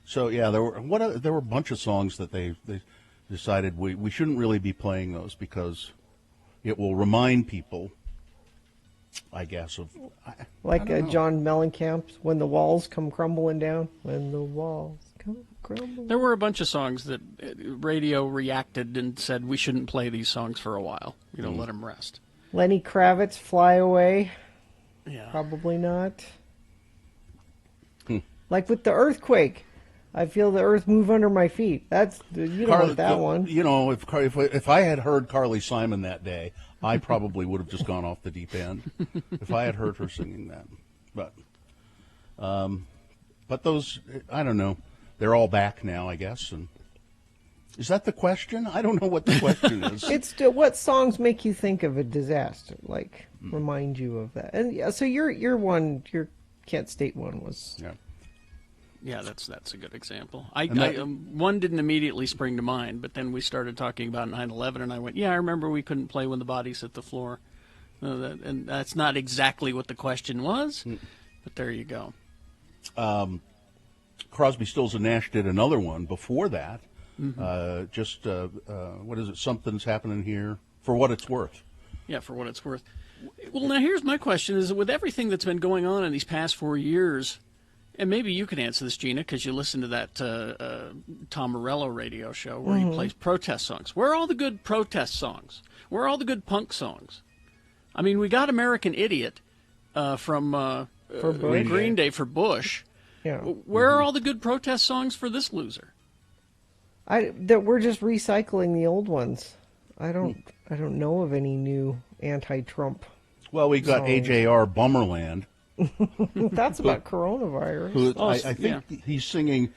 So yeah, there were a bunch of songs that they decided we shouldn't really be playing those because it will remind people, I guess, of John Mellencamp's "When the Walls Come Crumbling Down." When the walls come crumbling. There were a bunch of songs that radio reacted and said we shouldn't play these songs for a while. Let them rest. Lenny Kravitz, "Fly Away." Yeah. Probably not. Like with the earthquake, I feel the earth move under my feet. That's you don't want that one. If I had heard Carly Simon that day, I probably would have just gone off the deep end if I had heard her singing that. But those, I don't know. They're all back now, I guess. And is that the question? I don't know what the question is. It's what songs make you think of a disaster, like remind you of that. And so your Kent State one was. Yeah. Yeah, that's a good example. One didn't immediately spring to mind, but then we started talking about 9/11, and I went, yeah, I remember we couldn't play When the Bodies Hit the Floor. And that's not exactly what the question was, but there you go. Crosby, Stills, and Nash did another one before that. Mm-hmm. What is it? Something's happening here. For What It's Worth. Yeah, For What It's Worth. Well, now here's my question: is with everything that's been going on in these past 4 years, and maybe you can answer this, Gina, because you listen to that Tom Morello radio show where he plays protest songs. Where are all the good protest songs? Where are all the good punk songs? I mean, we got American Idiot from Green Day for Bush. Yeah. Where are all the good protest songs for this loser? That we're just recycling the old ones. I don't know of any new anti-Trump. Well, we got songs. AJR Bummerland. That's about coronavirus. I think he's singing,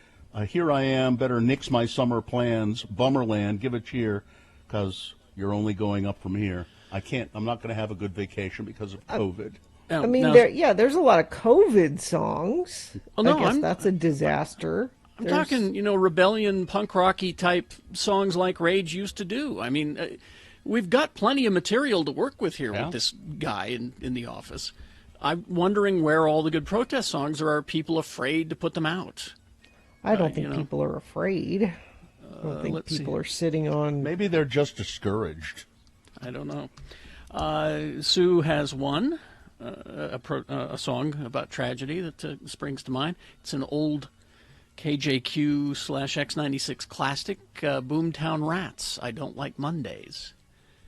"Here I Am, better nix my summer plans, Bummerland, give a cheer, because you're only going up from here. I'm not going to have a good vacation because of COVID." I mean, there's a lot of COVID songs. Well, no, I guess that's a disaster. I'm talking, rebellion, punk rocky type songs like Rage used to do. I mean, we've got plenty of material to work with here with this guy in the office. I'm wondering where all the good protest songs are. Are people afraid to put them out? I don't think people are afraid. I don't think people are sitting on... Maybe they're just discouraged. I don't know. Sue has one, a song about tragedy that springs to mind. It's an old KJQ/X96 classic, Boomtown Rats, I Don't Like Mondays.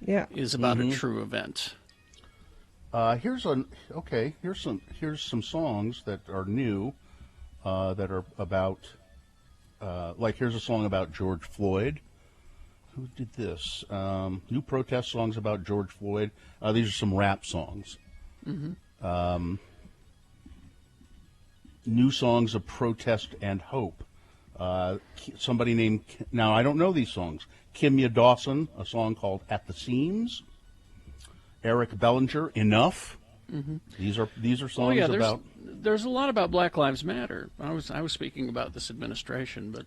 Yeah. Is about a true event. Here's some songs that are new, that are about, here's a song about George Floyd. Who did this? New protest songs about George Floyd. These are some rap songs. Mm-hmm. New songs of protest and hope. Somebody named, now I don't know these songs, Kimya Dawson, a song called At the Seams. Eric Bellinger, Enough. Mm-hmm. These are songs about... There's a lot about Black Lives Matter. I was speaking about this administration, but...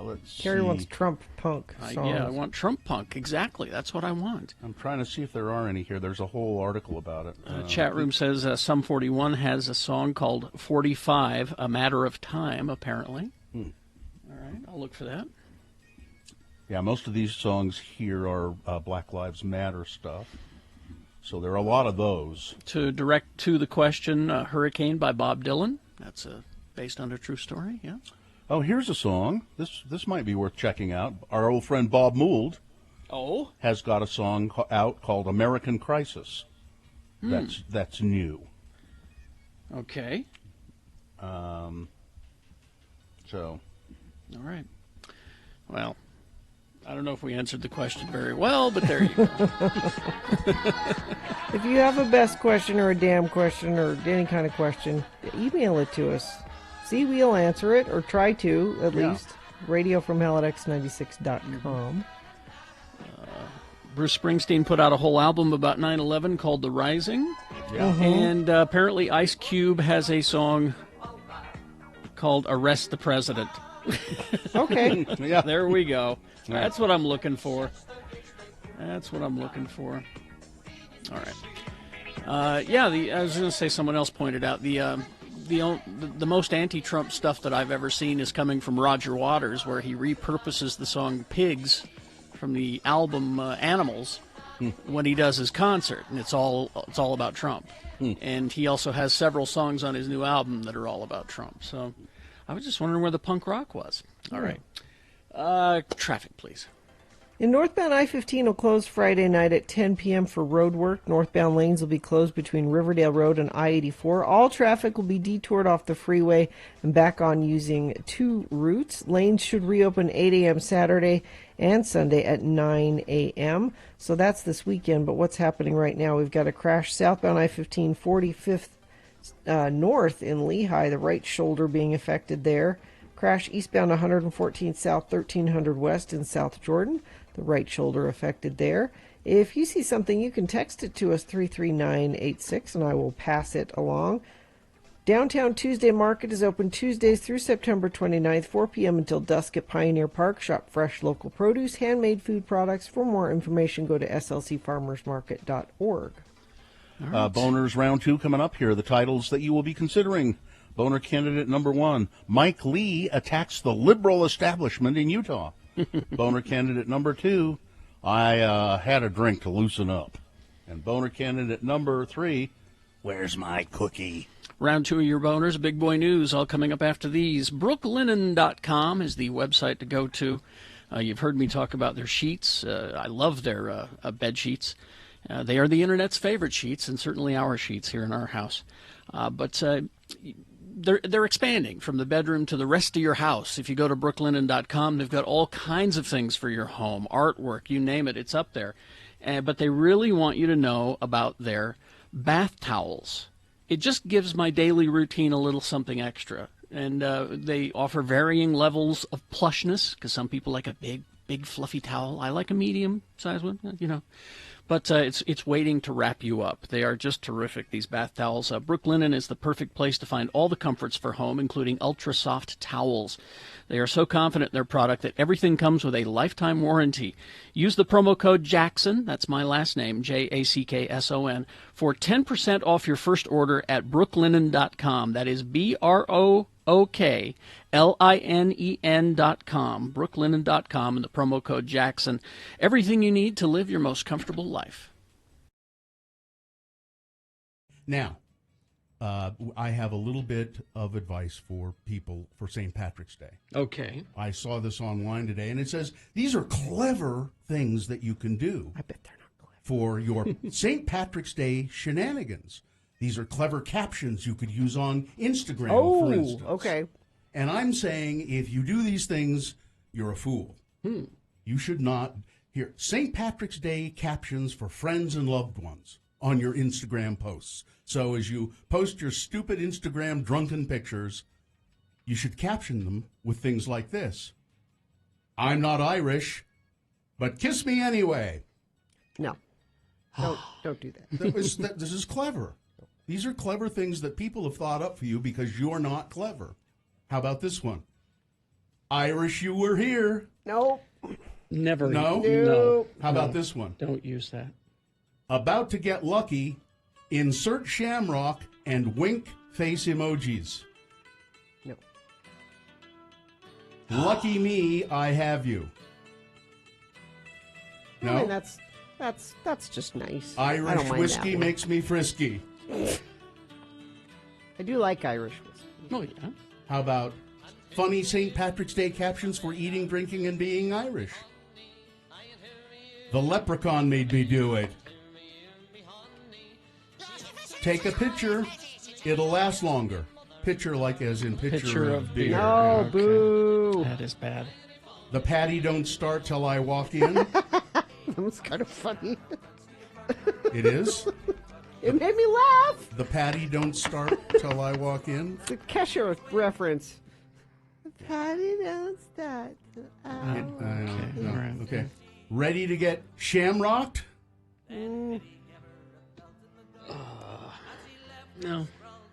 let's Carrie see. wants Trump punk songs. I want Trump punk. Exactly. That's what I want. I'm trying to see if there are any here. There's a whole article about it. Chat room says Sum 41 has a song called 45, A Matter of Time, apparently. All right, I'll look for that. Yeah, most of these songs here are Black Lives Matter stuff. So there are a lot of those. To direct to the question, Hurricane by Bob Dylan. That's based on a true story, yeah. Oh, here's a song. This might be worth checking out. Our old friend Bob Mould has got a song out called American Crisis. That's new. Okay. So. All right. Well, I don't know if we answered the question very well, but there you go. If you have a best question or a damn question or any kind of question, email it to us. See, we'll answer it, or try to, at least. radiofromhell@x96.com. Bruce Springsteen put out a whole album about 9/11 called The Rising. Yeah. And apparently Ice Cube has a song called Arrest the President. Okay. Yeah. There we go. Yeah. That's what I'm looking for. All right. I was going to say, someone else pointed out the most anti-Trump stuff that I've ever seen is coming from Roger Waters, where he repurposes the song Pigs from the album Animals when he does his concert, and it's all about Trump. And he also has several songs on his new album that are all about Trump. So I was just wondering where the punk rock was. All right. Traffic, please. And northbound I-15 will close Friday night at 10 p.m. for road work. Northbound lanes will be closed between Riverdale Road and I-84. All traffic will be detoured off the freeway and back on using two routes. Lanes should reopen 8 a.m. Saturday and Sunday at 9 a.m. So that's this weekend, but what's happening right now? We've got a crash southbound I-15, 45th north in Lehigh, the right shoulder being affected there. Crash eastbound 114 south, 1300 west in South Jordan. The right shoulder affected there. If you see something, you can text it to us, 33986, and I will pass it along. Downtown Tuesday Market is open Tuesdays through September 29th, 4 p.m. until dusk at Pioneer Park. Shop fresh local produce, handmade food products. For more information, go to slcfarmersmarket.org. Boners round 2 coming up. Here are the titles that you will be considering. Boner candidate number 1, Mike Lee attacks the liberal establishment in Utah. Boner candidate number 2, I had a drink to loosen up. And boner candidate number 3, where's my cookie? Round 2 of your boners, big boy news, all coming up after these. Brooklinen.com is the website to go to. You've heard me talk about their sheets. I love their bed sheets. They are the Internet's favorite sheets, and certainly our sheets here in our house. But they're expanding from the bedroom to the rest of your house. If you go to brooklinen.com, they've got all kinds of things for your home, artwork, you name it, it's up there. But they really want you to know about their bath towels. It just gives my daily routine a little something extra. And they offer varying levels of plushness, because some people like a big fluffy towel. I like a medium-sized one, you know. But it's waiting to wrap you up. They are just terrific, these bath towels. Brooklinen is the perfect place to find all the comforts for home, including ultra-soft towels. They are so confident in their product that everything comes with a lifetime warranty. Use the promo code JACKSON, that's my last name, JACKSON, for 10% off your first order at brooklinen.com. That is BROOKLINEN.com, brooklinen.com, and the promo code Jackson. Everything you need to live your most comfortable life. Now, I have a little bit of advice for people for St. Patrick's Day. Okay. I saw this online today, and it says these are clever things that you can do. I bet they're not clever. For your St. Patrick's Day shenanigans. These are clever captions you could use on Instagram, for instance. Okay. And I'm saying if you do these things, you're a fool. You should not. Here, St. Patrick's Day captions for friends and loved ones on your Instagram posts. So as you post your stupid Instagram drunken pictures, you should caption them with things like this. I'm not Irish, but kiss me anyway. No. Don't do that. This is clever. These are clever things that people have thought up for you because you're not clever. How about this one? Irish, you were here. No. Never. No? How about this one? Don't use that. About to get lucky, insert shamrock and wink face emojis. No. Lucky me, I have you. No? I mean, that's just nice. I don't Irish mind whiskey that one. makes me frisky. I do like Irish whiskey. Oh, yeah. How about funny St. Patrick's Day captions for eating, drinking, and being Irish? The leprechaun made me do it. Take a picture. It'll last longer. Picture like as in picture of beer. No, Okay. boo. That is bad. The patty don't start till I walk in. That was kind of funny. It is. It made me laugh. The patty don't start till I walk in. It's a Kesher reference. The patty don't start. No. Okay. Ready to get shamrocked? No.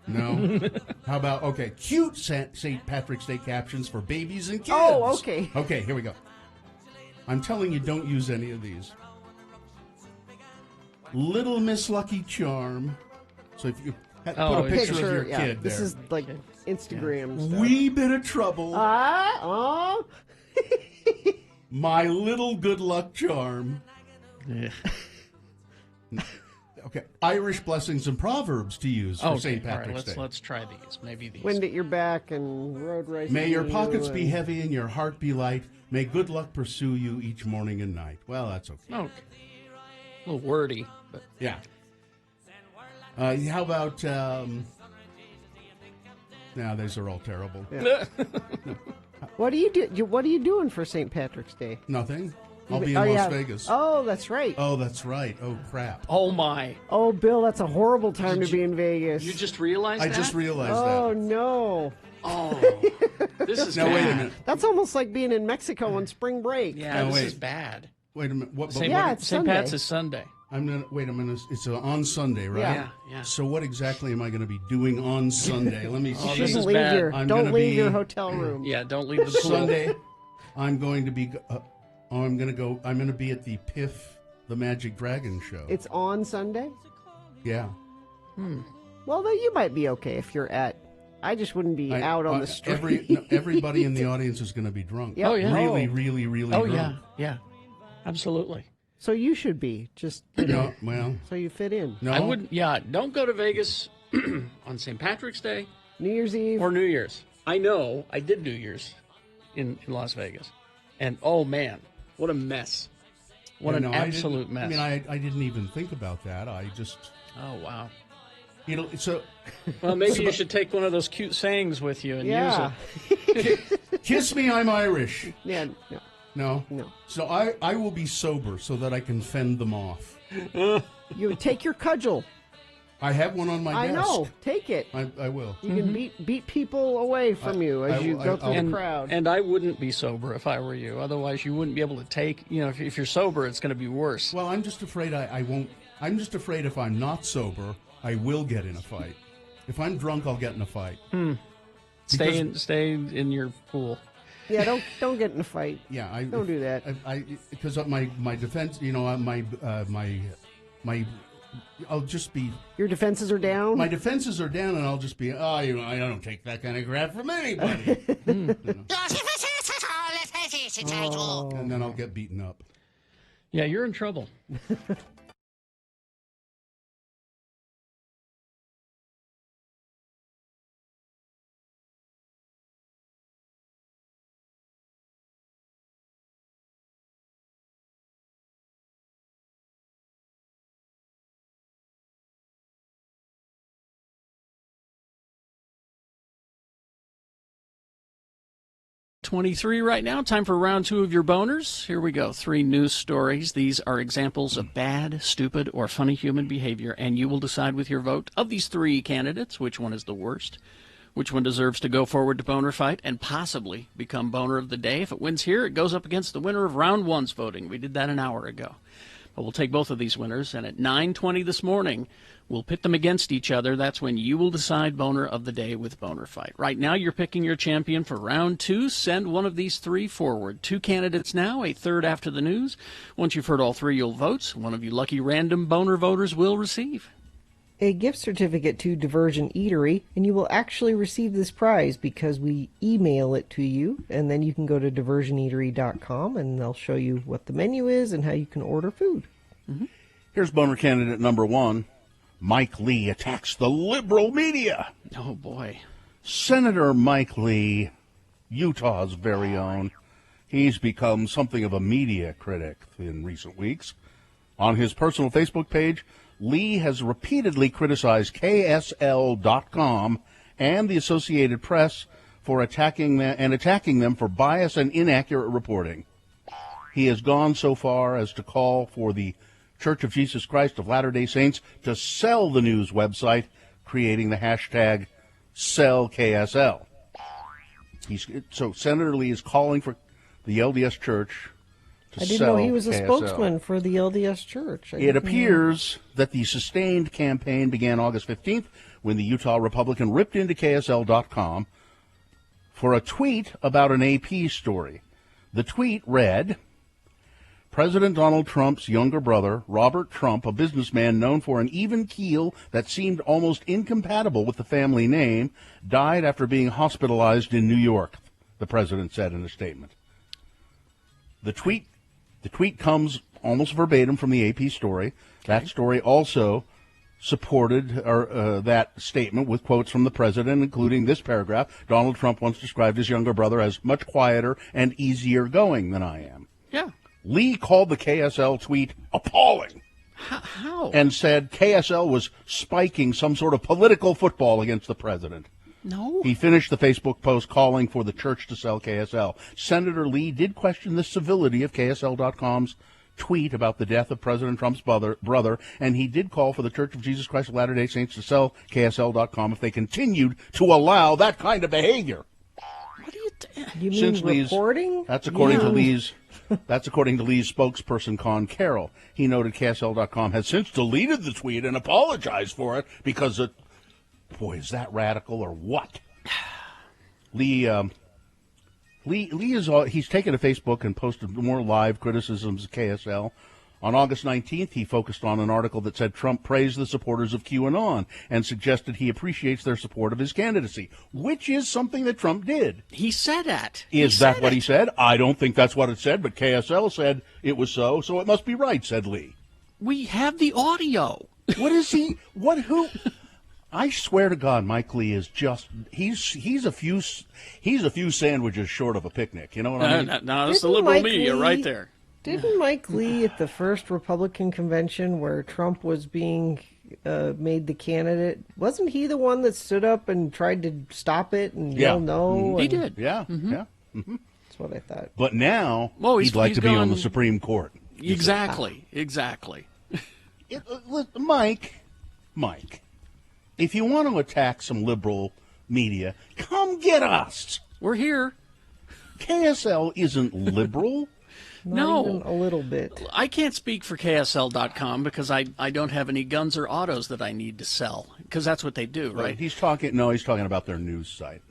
No. How about, okay, cute St. Patrick's Day captions for babies and kids. Oh, okay. Okay, here we go. I'm telling you, don't use any of these. Little Miss Lucky Charm. So if you put a picture of your kid This there. is like Instagram stuff. Wee bit of trouble. Oh. My little good luck charm. Okay, Irish blessings and proverbs to use for St. Patrick's Day. Let's try these. Maybe these. Wind at your back and road racing. May your pockets be heavy and your heart be light. May good luck pursue you each morning and night. Well, that's okay. Okay. A little wordy, but yeah. How about? Now these are all terrible. Yeah. What do you do? What are you doing for St. Patrick's Day? Nothing. I'll be in Las Vegas. Oh, that's right. Oh, that's right. Oh, crap. Oh, my. Oh, Bill, that's a horrible time to be in Vegas. You just realized that? I just realized that. Oh, no. Oh, this is now, bad. wait a minute. That's almost like being in Mexico on spring break. Yeah, Now, this wait. is bad. Wait a minute. it's St. Sunday. Pat's is Sunday. It's on Sunday, right? Yeah, yeah. So what exactly am I going to be doing on Sunday? Let me see. This is bad. Don't leave your hotel room. Yeah, don't leave the pool. Sunday, I'm going to be. I'm going to be at the Piff, the Magic Dragon show. It's on Sunday? Yeah. Well, then you might be okay if you're at. I just wouldn't be out on the street. Everybody in the audience is going to be drunk. Yep. Oh, yeah. Really, really, really Oh, drunk. yeah. Absolutely. So you should be just No, well, so you fit in. no. I wouldn't. Yeah, don't go to Vegas on St. Patrick's Day New Year's Eve. or New Year's. I know. I did New Year's in Las Vegas, and oh man, what a mess! What an absolute mess. I mean, I didn't even think about that. I just. Oh wow. So. Well, maybe you should take one of those cute sayings with you and use it. Kiss me, I'm Irish. Yeah. No. No? So I will be sober so that I can fend them off. You take your cudgel. I have one on my desk. I know. Take it. I will. You can beat people away from you as you go through the crowd. And I wouldn't be sober if I were you. Otherwise, you wouldn't be able to take. You know, if you're sober, it's going to be worse. Well, I'm just afraid I won't. I'm just afraid if I'm not sober, I will get in a fight. If I'm drunk, I'll get in a fight. Stay in your pool. Yeah, don't get in a fight. Yeah, don't do that. Because my defense, I'll just be. Your defenses are down. My defenses are down, and I'll just be. I don't take that kind of crap from anybody. And then I'll get beaten up. Yeah, you're in trouble. .23 right now. Time for round 2 of your boners. Here we go. 3 news stories. These are examples of bad, stupid, or funny human behavior, and you will decide with your vote of these 3 candidates which one is the worst, which one deserves to go forward to boner fight and possibly become boner of the day. If it wins here, it goes up against the winner of round 1's voting. We did that an hour ago. But we'll take both of these winners, and at 9:20 this morning, we'll pit them against each other. That's when you will decide boner of the day with Boner Fight. Right now, you're picking your champion for round 2. Send one of these 3 forward. 2 candidates now, a third after the news. Once you've heard all 3, you'll vote. One of you lucky random boner voters will receive a gift certificate to Diversion Eatery, and you will actually receive this prize because we email it to you, and then you can go to diversioneatery.com, and they'll show you what the menu is and how you can order food. Here's boner candidate number 1. Mike Lee attacks the liberal media. Oh, boy. Senator Mike Lee, Utah's very own. He's become something of a media critic in recent weeks. On his personal Facebook page, Lee has repeatedly criticized KSL.com and the Associated Press for attacking them for bias and inaccurate reporting. He has gone so far as to call for the Church of Jesus Christ of Latter-day Saints to sell the news website, creating the hashtag #SellKSL. So Senator Lee is calling for the LDS Church to I didn't sell know he was a KSL. spokesman for the LDS Church. It appears that the sustained campaign began August 15th when the Utah Republican ripped into KSL.com for a tweet about an AP story. The tweet read, President Donald Trump's younger brother, Robert Trump, a businessman known for an even keel that seemed almost incompatible with the family name, died after being hospitalized in New York, the president said in a statement. The tweet comes almost verbatim from the AP story. Okay. That story also supported that statement with quotes from the president, including this paragraph. Donald Trump once described his younger brother as much quieter and easier going than I am. Yeah. Lee called the KSL tweet appalling. How? And said KSL was spiking some sort of political football against the president. No. He finished the Facebook post calling for the church to sell KSL. Senator Lee did question the civility of KSL.com's tweet about the death of President Trump's brother, and he did call for the Church of Jesus Christ of Latter-day Saints to sell KSL.com if they continued to allow that kind of behavior. You mean reporting? That's according to Lee's That's according to Lee's spokesperson, Con Carroll. He noted KSL.com has since deleted the tweet and apologized for it because it, boy, is that radical or what? Lee is he's taken to Facebook and posted more live criticisms of KSL. On August 19th, he focused on an article that said Trump praised the supporters of QAnon and suggested he appreciates their support of his candidacy, which is something that Trump did. He said that. Is that what he said? I don't think that's what it said, but KSL said it was so it must be right, said Lee. We have the audio. What is he? Who? I swear to God, Mike Lee is just—he's a few sandwiches short of a picnic. You know what I mean? No, that's the liberal media right there. Didn't Mike Lee at the first Republican convention where Trump was being made the candidate, wasn't he the one that stood up and tried to stop it and yell no? He did. Yeah, Mm-hmm. yeah. Mm-hmm. That's what I thought. But now he'd like to be on the Supreme Court. Exactly. Mike, if you want to attack some liberal media, come get us. We're here. KSL isn't liberal. Not even a little bit. I can't speak for KSL.com because I don't have any guns or autos that I need to sell, because that's what they do, right? He's talking about their news site.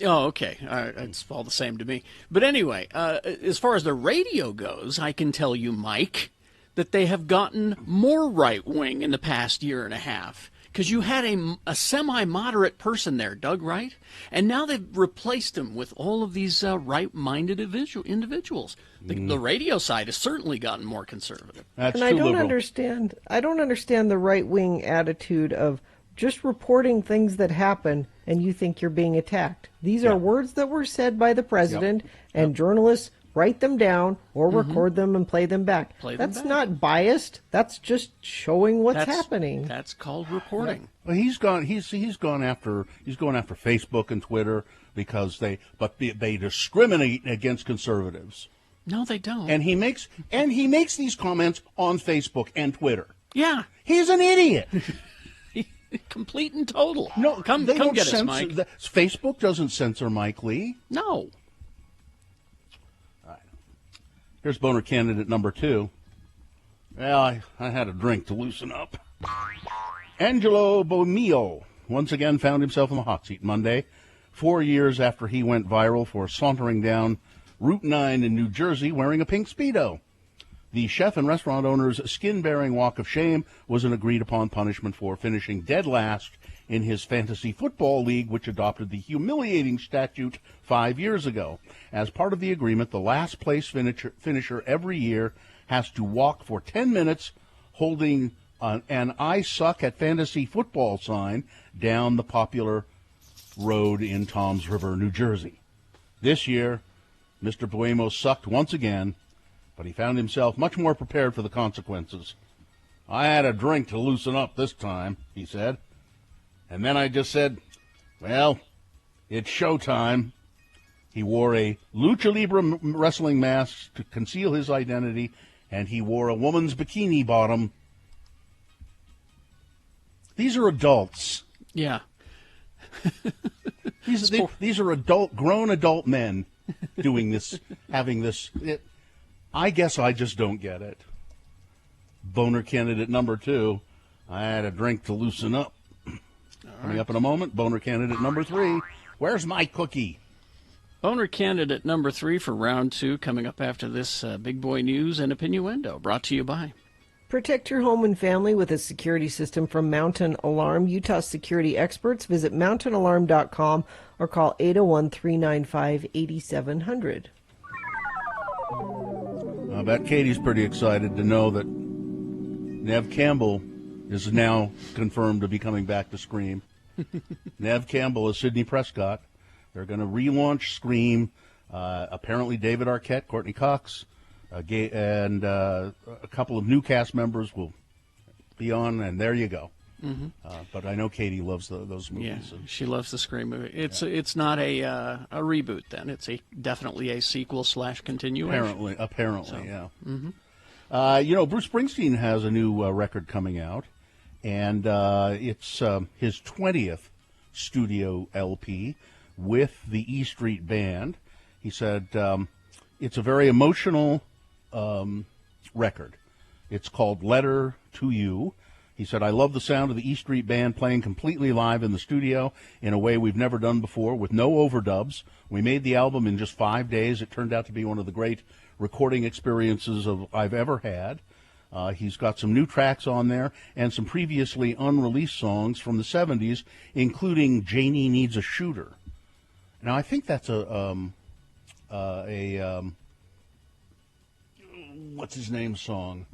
Oh, okay. All right. It's all the same to me. But anyway, as far as the radio goes, I can tell you, Mike, that they have gotten more right-wing in the past year and a half. Because you had a semi-moderate person there, Doug Wright, and now they've replaced him with all of these right-minded individuals. The radio side has certainly gotten more conservative. And I don't understand. I don't understand the right-wing attitude of just reporting things that happen, and you think you're being attacked. These are words that were said by the president, and journalists write them down or record them and play them back. That's not biased. That's just showing what's happening. That's called reporting. Well, he's going after Facebook and Twitter because they discriminate against conservatives. No, they don't. And he makes these comments on Facebook and Twitter. Yeah, he's an idiot. Complete and total. No, come get us, Mike. Facebook doesn't censor Mike Lee. No. Here's boner candidate number 2. Well, I had a drink to loosen up. Angelo Bomillo once again found himself in the hot seat Monday, 4 years after he went viral for sauntering down Route 9 in New Jersey wearing a pink Speedo. The chef and restaurant owner's skin-bearing walk of shame was an agreed-upon punishment for finishing dead last in his fantasy football league, which adopted the humiliating statute 5 years ago. As part of the agreement, the last-place finisher every year has to walk for 10 minutes holding an I suck at fantasy football sign down the popular road in Toms River, New Jersey. This year, Mr. Buemo sucked once again, but he found himself much more prepared for the consequences. I had a drink to loosen up this time, he said. And then I just said, well, it's showtime. He wore a lucha libre wrestling mask to conceal his identity, and he wore a woman's bikini bottom. These are adults. Yeah. These are grown adult men doing this, having this. I guess I just don't get it. Boner candidate number 2. I had a drink to loosen up. Coming up in a moment, boner candidate number 3. Where's my cookie? Boner candidate number 3 for round 2 coming up after this big boy news and opinioendo, brought to you by. Protect your home and family with a security system from Mountain Alarm. Utah security experts. Visit mountainalarm.com or call 801-395-8700. I bet Katie's pretty excited to know that Nev Campbell is now confirmed to be coming back to Scream. Nev Campbell is Sidney Prescott. They're going to relaunch Scream. Apparently David Arquette, Courtney Cox, and a couple of new cast members will be on, and there you go. Mm-hmm. But I know Katie loves those movies. Yeah, she loves the Scream movie. It's not a reboot then. It's definitely a sequel / continuation. Apparently, so, yeah. Mm-hmm. Bruce Springsteen has a new record coming out, and it's his 20th studio LP with the E Street Band. He said it's a very emotional record. It's called Letter to You. He said, I love the sound of the E Street Band playing completely live in the studio in a way we've never done before with no overdubs. We made the album in just 5 days. It turned out to be one of the great recording experiences I've ever had. He's got some new tracks on there and some previously unreleased songs from the 70s, including Janie Needs a Shooter. Now, I think that's what's his name song?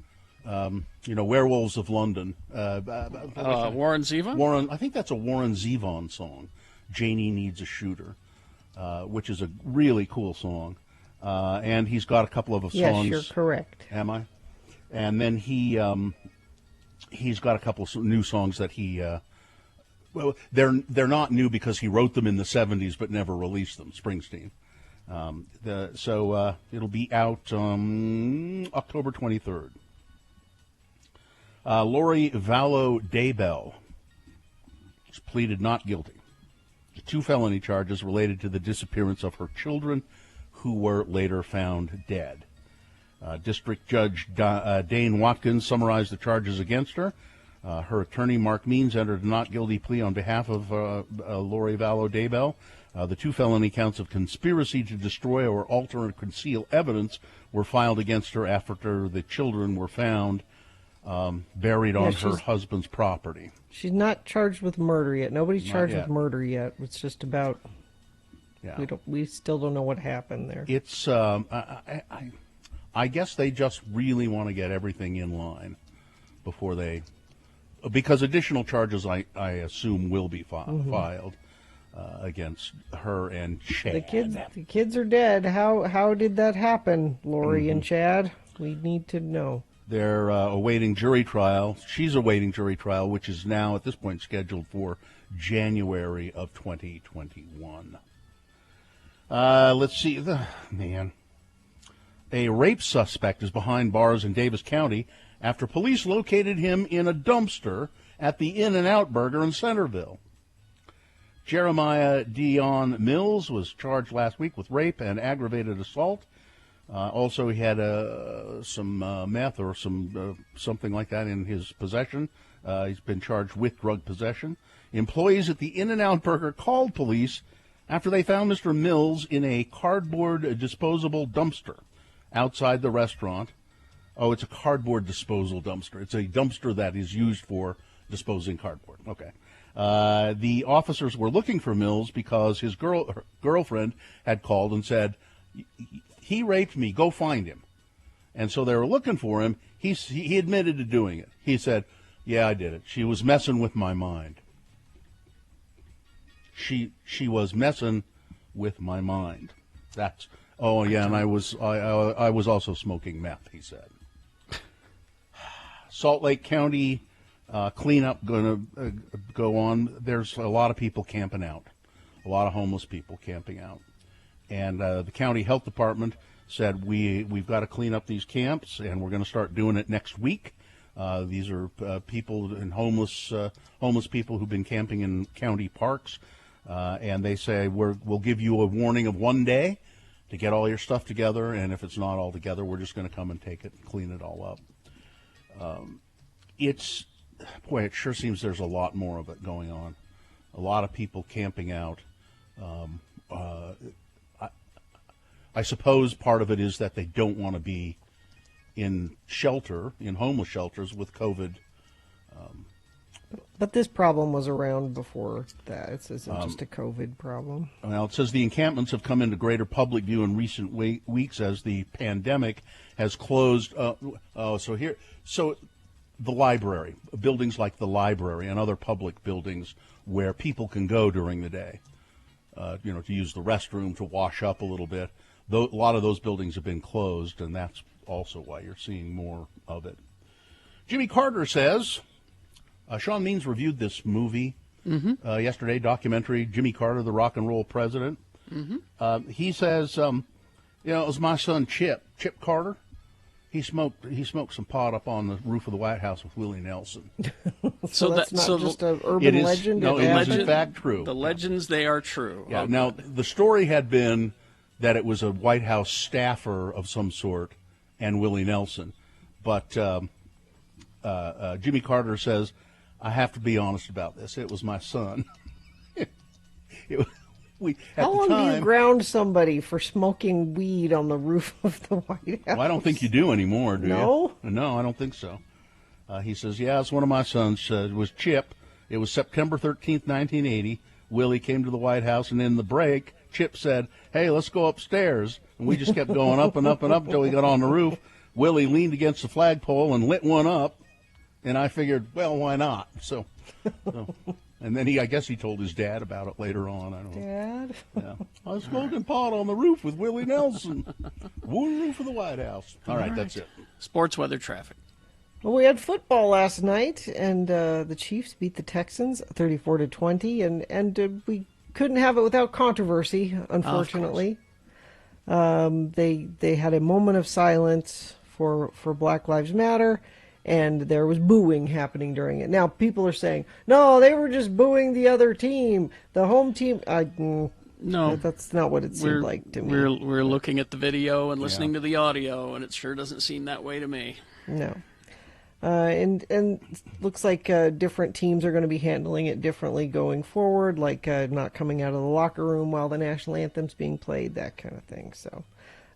Werewolves of London. Warren Zevon? I think that's a Warren Zevon song, Janie Needs a Shooter, which is a really cool song. And he's got a couple of songs. Yes, you're correct. Am I? And then he's got a couple of new songs that well, they're not new because he wrote them in the 70s but never released them, Springsteen. So it'll be out October 23rd. Lori Vallow Daybell has pleaded not guilty to 2 felony charges related to the disappearance of her children, who were later found dead. District Judge Dane Watkins summarized the charges against her. Her attorney, Mark Means, entered a not guilty plea on behalf of Lori Vallow Daybell. The 2 felony counts of conspiracy to destroy or alter or conceal evidence were filed against her after the children were found buried on her husband's property. She's not charged with murder yet. Nobody's charged with murder yet. It's just about. Yeah. We still don't know what happened there. It's. I guess they just really want to get everything in line before they, because additional charges I assume will be filed against her and Chad. The kids are dead. How did that happen, Lori and Chad? We need to know. They're awaiting jury trial. She's awaiting jury trial, which is now at this point scheduled for January of 2021. Let's see. A rape suspect is behind bars in Davis County after police located him in a dumpster at the In-N-Out Burger in Centerville. Jeremiah Dion Mills was charged last week with rape and aggravated assault. Also, he had some meth or something like that in his possession. He's been charged with drug possession. Employees at the In-N-Out Burger called police after they found Mr. Mills in a cardboard disposable dumpster outside the restaurant. Oh, it's a cardboard disposal dumpster. It's a dumpster that is used for disposing cardboard. Okay. The officers were looking for Mills because his girlfriend had called and said, he raped me, go find him. And so they were looking for him. He admitted to doing it. He said, yeah, I did it. She was messing with my mind. She was messing with my mind. That's, oh yeah, and I was also smoking meth, he said. Salt Lake County cleanup going to go on. There's a lot of people camping out, a lot of homeless people camping out. And the county health department said, we've got to clean up these camps, and we're going to start doing it next week. These are people and homeless people who've been camping in county parks. And they say, we'll give you a warning of 1 day to get all your stuff together, and if it's not all together, we're just going to come and take it and clean it all up. It sure seems there's a lot more of it going on. A lot of people camping out. I suppose part of it is that they don't want to be in homeless shelters with COVID. But this problem was around before that. It isn't just a COVID problem. Well, it says the encampments have come into greater public view in recent weeks as the pandemic has closed. So the library, buildings like the library and other public buildings where people can go during the day, to use the restroom, to wash up a little bit. A lot of those buildings have been closed, and that's also why you're seeing more of it. Jimmy Carter says, Sean Means reviewed this movie yesterday, documentary, Jimmy Carter, the Rock and Roll President. He says, it was my son Chip Carter. He smoked some pot up on the roof of the White House with Willie Nelson. So that's not just an urban legend? No, it is in fact true. The legends, they are true. Yeah. Now, the story had been that it was a White House staffer of some sort, and Willie Nelson. But Jimmy Carter says, I have to be honest about this. It was my son. How long do you ground somebody for smoking weed on the roof of the White House? Well, I don't think you do anymore, do No? you? No, I don't think so. He says, yeah, it's one of my sons. It was Chip. It was September 13th, 1980. Willie came to the White House, and in the break, Chip said, hey, let's go upstairs. And we just kept going up and up and up until we got on the roof. Willie leaned against the flagpole and lit one up, and I figured, well, why not? So and then I guess he told his dad about it later on. I don't know. Dad? Yeah. I was smoking pot on the roof with Willie Nelson. One roof of the White House. All right, that's it. Sports weather traffic. Well, we had football last night, and the Chiefs beat the Texans 34-20, and we couldn't have it without controversy, unfortunately. They had a moment of silence for Black Lives Matter, and there was booing happening during it. Now, people are saying, no, they were just booing the other team, the home team. No, that's not what it seemed like to me. We're looking at the video and listening to the audio, and it sure doesn't seem that way to me. No. And looks like different teams are going to be handling it differently going forward, like not coming out of the locker room while the national anthem's being played, that kind of thing. So,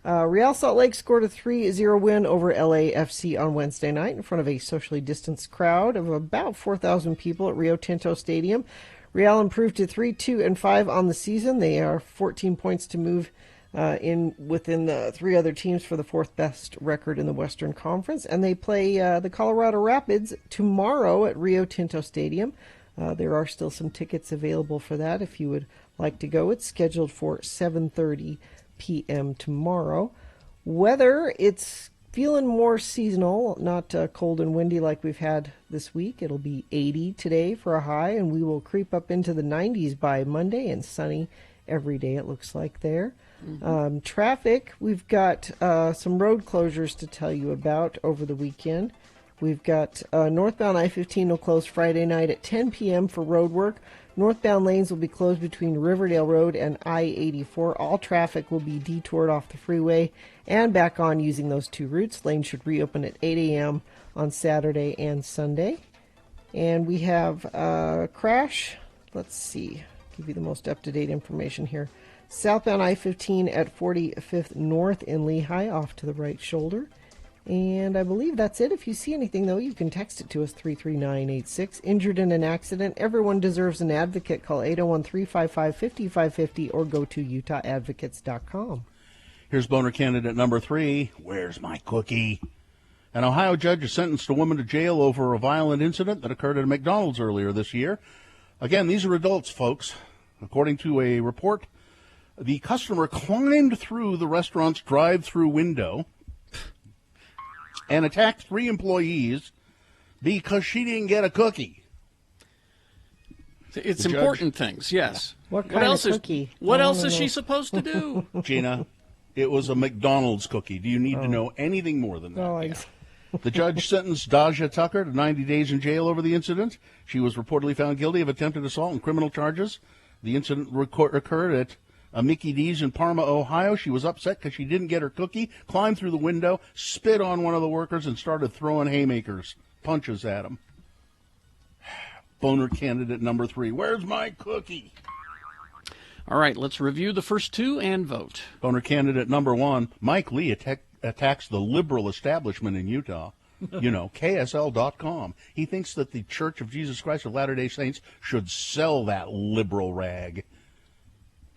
Real Salt Lake scored a 3-0 win over LAFC on Wednesday night in front of a socially distanced crowd of about 4,000 people at Rio Tinto Stadium. Real improved to 3-2-5 on the season. They are 14 points to move within the three other teams for the fourth best record in the Western Conference, and they play the Colorado Rapids tomorrow at Rio Tinto Stadium. There are still some tickets available for that if you would like to go. It's scheduled for 7:30 p.m. tomorrow. Weather, it's feeling more seasonal, not cold and windy like we've had this week. It'll be 80 today for a high, and we will creep up into the 90s by Monday, and sunny every day it looks like there. Mm-hmm. Traffic, we've got some road closures to tell you about over the weekend. We've got northbound I-15 will close Friday night at 10 p.m. for road work. Northbound lanes will be closed between Riverdale Road and I-84. All traffic will be detoured off the freeway and back on using those two routes. Lanes should reopen at 8 a.m. on Saturday and Sunday. And we have a crash. Let's see. Give you the most up-to-date information here. Southbound I-15 at 45th North in Lehigh, off to the right shoulder. And I believe that's it. If you see anything, though, you can text it to us, 33986. Injured in an accident, everyone deserves an advocate. Call 801-355-5550 or go to utahadvocates.com. Here's boner candidate number 3. Where's my cookie? An Ohio judge has sentenced a woman to jail over a violent incident that occurred at a McDonald's earlier this year. Again, these are adults, folks. According to a report, the customer climbed through the restaurant's drive-through window and attacked 3 employees because she didn't get a cookie. It's important things, yes. What kind of cookie? What else is she supposed to do? Gina, it was a McDonald's cookie. Do you need to know anything more than that? No, The judge sentenced Daja Tucker to 90 days in jail over the incident. She was reportedly found guilty of attempted assault and criminal charges. The incident occurred at Mickey D's in Parma, Ohio. She was upset because she didn't get her cookie, climbed through the window, spit on one of the workers, and started throwing haymakers, punches at him. Boner candidate number 3. Where's my cookie? All right, let's review the first 2 and vote. Boner candidate number 1. Mike Lee attacks the liberal establishment in Utah. You know, KSL.com. He thinks that the Church of Jesus Christ of Latter-day Saints should sell that liberal rag.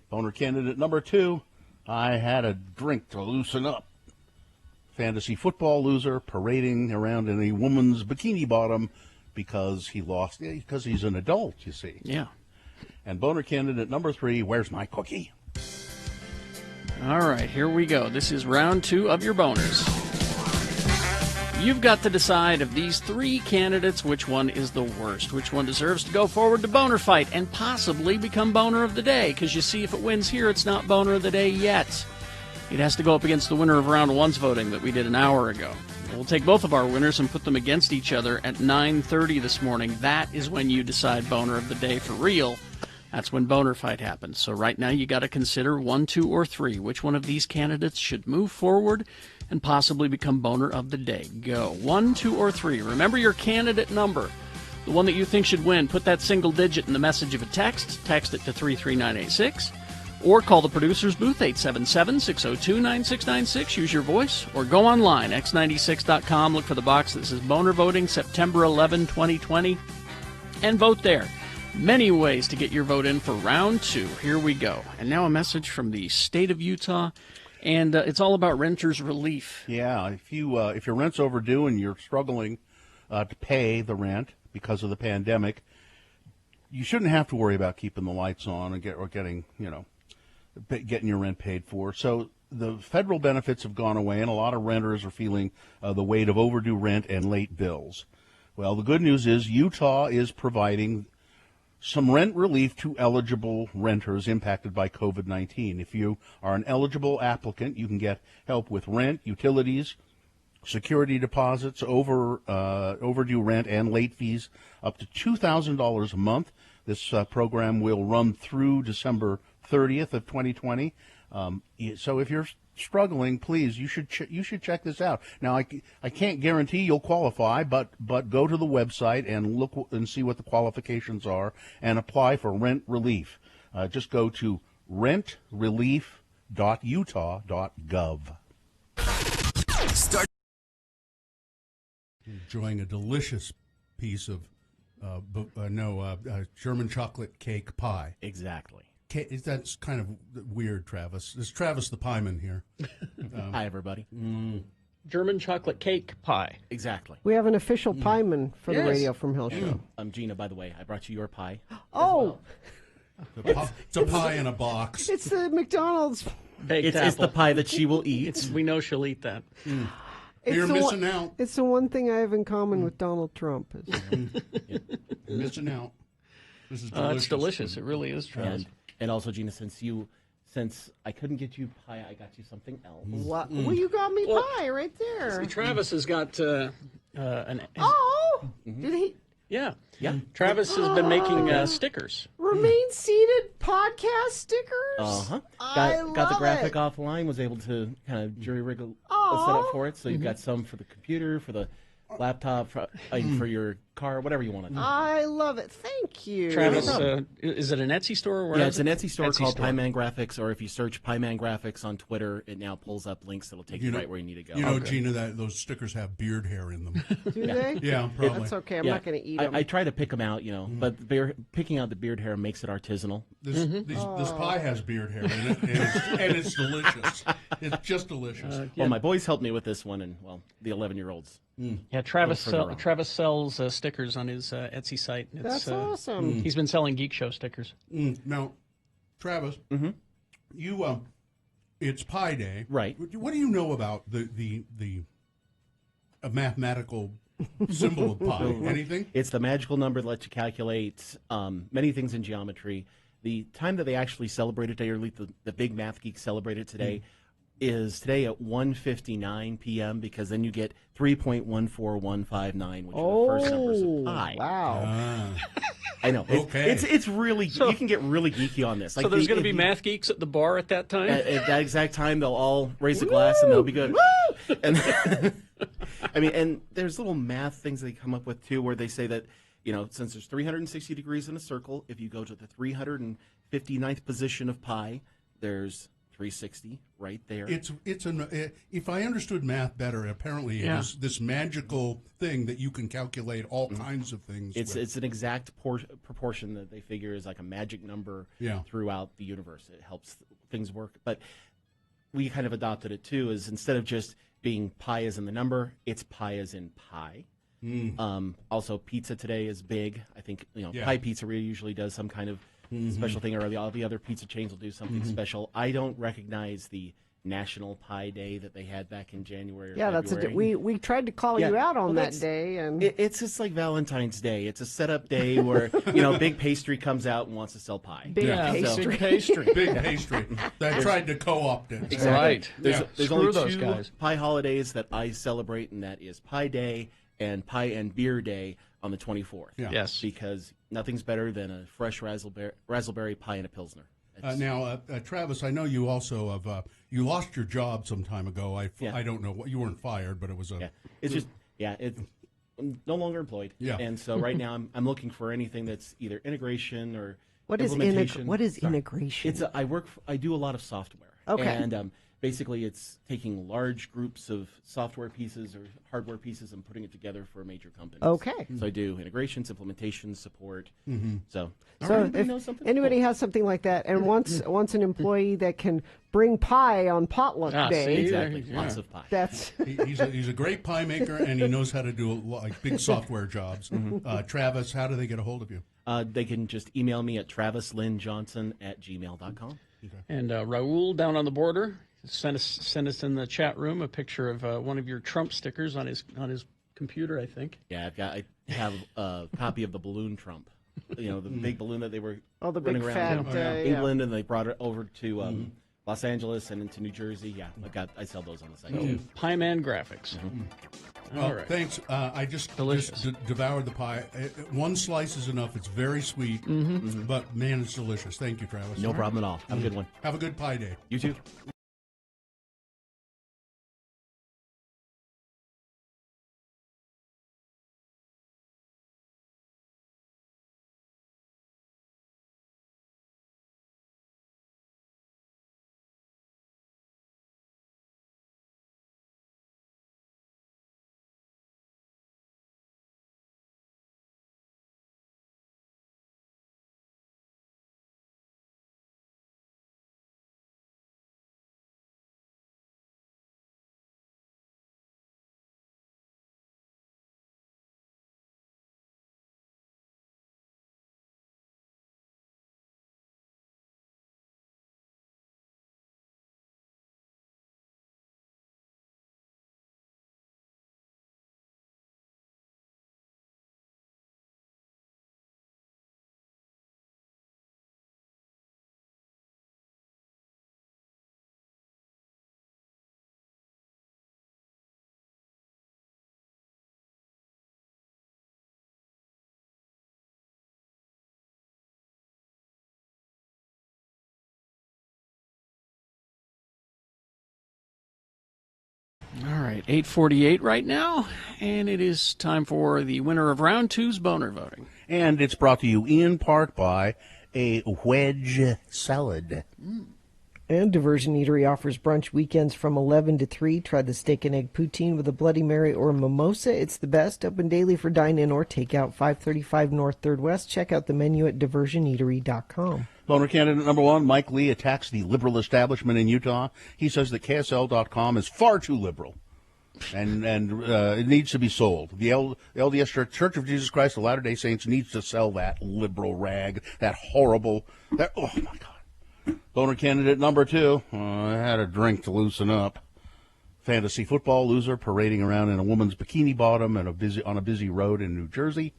Boner candidate number 2. I had a drink to loosen up. Fantasy football loser parading around in a woman's bikini bottom because he lost. Yeah, because he's an adult, you see. Yeah. And boner candidate number 3. Where's my cookie? All right, here we go. This is round 2 of your boners. You've got to decide of these 3 candidates which one is the worst, which one deserves to go forward to boner fight and possibly become boner of the day, because you see if it wins here, it's not boner of the day yet. It has to go up against the winner of round 1's voting that we did an hour ago. We'll take both of our winners and put them against each other at 9:30 this morning. That is when you decide boner of the day for real. That's when Boner Fight happens. So right now you got to consider 1, 2, or 3. Which one of these candidates should move forward and possibly become Boner of the Day? Go. 1, 2, or 3. Remember your candidate number. The one that you think should win. Put that single digit in the message of a text. Text it to 33986. Or call the producer's booth, 877-602-9696. Use your voice. Or go online, x96.com. Look for the box that says Boner Voting, September 11, 2020. And vote there. Many ways to get your vote in for round 2. Here we go. And now a message from the state of Utah, and it's all about renters' relief. Yeah, if your rent's overdue and you're struggling to pay the rent because of the pandemic, you shouldn't have to worry about keeping the lights on or getting your rent paid for. So the federal benefits have gone away, and a lot of renters are feeling the weight of overdue rent and late bills. Well, the good news is Utah is providing some rent relief to eligible renters impacted by COVID-19. If you are an eligible applicant, you can get help with rent, utilities, security deposits, overdue rent, and late fees up to $2,000 a month. This program will run through December 30th of 2020. So if you're struggling, please, you should check this out. Now, I can't guarantee you'll qualify, but go to the website and look and see what the qualifications are and apply for rent relief. Just go to rentrelief.utah.gov. Enjoying a delicious piece of German chocolate cake pie. Exactly. That's kind of weird, Travis. Is Travis the pieman here? Hi, everybody. German chocolate cake pie. Exactly. We have an official pieman for the Radio from Hell show. Gina, by the way, I brought you your pie. Oh! It's a pie in a box. It's the McDonald's. Baked it's the pie that she will eat. We know she'll eat that. You're missing out. It's the one thing I have in common with Donald Trump. You're missing out. This is delicious. It's delicious. It really is, Travis. And also, Gina, since I couldn't get you pie, I got you something else. What? Well, you got me pie right there. See, Travis has got did he? Yeah. Travis has been making stickers. Remain Seated podcast stickers? Uh-huh. I got the love graphic it. offline, was able to kind of jury rig a setup for it. So you've got some for the computer, for the laptop, for your car, whatever you want to do. I love it. Thank you. Travis, is it an Etsy store? Or it's an Etsy store called Pieman Graphics, or if you search Pieman Graphics on Twitter, it now pulls up links that'll take you right where you need to go. You know, Gina, those stickers have beard hair in them. Do they? Yeah, probably. That's okay. I'm not going to eat them. I try to pick them out, but picking out the beard hair makes it artisanal. This pie has beard hair in it, and it's delicious. It's just delicious. Well, my boys helped me with this one, and, the 11-year-olds. Yeah, Travis sells stickers on his Etsy site. That's awesome. He's been selling Geek Show stickers. Now, Travis, you it's Pi Day, right? What do you know about the mathematical symbol of pi? Anything? It's the magical number that lets you calculate many things in geometry. The time that they actually celebrate it today, or at least the big math geeks celebrate it today, is today at 1:59 p.m. because then you get 3.14159, which are the first numbers of pi. Wow. I know. Okay. It's really you can get really geeky on this. So there's going to be math geeks at the bar at that time? At that exact time, they'll all raise a glass and they'll be good. Woo! And and there's little math things they come up with too, where they say that since there's 360 degrees in a circle, if you go to the 359th position of pi, there's 360 right there. If I understood math better, apparently it is this magical thing that you can calculate all kinds of things. It's an exact proportion that they figure is like a magic number throughout the universe. It helps things work. But we kind of adopted it too, is instead of just being pi as in the number, it's pi as in pie. Also, pizza today is big. I think Pie Pizzeria usually does some kind of special thing, or all the other pizza chains will do something special. I don't recognize the National Pie Day that they had back in January. Or February. We tried to call you out on that day, and it's just like Valentine's Day. It's a setup day where Big Pastry comes out and wants to sell pie. Big Pastry. Big Pastry. They tried to co-opt it. Exactly. Right. There's only two pie holidays that I celebrate, and that is Pie Day and Pie and Beer Day on the 24th. Yeah. Yes. Because nothing's better than a fresh raspberry pie and a Pilsner. Now, Travis, I know you also have you lost your job some time ago. I don't know what you weren't fired, but it was a. I'm no longer employed. Yeah. And so right now I'm looking for anything that's either integration or what is implementation. what is integration? It's I do a lot of software. Okay. And basically it's taking large groups of software pieces or hardware pieces and putting it together for a major company. Okay. So I do integrations, implementation, support. So if anybody has something like that and wants an employee that can bring pie on potluck day, exactly, lots of pie. That's he's a great pie maker, and he knows how to do big software jobs. Travis, how do they get a hold of you? They can just email me at travislynnjohnson@gmail.com. Okay. And Raul down on the border send us in the chat room a picture of one of your Trump stickers on his computer, I think. Yeah, I have a copy of the balloon Trump. You know, the big balloon that they were the running big around fat, England, and they brought it over to Los Angeles and into New Jersey. Yeah, I sell those on the site too. Pie Man Graphics. Well, All right. Thanks. I just devoured the pie. One slice is enough. It's very sweet, but man, it's delicious. Thank you, Travis. No problem at all. Have a good one. Have a good pie day. You too. All right, 8:48 right now, and it is time for the winner of round two's boner voting. And it's brought to you in part by a wedge salad. And Diversion Eatery offers brunch weekends from 11 to 3. Try the steak and egg poutine with a Bloody Mary or mimosa. It's the best. Open daily for dine-in or takeout. 535 North 3rd West. Check out the menu at diversioneatery.com. Boner candidate number one, Mike Lee, attacks the liberal establishment in Utah. He says that KSL.com is far too liberal, and it needs to be sold. The LDS Church of Jesus Christ of Latter-day Saints needs to sell that liberal rag, oh my God. Boner candidate number two, I had a drink to loosen up. Fantasy football loser parading around in a woman's bikini bottom and on a busy road in New Jersey.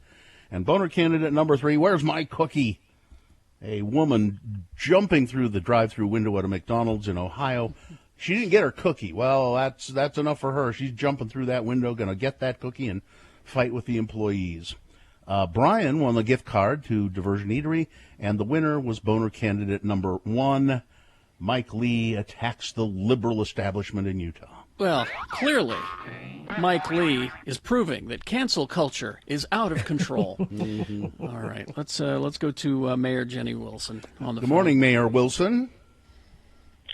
And boner candidate number three, where's my cookie? A woman jumping through the drive-through window at a McDonald's in Ohio. She didn't get her cookie. Well, that's enough for her. She's jumping through that window, going to get that cookie and fight with the employees. Brian won the gift card to Diversion Eatery, and the winner was boner candidate number one. Mike Lee attacks the liberal establishment in Utah. Well, clearly, Mike Lee is proving that cancel culture is out of control. All right, let's go to Mayor Jenny Wilson on the phone. Good morning, Mayor Wilson.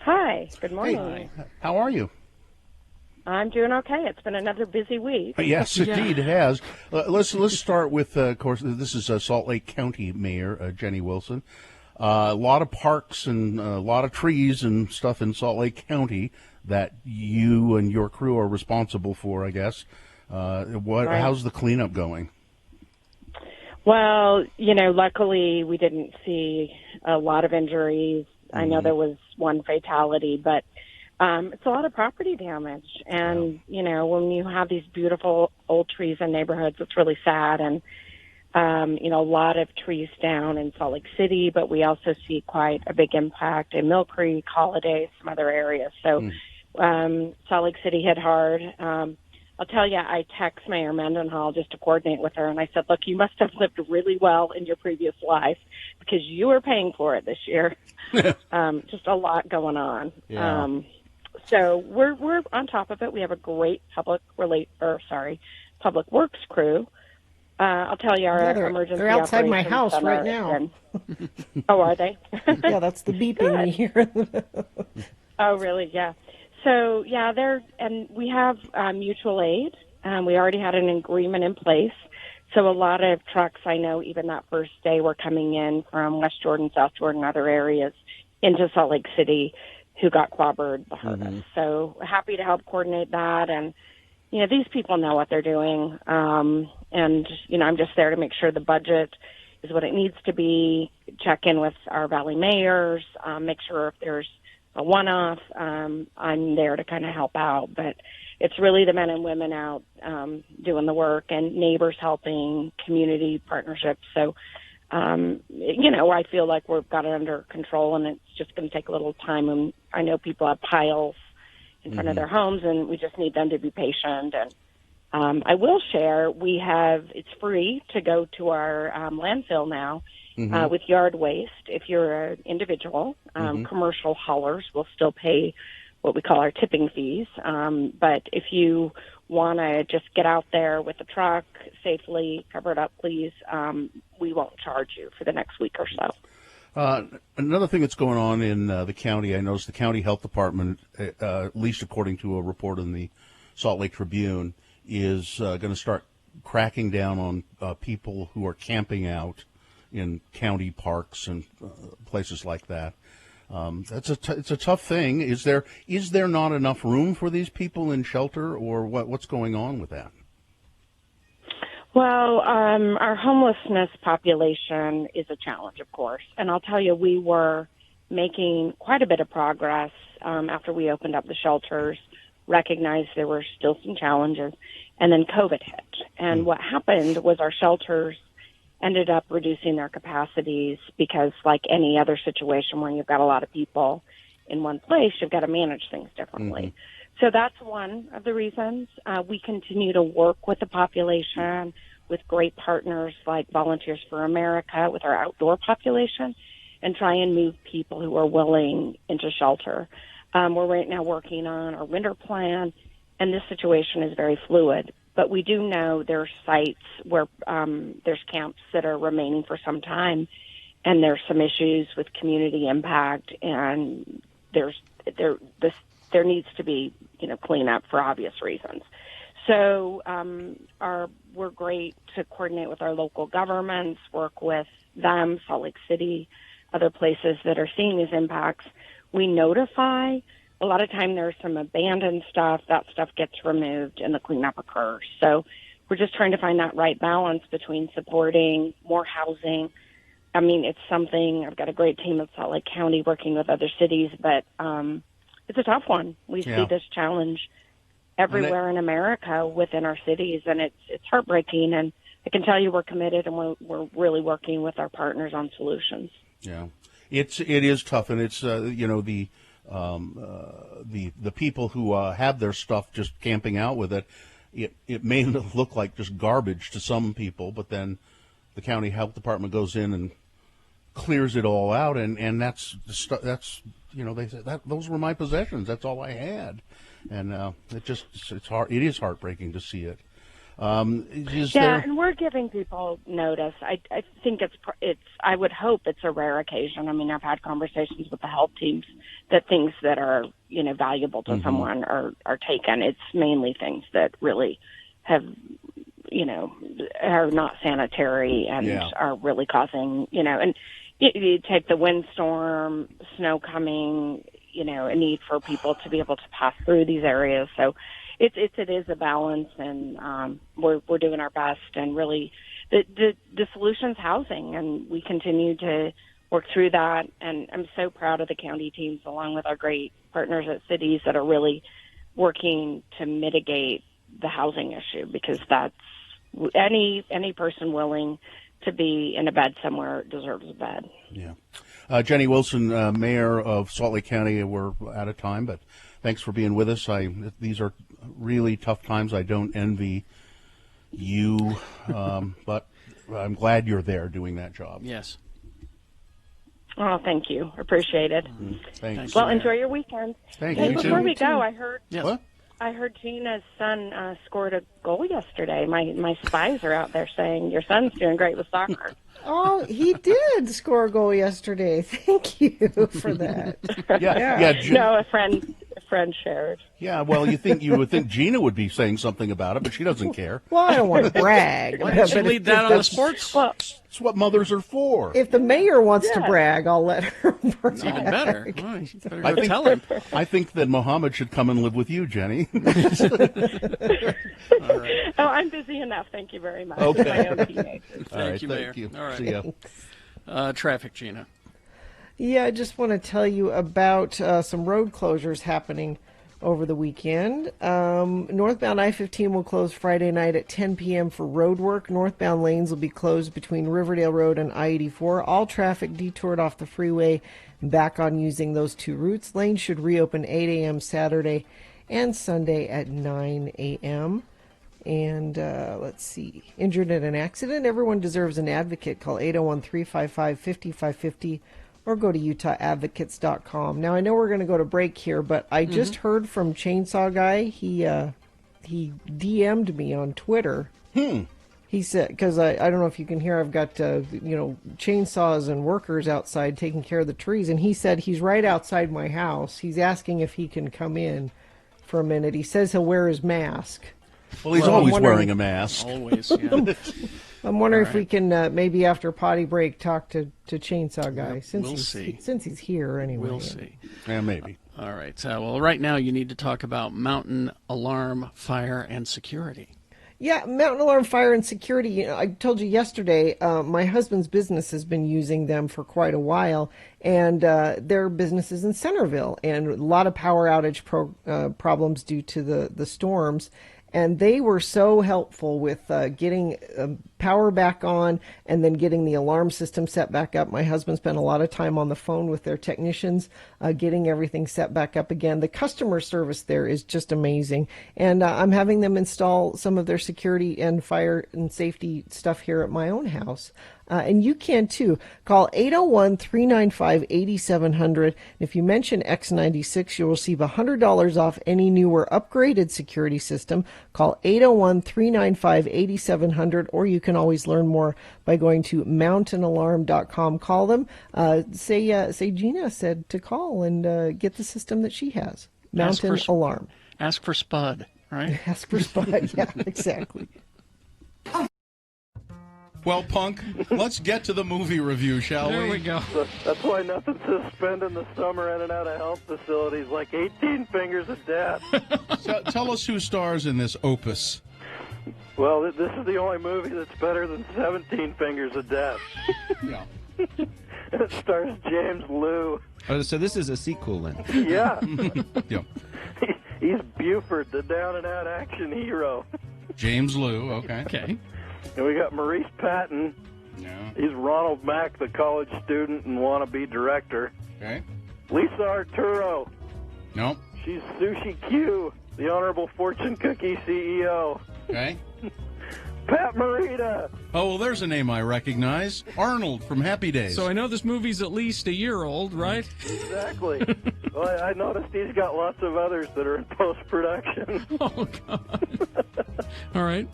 Hi, good morning. Hey, how are you? I'm doing okay. It's been another busy week. Yes, indeed, it has. Let's start with, of course, this is Salt Lake County Mayor Jenny Wilson. A lot of parks and a lot of trees and stuff in Salt Lake County that you and your crew are responsible for, I guess. Right. How's the cleanup going? Well, luckily we didn't see a lot of injuries. I know there was one fatality, but it's a lot of property damage. And, when you have these beautiful old trees in neighborhoods, it's really sad. And, a lot of trees down in Salt Lake City, but we also see quite a big impact in Mill Creek, Holiday, some other areas. So Salt Lake City hit hard. I'll tell you, I text Mayor Mendenhall just to coordinate with her, and I said, look, you must have lived really well in your previous life because you are paying for it this year. Just a lot going on. Yeah. So we're on top of it. We have a great public works crew. I'll tell you, our emergency they're outside my operations house center right now. Oh, are they? Yeah, that's the beeping we hear. Oh, really? Yeah. So, yeah, we have mutual aid. We already had an agreement in place. So a lot of trucks, I know, even that first day, were coming in from West Jordan, South Jordan, other areas into Salt Lake City who got clobbered the hardest. Mm-hmm. So happy to help coordinate that. And, these people know what they're doing. And, I'm just there to make sure the budget is what it needs to be, check in with our valley mayors, make sure if there's a one-off, I'm there to kind of help out. But it's really the men and women out doing the work and neighbors helping, community partnerships. So, I feel like we've got it under control, and it's just going to take a little time. And I know people have piles in front of their homes, and we just need them to be patient. And I will share, it's free to go to our landfill now. With yard waste. If you're an individual, commercial haulers will still pay what we call our tipping fees. But if you want to just get out there with the truck safely, cover it up, please, we won't charge you for the next week or so. Another thing that's going on in the county, I noticed the county health department, at least according to a report in the Salt Lake Tribune, is going to start cracking down on people who are camping out in county parks and places like that. It's a tough thing. Is there not enough room for these people in shelter, or what's going on with that? Well, our homelessness population is a challenge, of course. And I'll tell you, we were making quite a bit of progress after we opened up the shelters, recognized there were still some challenges, and then COVID hit. And what happened was our shelters ended up reducing their capacities because, like any other situation where you've got a lot of people in one place, you've got to manage things differently. So that's one of the reasons. We continue to work with the population, with great partners like Volunteers for America, with our outdoor population, and try and move people who are willing into shelter. We're right now working on our winter plan, and this situation is very fluid. But we do know there are sites where there's camps that are remaining for some time, and there's some issues with community impact, and there needs to be cleanup for obvious reasons. So we're great to coordinate with our local governments, work with them, Salt Lake City, other places that are seeing these impacts. We notify. A lot of time there's some abandoned stuff. That stuff gets removed and the cleanup occurs. So we're just trying to find that right balance between supporting more housing. I mean, it's something, I've got a great team at Salt Lake County working with other cities, but it's a tough one. We see this challenge everywhere in America within our cities, and it's heartbreaking. And I can tell you we're committed, and we're really working with our partners on solutions. Yeah, it is tough, and it's the people who have their stuff just camping out with it. It may look like just garbage to some people, but then the county health department goes in and clears it all out, and that's they say that those were my possessions. That's all I had, and it's hard. It is heartbreaking to see it. And we're giving people notice. I think it's. I would hope it's a rare occasion. I mean, I've had conversations with the health teams that things that are valuable to someone are taken. It's mainly things that really have are not sanitary and are really causing and you take the windstorm, snow coming, a need for people to be able to pass through these areas. So it is a balance, and we're doing our best. And really, the solution's housing, and we continue to work through that. And I'm so proud of the county teams, along with our great partners at cities that are really working to mitigate the housing issue, because that's any person willing to be in a bed somewhere deserves a bed. Yeah. Jenny Wilson, Mayor of Salt Lake County, we're out of time, but thanks for being with us. These are really tough times. I don't envy you, but I'm glad you're there doing that job. Yes. Oh, thank you. Appreciate it. Thanks. Well, enjoy your weekend. Thank Hey, you. before too. we go, I heard What? I heard Gina's son scored a goal yesterday. My spies are out there saying your son's doing great with soccer. Oh, he did score a goal yesterday. Thank you for that. No, a friend shared. Yeah, well, you would think Gina would be saying something about it, but she doesn't care. Well, I don't want to brag. Why did you but lead if that on the that's- sports? Well, That's what mothers are for. If the mayor wants to brag, I'll let her brag. It's even better. Oh, you better I go think, tell him. I think that Mohammed should come and live with you, Jenny. All right. Oh, I'm busy enough. Thank you very much. Okay. My own teenager. All right, Thank you, Mayor. thank you. All right. See ya. Traffic, Gina. Yeah, I just want to tell you about some road closures happening over the weekend. Northbound I-15 will close Friday night at 10 p.m. for road work. Northbound lanes will be closed between Riverdale Road and I-84. All traffic detoured off the freeway back on using those two routes. Lanes should reopen 8 a.m. Saturday and Sunday at 9 a.m. And let's see, injured in an accident. Everyone deserves an advocate. Call 801-355-5550 or go to UtahAdvocates.com. Now, I know we're going to go to break here, but I just heard from Chainsaw Guy. He DM'd me on Twitter. He said, because I don't know if you can hear, I've got, chainsaws and workers outside taking care of the trees. And he said he's right outside my house. He's asking if he can come in for a minute. He says he'll wear his mask. Well, he's always wearing a mask. Always, yeah. I'm wondering All if we can maybe after potty break talk to Chainsaw Guy we'll see. since he's here anyway. We'll see. Yeah, maybe. All right. Well, right now you need to talk about Mountain Alarm, Fire, and Security. Yeah, Mountain Alarm Fire and Security. You know, I told you yesterday, my husband's business has been using them for quite a while, and their business is in Centerville, and a lot of power outage problems due to the storms. And they were so helpful with getting power back on and then getting the alarm system set back up. My husband spent a lot of time on the phone with their technicians, getting everything set back up again. The customer service there is just amazing. And I'm having them install some of their security and fire and safety stuff here at my own house. And you can too. Call 801-395-8700. If you mention X96, you'll receive $100 off any new or upgraded security system. Call 801-395-8700, or you can always learn more by going to mountainalarm.com. Call them. Say Gina said to call and get the system that she has. Mountain Alarm. Ask for Spud, right? Ask for Spud. Yeah, exactly. Well, Punk, let's get to the movie review, shall we? There we go. That's why nothing to spend in the summer in and out of health facilities like 18 Fingers of Death. So, tell us who stars in this opus. Well, this is the only movie that's better than 17 Fingers of Death. Yeah. It stars James Liu. Oh, so this is a sequel then? Yeah. Yeah. He's Buford, the down-and-out action hero. James Liu, okay. Okay. And we got Maurice Patton. Yeah. He's Ronald Mack, the college student and wannabe director. Okay. Lisa Arturo. Nope. She's Sushi Q, the Honorable Fortune Cookie CEO. Okay. Pat Morita. Oh, well, there's a name I recognize. Arnold from Happy Days. So I know this movie's at least a year old, right? Exactly. Well, I noticed he's got lots of others that are in post-production. Oh, God. All right.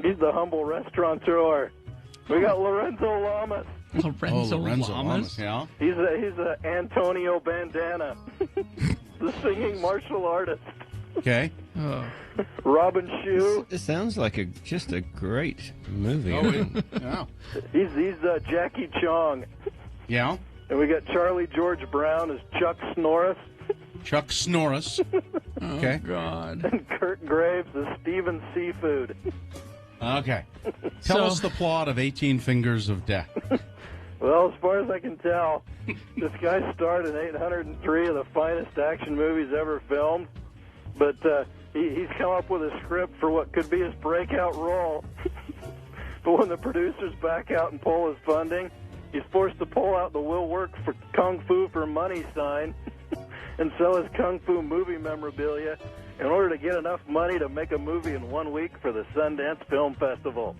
He's the humble restaurateur. We got Lorenzo Lamas. Lorenzo Lamas, yeah. He's a Antonio Bandana, the singing martial artist. Okay. Robin Shue. This sounds like just a great movie. Oh, yeah. He's Jackie Chong. Yeah. And we got Charlie George Brown as Chuck Snorris. Chuck Snorris. Okay. Oh, God. And Kurt Graves as Steven Seafood. Okay. Tell us the plot of 18 Fingers of Death. Well, as far as I can tell, this guy starred in 803 of the finest action movies ever filmed, but he's come up with a script for what could be his breakout role. But when the producers back out and pull his funding, he's forced to pull out the "Will Work for Kung Fu for Money" sign and sell his Kung Fu movie memorabilia in order to get enough money to make a movie in 1 week for the Sundance Film Festival.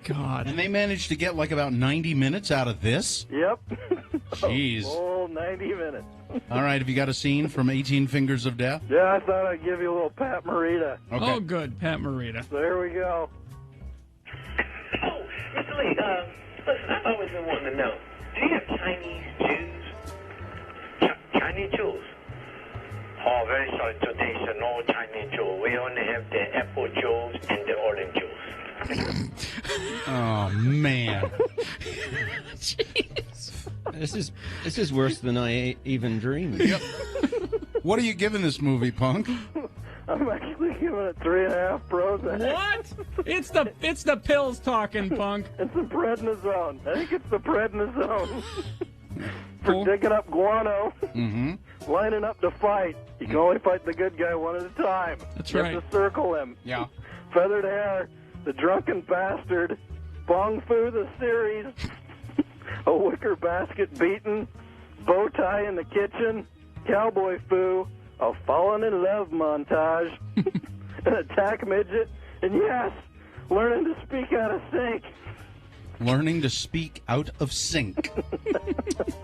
God. And they managed to get like about 90 minutes out of this? Yep. Jeez. A full 90 minutes. All right, have you got a scene from 18 Fingers of Death? Yeah, I thought I'd give you a little Pat Morita. Okay. Oh, good. Pat Morita. So here we go. Mr. Lee, listen, I've always been wanting to know, do you have Chinese Jews? Chinese Jews? Oh, very sorry, today is no Chinese Jew. We only have the apple Jews and the orange Jews. Oh, man. Jeez. This is worse than I even dreamed. Yep. What are you giving this movie, Punk? I'm actually giving it 3.5 Prozac. What? It's the pills talking, Punk. It's the prednisone. I think it's the prednisone. For digging up guano, lining up to fight. You can only fight the good guy one at a time. That's you right. have to circle him. Yeah. Feathered hair, the drunken bastard, Bong Fu the series, a wicker basket beaten, bow tie in the kitchen, cowboy Fu, a fallen in love montage, an attack midget, and yes, learning to speak out of sync. Learning to speak out of sync.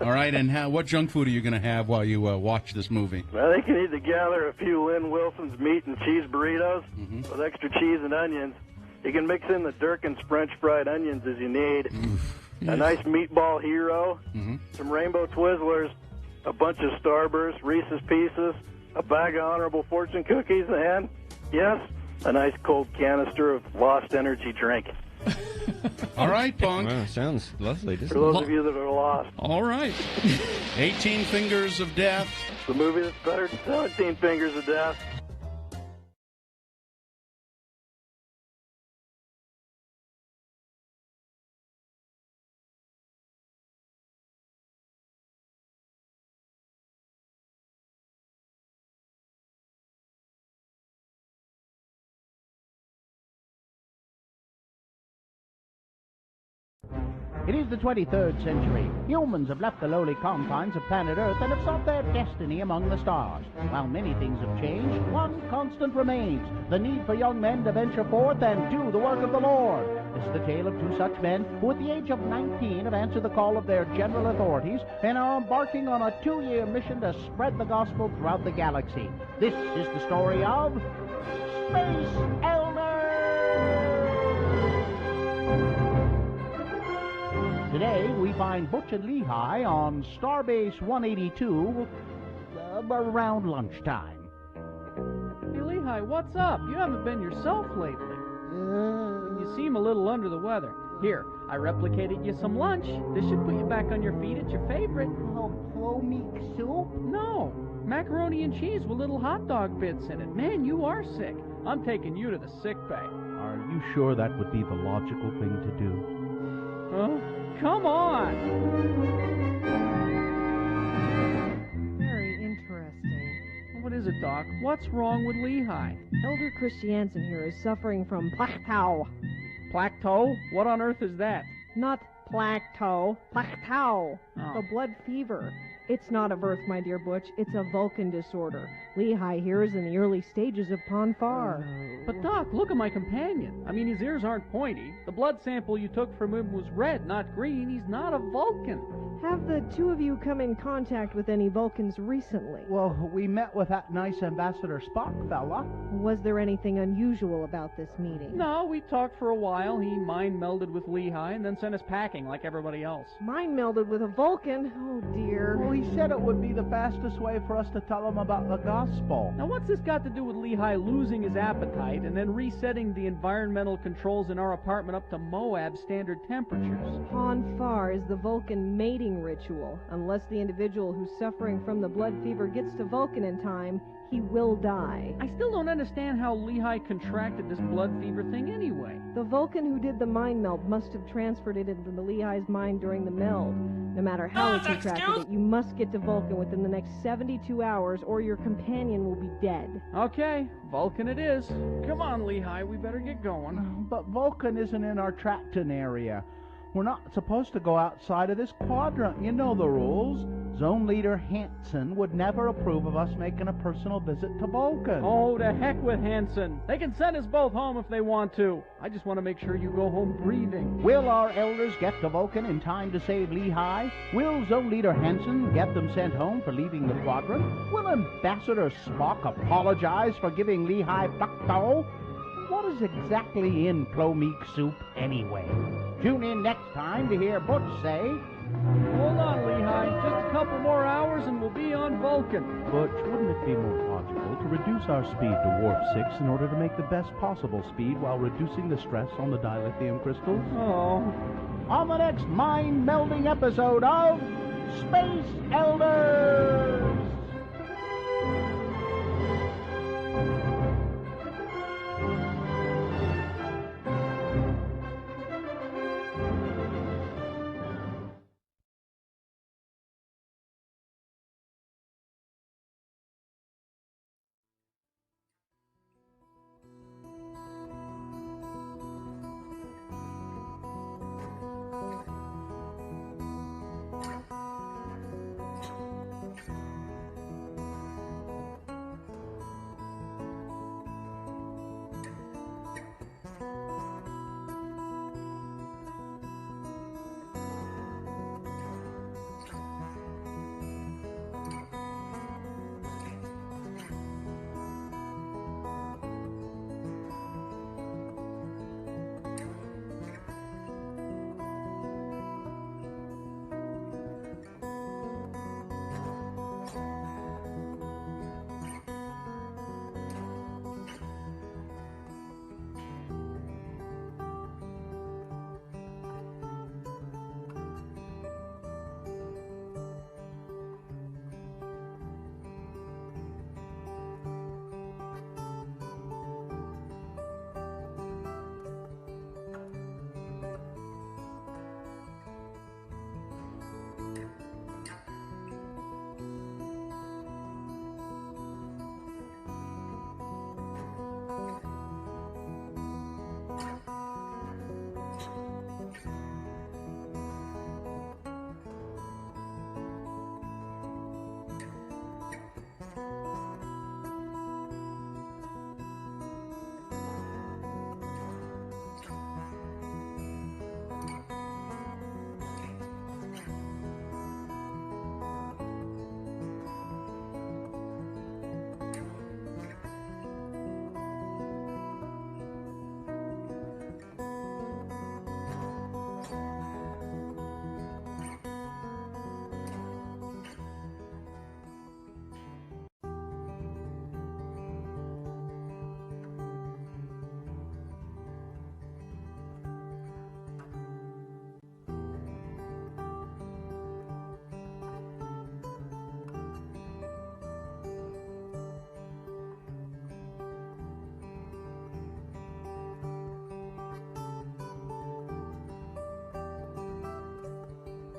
All right, and what junk food are you going to have while you watch this movie? I think you need to gather a few Lynn Wilson's meat and cheese burritos with extra cheese and onions. You can mix in the Durkin's French fried onions as you need. A nice meatball hero, some Rainbow Twizzlers, a bunch of Starburst, Reese's Pieces, a bag of Honorable Fortune cookies, and, yes, a nice cold canister of Lost Energy drink. All right, Punk. Wow, sounds lovely. For those of you that are lost. All right. 18 Fingers of Death. The movie that's better than 17 Fingers of Death. It is the 23rd century. Humans have left the lowly confines of planet Earth and have sought their destiny among the stars. While many things have changed, one constant remains: the need for young men to venture forth and do the work of the Lord. This is the tale of two such men who at the age of 19 have answered the call of their general authorities and are embarking on a 2-year mission to spread the gospel throughout the galaxy. This is the story of Space Elders! Today, we find Butch and Lehigh on Starbase 182 around lunchtime. Hey, Lehigh, what's up? You haven't been yourself lately. You seem a little under the weather. Here, I replicated you some lunch. This should put you back on your feet. It's your favorite. Oh, plomeek soup? No, macaroni and cheese with little hot dog bits in it. Man, you are sick. I'm taking you to the sick bay. Are you sure that would be the logical thing to do? Huh? Come on! Very interesting. What is it, Doc? What's wrong with Lehigh? Elder Christiansen here is suffering from plateau. Plateau? What on earth is that? Not plateau, plateau. Oh. The blood fever. It's not a birth, my dear Butch. It's a Vulcan disorder. Lehigh here is in the early stages of Ponfar. But Doc, look at my companion. I mean, his ears aren't pointy. The blood sample you took from him was red, not green. He's not a Vulcan. Have the two of you come in contact with any Vulcans recently? Well, we met with that nice Ambassador Spock fella. Was there anything unusual about this meeting? No, we talked for a while. He mind melded with Lehigh and then sent us packing like everybody else. Mind melded with a Vulcan? Oh, dear. Well, he said it would be the fastest way for us to tell him about the gospel. Now, what's this got to do with Lehigh losing his appetite and then resetting the environmental controls in our apartment up to Moab standard temperatures? Ponfar is the Vulcan mating ritual. Unless the individual who's suffering from the blood fever gets to Vulcan in time, he will die. I still don't understand how Lehigh contracted this blood fever thing anyway. The Vulcan who did the mind meld must have transferred it into the Lehigh's mind during the meld. No matter how he contracted it, you must get to Vulcan within the next 72 hours or your companion will be dead. Okay, Vulcan it is. Come on, Lehigh, we better get going. But Vulcan isn't in our Tracton area. We're not supposed to go outside of this quadrant. You know the rules. Zone Leader Hansen would never approve of us making a personal visit to Vulcan. Oh, to heck with Hanson. They can send us both home if they want to. I just want to make sure you go home breathing. Will our elders get to Vulcan in time to save Lehigh? Will Zone Leader Hansen get them sent home for leaving the quadrant? Will Ambassador Spock apologize for giving Lehigh Bucktoe? What is exactly in Clomeek soup anyway? Tune in next time to hear Butch say, Hold on, Lehigh. Just a couple more hours and we'll be on Vulcan. Butch, wouldn't it be more logical to reduce our speed to warp 6 in order to make the best possible speed while reducing the stress on the dilithium crystals? Oh. On the next mind-melding episode of Space Elders!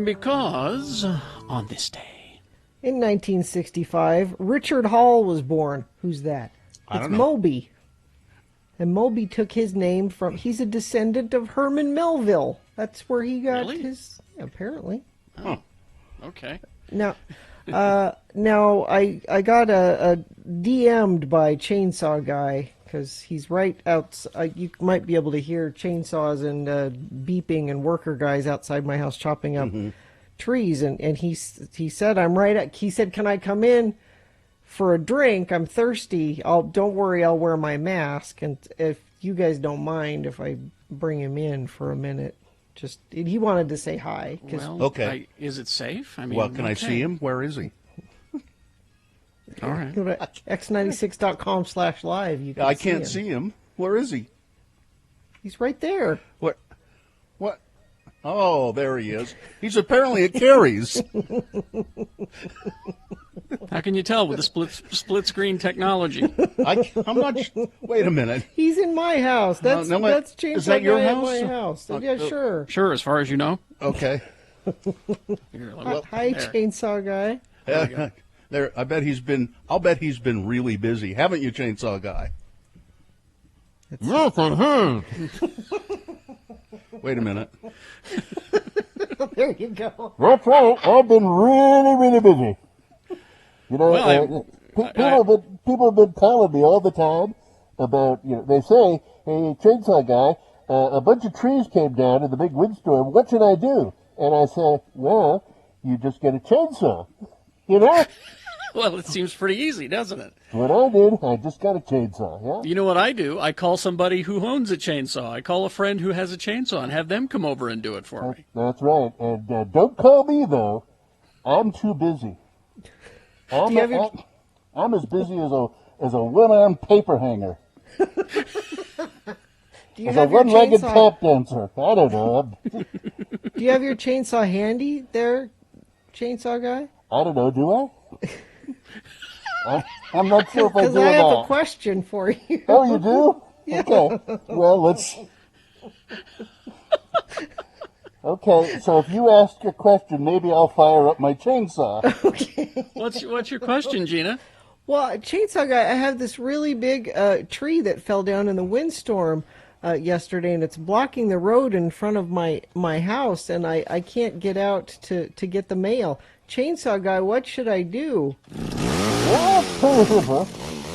Because on this day, in 1965, Richard Hall was born. Who's that? I It's don't know. Moby. And Moby took his name from, he's a descendant of Herman Melville. That's where he got Really? his, apparently. Oh, okay. Now, now I got a DM'd by Chainsaw Guy because he's right outside. You might be able to hear chainsaws and beeping and worker guys outside my house chopping up trees. And he said, I'm right at, he said, can I come in for a drink? I'm thirsty. Don't worry, I'll wear my mask. And if you guys don't mind if I bring him in for a minute. Just, he wanted to say hi. Well, Okay. is it safe? I mean, Well, can I okay. see him? Where is he? All right. Go to x96.com/live. You can I can't see him. Where is he? He's right there. What? What? Oh, there he is. He's apparently at Carrie's. How can you tell with the split screen technology? I'm not. Wait a minute. He's in my house. That's No, that's is Chainsaw that your Guy house? at my house. Yeah, sure. Sure, as far as you know. Okay. Here, let me- Hi, there. Chainsaw Guy. There. I bet he's been. I'll bet he's been really busy, haven't you, Chainsaw Guy? Yes, I have. Wait a minute. There you go. That's right. I've been really, really busy. You know, people have been calling me all the time about, they say, hey, chainsaw guy, a bunch of trees came down in the big windstorm. What should I do? And I say, well, you just get a chainsaw. You know? Well, it seems pretty easy, doesn't it? What I did, I just got a chainsaw, yeah? You know what I do? I call somebody who owns a chainsaw. I call a friend who has a chainsaw and have them come over and do it for me. That's right. And don't call me, though. I'm too busy. I'm as busy as a one-armed paper hanger. Do you as have a one-legged your tap dancer. I don't know. Do you have your chainsaw handy there, chainsaw guy? I don't know. Do I? I'm not sure if I do or not. Because I have a question for you. Oh, you do? Yeah. Okay. Well, let's... Okay, so if you ask your question, maybe I'll fire up my chainsaw. Okay. What's your question, Gina? Well, chainsaw guy, I have this really big tree that fell down in the windstorm yesterday, and it's blocking the road in front of my house, and I can't get out to get the mail. Chainsaw guy, what should I do? Well, it's pretty simple.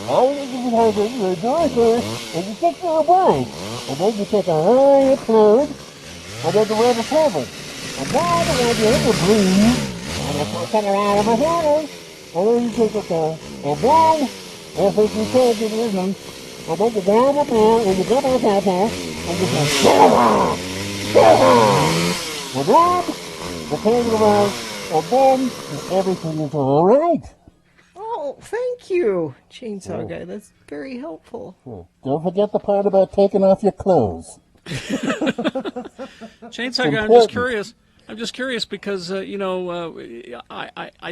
All you do is you do it first, and you take your away. And then you take a high upload, and then the red is heaven. And now the red is the blue, and it's coming out of the water. And then you take it down. And then, if you take it in them, and then you grab the blue, and you grab the pepper, and you say, Shiver! And then, you turn it around, and then everything is all right. Oh, thank you, chainsaw guy. That's very helpful. Don't forget the part about taking off your clothes. Chainsaw guy, I'm just curious. I'm just curious because, I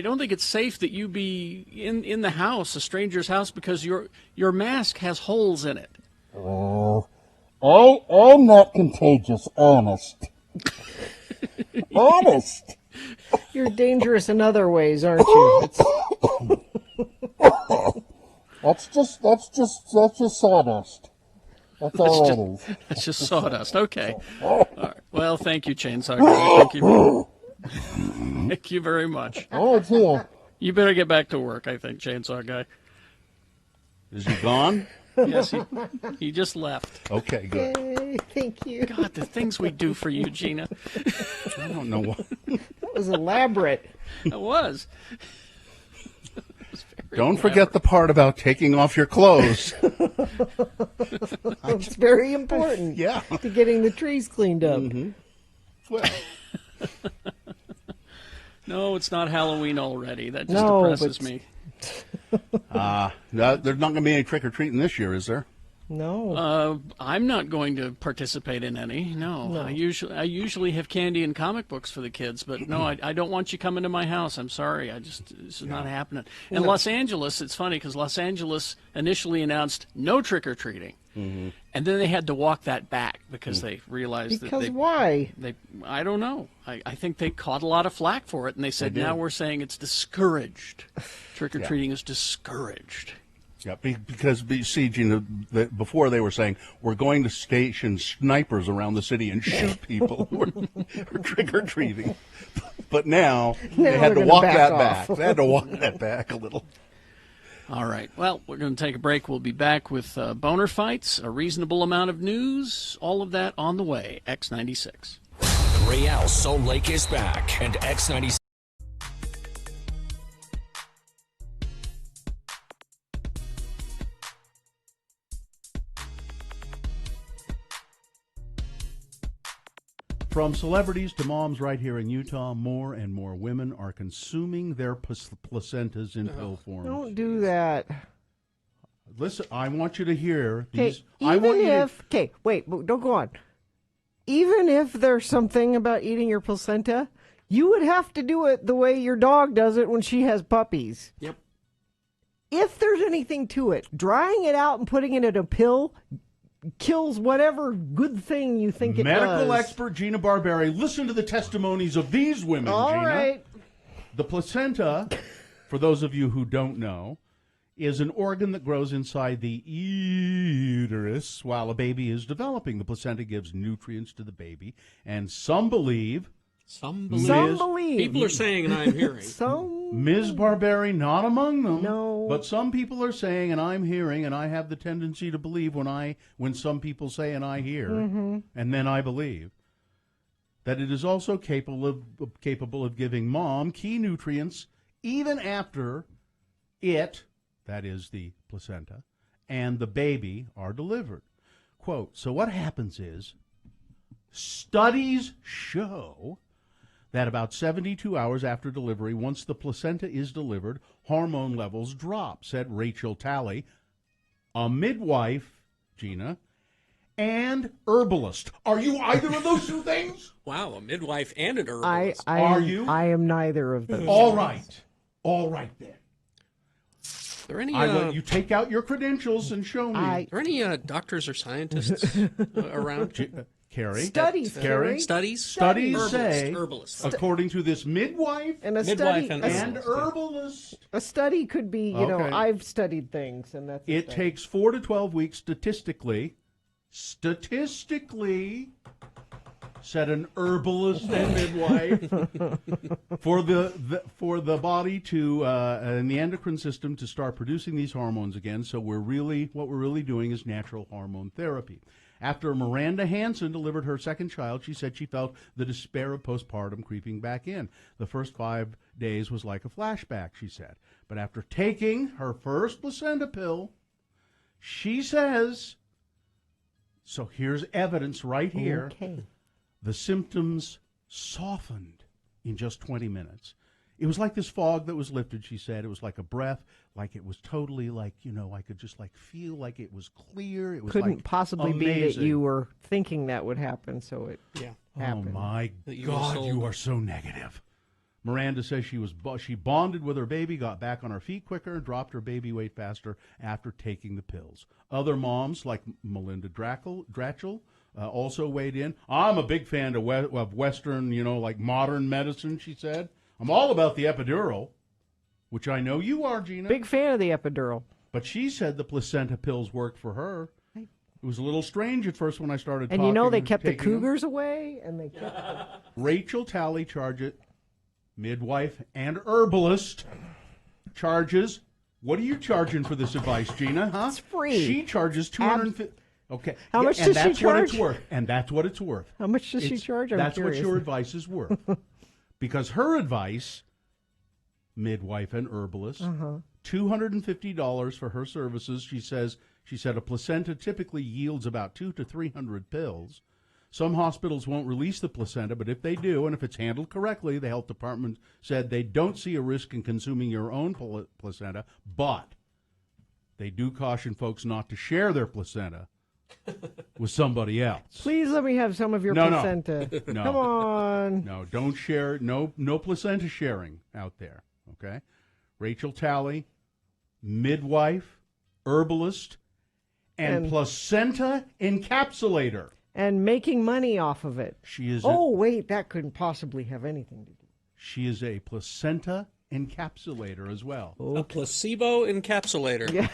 don't think it's safe that you be in the house, a stranger's house, because your mask has holes in it. Well, I'm not contagious, honest. Honest. You're dangerous in other ways, aren't you? That's just sawdust. That's all that is. That's just sawdust. Okay. All right. Well, thank you, Chainsaw Guy. Thank you. Thank you very much. Oh, it's here. You better get back to work, I think, Chainsaw Guy. Is he gone? Yes, he just left. Okay, good. Yay, thank you. God, the things we do for you, Gina. I don't know what. That was elaborate. It was. Don't forget the part about taking off your clothes. It's very important. Yeah. To getting the trees cleaned up. Mm-hmm. Well. No, it's not Halloween already. That just depresses me. There's not going to be any trick-or-treating this year, is there? No. I'm not going to participate in any. No. I usually have candy and comic books for the kids, but no, I don't want you coming to my house. I'm sorry. This is not happening. And Los Angeles, it's funny because Los Angeles initially announced no trick-or-treating. Mm-hmm. And then they had to walk that back because they realized why? I don't know. I think they caught a lot of flack for it, and they said, now we're saying it's discouraged. Trick-or-treating is discouraged. Yeah, because, see, Gina, before they were saying, we're going to station snipers around the city and shoot people who are trick-or-treating. But now they had to walk that back. They had to walk that back a little. All right. Well, we're going to take a break. We'll be back with boner fights, a reasonable amount of news, all of that on the way. X96. Real Salt Lake is back, and X96. From celebrities to moms right here in Utah, more and more women are consuming their placentas in pill form. Don't do that. Listen, I want you to hear these. Okay, wait, don't go on. Even if there's something about eating your placenta, you would have to do it the way your dog does it when she has puppies. Yep. If there's anything to it, drying it out and putting it in a pill kills whatever good thing you think it does. Medical expert Gina Barberi, listen to the testimonies of these women, All Gina. right. The placenta, for those of you who don't know, is an organ that grows inside the uterus while a baby is developing. The placenta gives nutrients to the baby, and some believe Some believe. People are saying, and I'm hearing. Ms. Barberi not among them. No. But some people are saying, and I'm hearing, and I have the tendency to believe when some people say and I hear, and then I believe, that it is also capable of giving mom key nutrients even after it, that is the placenta, and the baby are delivered. Quote, so what happens is, studies show that about 72 hours after delivery, once the placenta is delivered, hormone levels drop, said Rachel Talley, a midwife, Gina, and herbalist. Are you either of those two things? Wow, a midwife and an herbalist. Are you? I am neither of those. All right. All right, then. Are there any, I let you take out your credentials and show me. Are there any doctors or scientists around? Carrie. Studies, Carrie. Studies? Studies say, Herbalists. according to this midwife and herbalist. A study could be, Okay. I've studied things, and that's. It takes 4 to 12 weeks statistically, said an herbalist and midwife, for the body to and the endocrine system to start producing these hormones again. So what we're really doing is natural hormone therapy. After Miranda Hansen delivered her second child, she said she felt the despair of postpartum creeping back in. The first 5 days was like a flashback, she said. But after taking her first placenta pill, she says, so here's evidence right here. Okay. The symptoms softened in just 20 minutes. It was like this fog that was lifted, she said. It was like a breath, like it was totally like, I could just like feel like it was clear. It was Couldn't possibly be that amazing. you were thinking that would happen, so it happened. Oh my God, you are so negative. Miranda says she bonded with her baby, got back on her feet quicker, and dropped her baby weight faster after taking the pills. Other moms, like Melinda Dratchell, also weighed in. I'm a big fan of Western, like modern medicine, she said. I'm all about the epidural, which I know you are, Gina. Big fan of the epidural. But she said the placenta pills worked for her. It was a little strange at first when I started And talking. they kept the taking them. cougars away, and they kept... Rachel Talley midwife and herbalist, charges. What are you charging for this advice, Gina? Huh? It's free. She charges $250. Okay. How much does she charge? What it's worth. And that's what it's worth. How much does she charge? I'm That's curious. what your advice is worth. Because her advice, midwife and herbalist, $250 for her services. She said a placenta typically yields about 200 to 300 pills. Some hospitals won't release the placenta, but if they do, and if it's handled correctly, the health department said they don't see a risk in consuming your own placenta, but they do caution folks not to share their placenta with somebody else. Please let me have some of your placenta. No. Come on. No, don't share. No placenta sharing out there. Okay. Rachel Talley, midwife, herbalist, and placenta encapsulator. And making money off of it. She is. Wait, that couldn't possibly have anything to do. She is a placenta encapsulator as well. A placebo encapsulator. Yeah.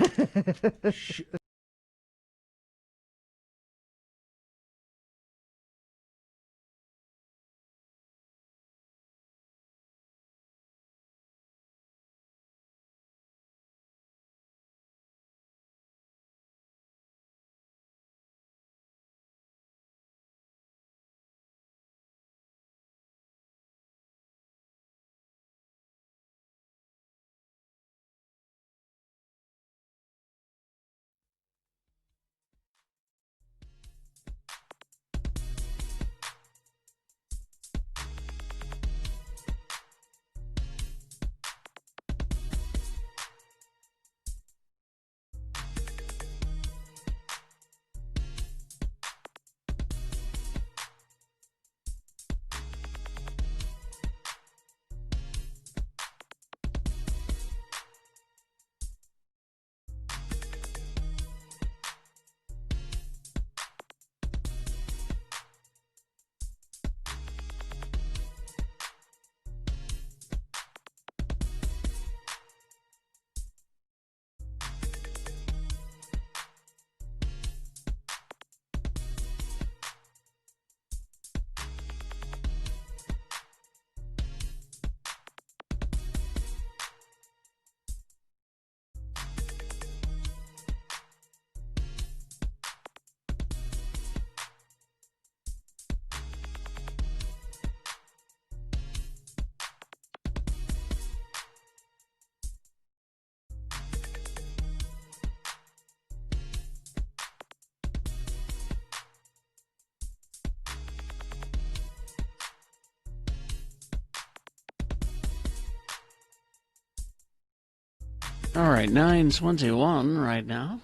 All right, 9:21 right now.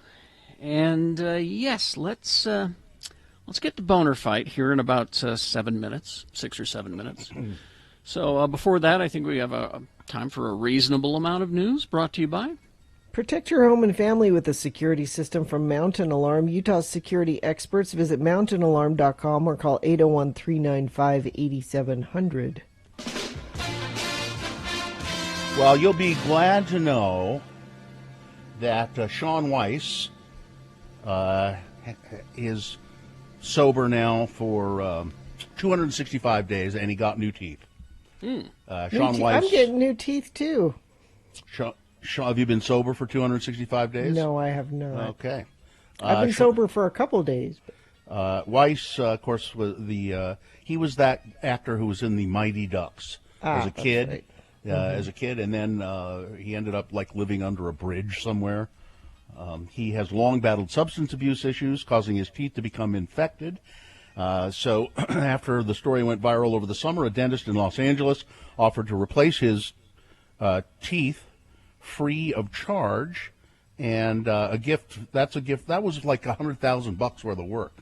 And yes, let's get the boner fight here in about 7 minutes, 6 or 7 minutes. So before that, I think we have a time for a reasonable amount of news brought to you by... Protect your home and family with a security system from Mountain Alarm. Utah's security experts. Visit mountainalarm.com or call 801-395-8700. Well, you'll be glad to know that Sean Weiss is sober now for 265 days, and he got new teeth. Sean Weiss. I'm getting new teeth, too. Sean, have you been sober for 265 days? No, I have not. Okay. I've been sober for a couple of days. Weiss, of course, was he was that actor who was in the Mighty Ducks as a kid. Right. As a kid, and then he ended up like living under a bridge somewhere. He has long battled substance abuse issues, causing his teeth to become infected. So after the story went viral over the summer, a dentist in Los Angeles offered to replace his teeth free of charge, and a gift. That's a gift. That was like $100,000 worth of work.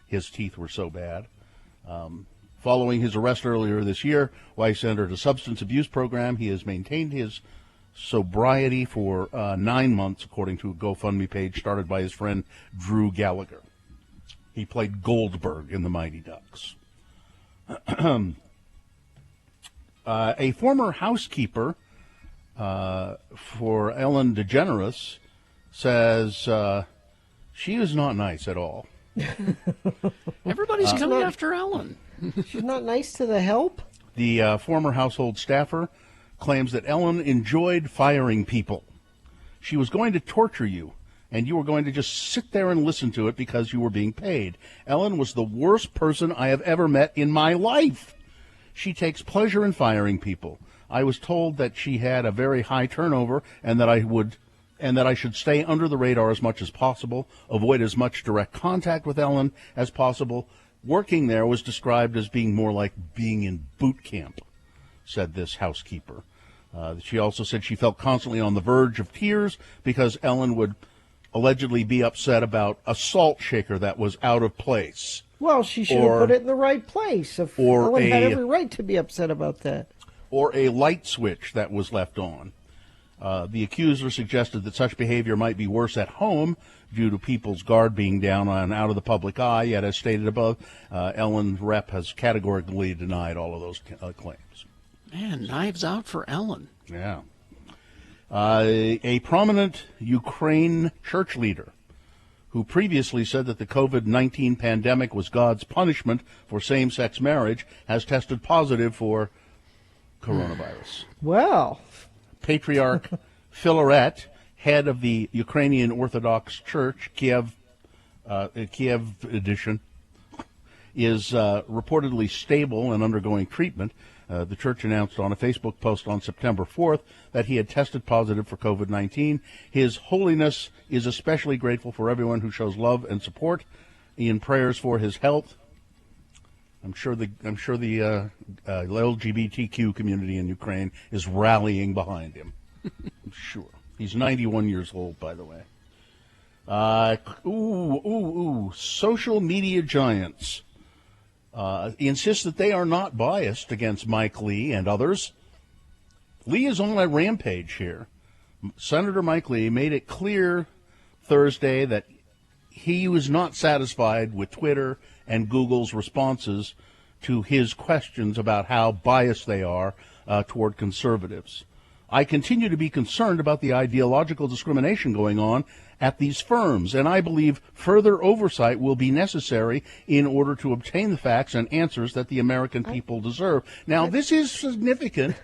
His teeth were so bad. Following his arrest earlier this year, Weiss entered a substance abuse program. He has maintained his sobriety for 9 months, according to a GoFundMe page started by his friend Drew Gallagher. He played Goldberg in the Mighty Ducks. A former housekeeper for Ellen DeGeneres says she is not nice at all. Everybody's coming after Ellen. She's not nice to the help? The former household staffer claims that Ellen enjoyed firing people. She was going to torture you, and you were going to just sit there and listen to it because you were being paid. Ellen was the worst person I have ever met in my life. She takes pleasure in firing people. I was told that she had a very high turnover and that I should stay under the radar as much as possible, avoid as much direct contact with Ellen as possible. Working there was described as being more like being in boot camp, said this housekeeper. She also said she felt constantly on the verge of tears because Ellen would allegedly be upset about a salt shaker that was out of place. Well, she should have put it in the right place. Ellen had every right to be upset about that. Or a light switch that was left on. The accuser suggested that such behavior might be worse at home due to people's guard being down and out of the public eye, yet as stated above, Ellen's rep has categorically denied all of those claims. Man, knives out for Ellen. Yeah. A prominent Ukraine church leader who previously said that the COVID-19 pandemic was God's punishment for same-sex marriage has tested positive for coronavirus. Well. Patriarch Filaret, head of the Ukrainian Orthodox Church, Kiev edition, is reportedly stable and undergoing treatment. The church announced on a Facebook post on September 4th that he had tested positive for COVID-19. His Holiness is especially grateful for everyone who shows love and support in prayers for his health. I'm sure the LGBTQ community in Ukraine is rallying behind him. I'm sure. He's 91 years old, by the way. Social media giants insist that they are not biased against Mike Lee and others. Lee is on a rampage here. Senator Mike Lee made it clear Thursday that he was not satisfied with Twitter and Google's responses to his questions about how biased they are toward conservatives. I continue to be concerned about the ideological discrimination going on at these firms, and I believe further oversight will be necessary in order to obtain the facts and answers that the American people deserve. Now, this is significant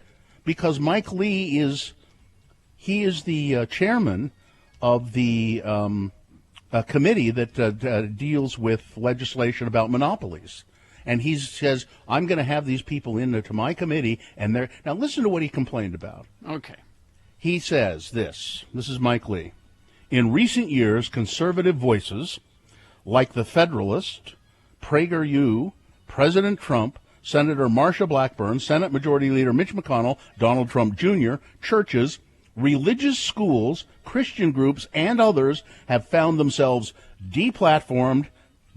because Mike Lee is the chairman of the committee that deals with legislation about monopolies. And he says, I'm going to have these people into my committee, and they're... Now, listen to what he complained about. Okay. He says this is Mike Lee. In recent years, conservative voices like the Federalist, PragerU, President Trump, Senator Marsha Blackburn, Senate Majority Leader Mitch McConnell, Donald Trump Jr., churches, religious schools, Christian groups, and others have found themselves deplatformed,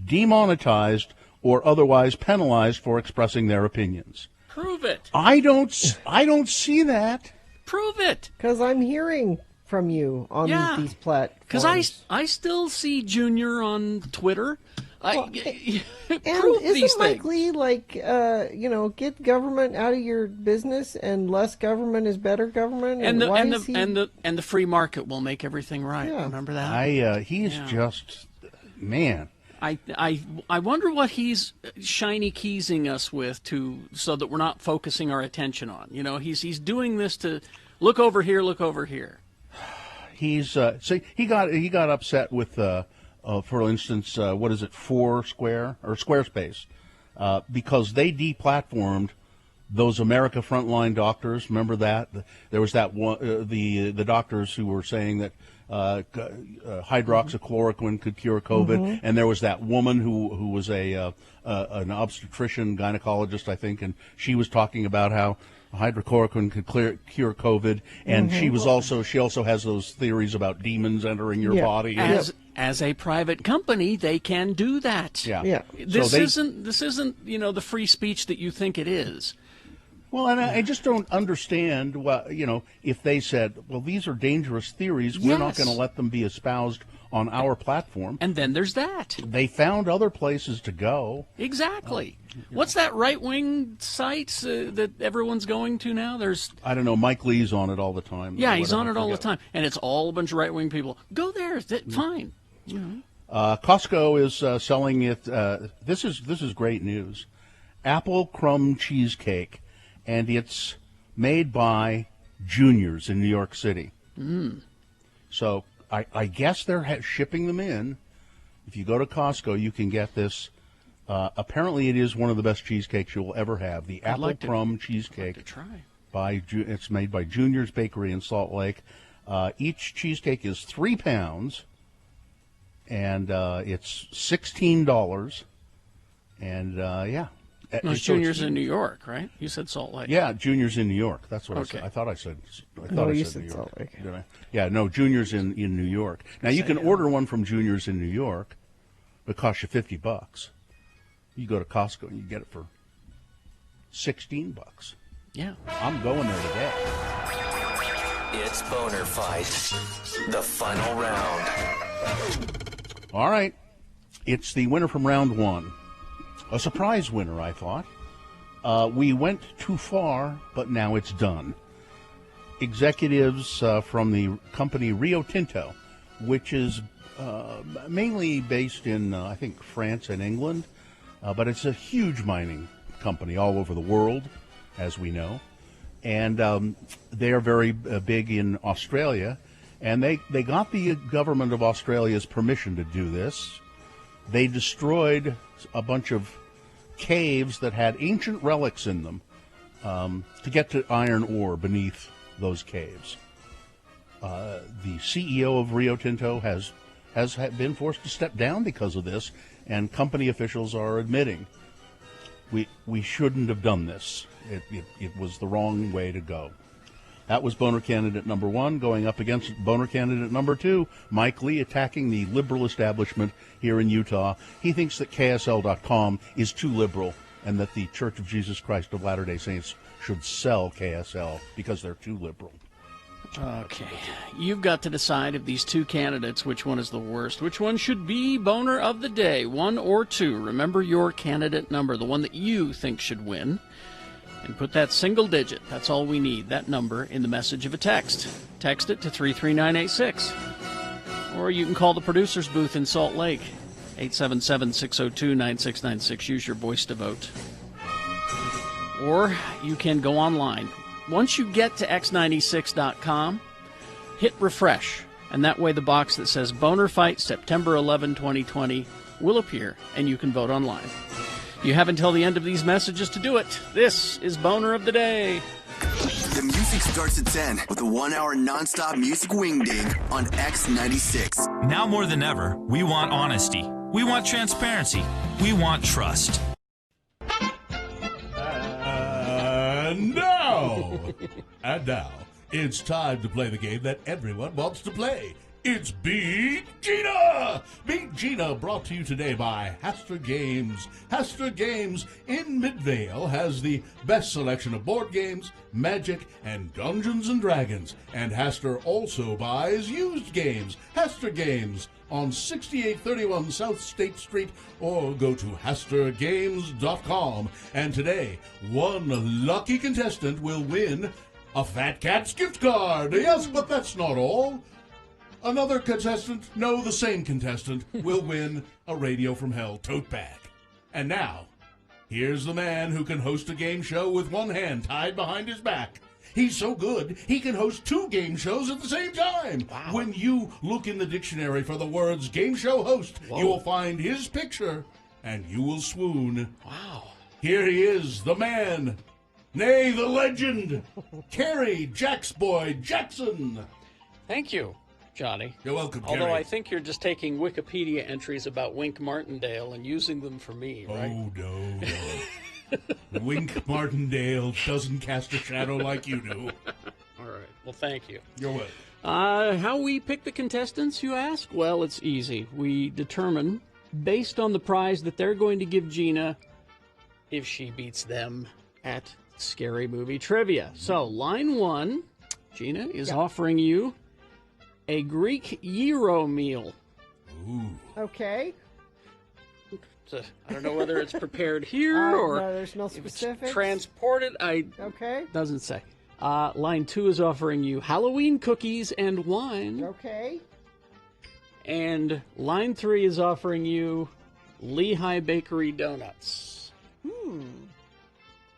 demonetized, or otherwise penalized for expressing their opinions. Prove it. I don't see that. Prove it. Because I'm hearing from you on these platforms. Because I still see Junior on Twitter. And Prove these isn't Mike things. Lee like, get government out of your business and less government is better government? And why the free market will make everything right. Yeah. Remember that? He's just, man. I wonder what he's shiny keysing us with so that we're not focusing our attention on. You know, he's doing this to look over here, look over here. He's he got upset with for instance, what is it, Foursquare or Squarespace, because they deplatformed those America Frontline doctors. Remember that? There was that one, the doctors who were saying that hydroxychloroquine could cure COVID, and there was that woman who was an obstetrician, gynecologist, I think, and she was talking about how hydrochloroquine could cure COVID, and she also has those theories about demons entering your body. As a private company, they can do that. Yeah. This isn't the free speech that you think it is. Well, and I just don't understand if they said, well, these are dangerous theories, we're not going to let them be espoused on our platform. And then there's that. They found other places to go. Exactly. What's that right-wing site that everyone's going to now? I don't know. Mike Lee's on it all the time. Yeah, he's on it all the time. And it's all a bunch of right-wing people. Go there. Fine. Costco is selling it. This is great news. Apple crumb cheesecake, and it's made by Juniors in New York City. So I guess they're shipping them in. If you go to Costco, you can get this. Apparently, it is one of the best cheesecakes you'll ever have. The apple crumb cheesecake. I'd like to try. It's made by Junior's Bakery in Salt Lake. Each cheesecake is 3 pounds, and it's $16. And No, it's Junior's in New York, right? You said Salt Lake. Yeah, Junior's in New York. That's what I said. I thought I said. you said said New York. Salt Lake. Did I? Yeah, no, Junior's in New York. Now you can order one from Junior's in New York. It costs you $50. You go to Costco and you get it for $16. Yeah, I'm going there today. It's Boner Fight, the final round. All right, it's the winner from round one. A surprise winner, I thought. We went too far, but now it's done. Executives from the company Rio Tinto, which is mainly based in, I think, France and England, but it's a huge mining company all over the world, as we know. And they are very big in Australia, and they got the government of Australia's permission to do this. They destroyed a bunch of caves that had ancient relics in them to get to iron ore beneath those caves. The CEO of Rio Tinto has been forced to step down because of this, and company officials are admitting we shouldn't have done this. It was the wrong way to go. That was Boner Candidate number 1 going up against Boner Candidate number 2, Mike Lee, attacking the liberal establishment here in Utah. He thinks that KSL.com is too liberal and that the Church of Jesus Christ of Latter-day Saints should sell KSL because they're too liberal. Okay. You've got to decide of these two candidates which one is the worst. Which one should be Boner of the Day, 1 or 2? Remember your candidate number, the one that you think should win. And put that single digit, that's all we need, that number, in the message of a text. Text it to 33986. Or you can call the producer's booth in Salt Lake, 877-602-9696. Use your voice to vote. Or you can go online. Once you get to x96.com, hit refresh, and that way the box that says Boner Fight September 11, 2020 will appear, and you can vote online. You have until the end of these messages to do it. This is Boner of the Day. The music starts at 10 with a 1-hour nonstop music wingding on X96. Now more than ever, we want honesty. We want transparency. We want trust. And now, It's time to play the game that everyone wants to play. It's Beat Gina! Beat Gina brought to you today by Hastur Games. Hastur Games in Midvale has the best selection of board games, Magic, and Dungeons & Dragons. And Hastur also buys used games. Hastur Games on 6831 South State Street, or go to HasturGames.com. And today, one lucky contestant will win a Fat Cats gift card. Yes, but that's not all. Another contestant, no, the same contestant, will win a Radio from Hell tote bag. And now, here's the man who can host a game show with one hand tied behind his back. He's so good, he can host 2 game shows at the same time. Wow. When you look in the dictionary for the words game show host, you will find his picture, and you will swoon. Wow. Here he is, the man, nay, the legend, Kerry Jacksboy Jackson. Thank you, Johnny. You're welcome, Although Kerry. I think you're just taking Wikipedia entries about Wink Martindale and using them for me, right? Oh, no. Wink Martindale doesn't cast a shadow like you do. All right. Well, thank you. You're welcome. How we pick the contestants, you ask? Well, it's easy. We determine, based on the prize that they're going to give Gina, if she beats them at Scary Movie Trivia. So, line 1, Gina is offering you a Greek gyro meal. Ooh. Okay. I don't know whether it's prepared here or no, there's no if it's specifics. transported. Okay. Doesn't say. Line 2 is offering you Halloween cookies and wine. Okay. And line 3 is offering you Lehigh Bakery donuts.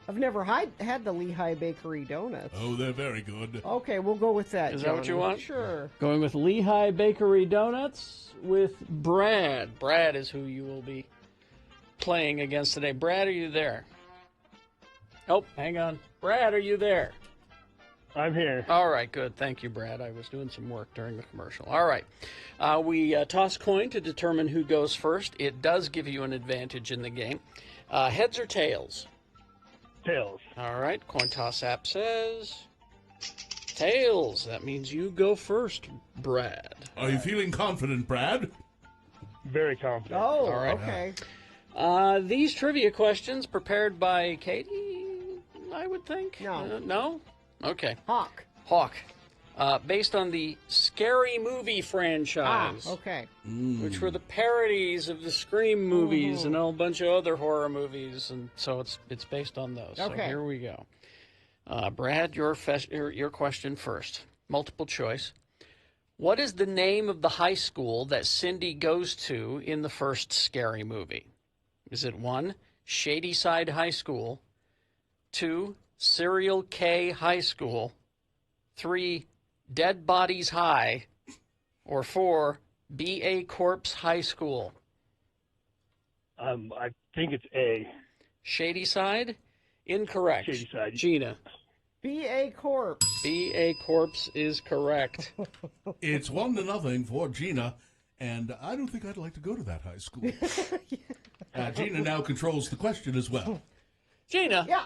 I've never had the Lehigh Bakery donuts. Oh, they're very good. Okay, we'll go with that. Is that what you Johnny. want? Sure. Going with Lehigh Bakery donuts with Brad. Brad is who you will be playing against today. Brad, are you there? Oh, hang on. Brad, are you there? I'm here. All right, good. Thank you, Brad. I was doing some work during the commercial. All right. We toss coin to determine who goes first. It does give you an advantage in the game. Heads or tails? Tails. All right. Coin toss app says tails. That means you go first, Brad. Are you feeling confident, Brad? Very confident. Oh, All right. okay. These trivia questions prepared by Katie, I would think. No. No? Okay. Hawk. Based on the Scary Movie franchise. Okay. Which were the parodies of the Scream movies and a whole bunch of other horror movies, and so it's based on those. So Okay. here we go. Brad, your question first. Multiple choice. What is the name of the high school that Cindy goes to in the first Scary Movie? Is it 1, Shadyside High School, 2, Serial K High School, 3, Dead Bodies High, or 4, B.A. Corpse High School? I think it's A. Shadyside? Incorrect. Shadyside. Gina. B.A. Corpse. B.A. Corpse is correct. It's 1-0 for Gina, and I don't think I'd like to go to that high school. Gina now controls the question as well. Gina. Yeah.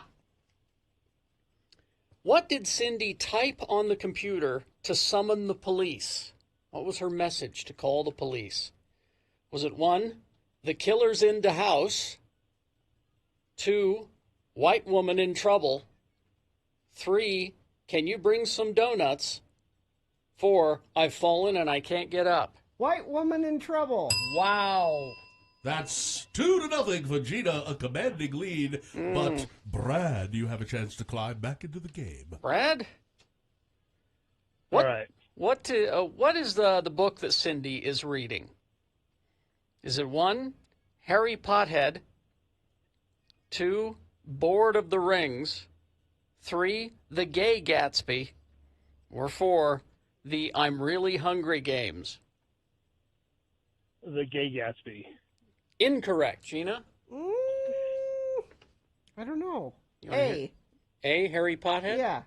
What did Cindy type on the computer to summon the police? What was her message to call the police? Was it 1, the killer's in the house, 2, white woman in trouble, 3, can you bring some donuts, 4, I've fallen and I can't get up? White woman in trouble. Wow. That's 2-0 for Gina, a commanding lead. But, Brad, you have a chance to climb back into the game. Brad? All right. What is the book that Cindy is reading? Is it 1, Harry Pothead, 2, Board of the Rings, 3, The Gay Gatsby, or 4, The I'm Really Hungry Games? The Gay Gatsby. Incorrect, Gina. I don't know. You wanna A. A, Harry Pothead? Yeah.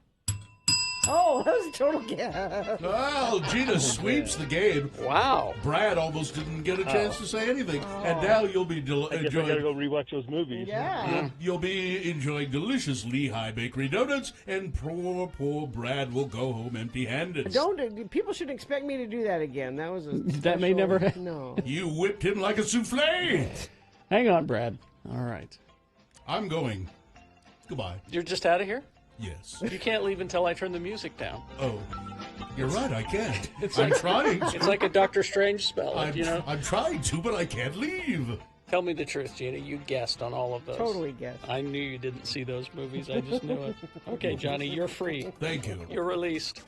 Oh, that was a total guess. Well, Gina sweeps the game. Wow. Brad almost didn't get a chance to say anything. And now you'll be I guess I enjoying... gotta go rewatch those movies. Yeah. You'll be enjoying delicious Lehigh Bakery donuts, and poor Brad will go home empty-handed. People shouldn't expect me to do that again. That was a That may never happen. No. You whipped him like a souffle. Hang on, Brad. All right. I'm going. Goodbye. You're just out of here? Yes. You can't leave until I turn the music down. Oh, you're right. I can't. It's I'm like, trying to. It's like a Doctor Strange spell. I'm trying to, but I can't leave. Tell me the truth, Gina. You guessed on all of those. Totally guessed. I knew you didn't see those movies. I just knew it. Okay, Johnny, you're free. Thank you. You're released.